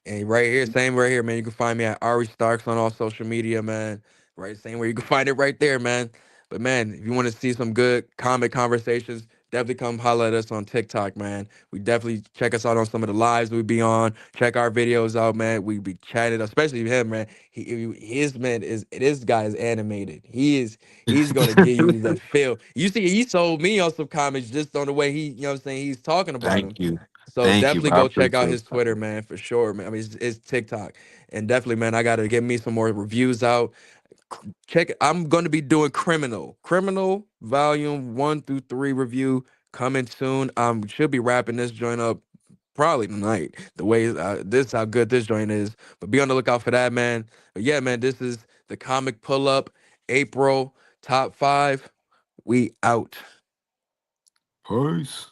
And right here, same right here, man. You can find me at Ari Starks on all social media, man. Right, same where you can find it right there, man. But man, if you want to see some good comic conversations, definitely come holler at us on TikTok, man. We definitely check us out on some of the lives we be on. Check our videos out, man. We be chatting, especially him, man. His man is this guy is animated. He's gonna give you that feel. You see, he sold me on some comics just on the way you know what I'm saying, he's talking about Thank him. you. So Thank you, definitely bro. I go check out appreciate his that. Twitter, man, for sure, man. I mean, it's TikTok, and definitely, man, I gotta get me some more reviews out. Check it. I'm gonna be doing Criminal Volume 1 through 3 review coming soon. Should be wrapping this joint up probably tonight. The way this how good this joint is, but be on the lookout for that, man. But yeah, man, this is the comic pull up April top 5. We out. Peace.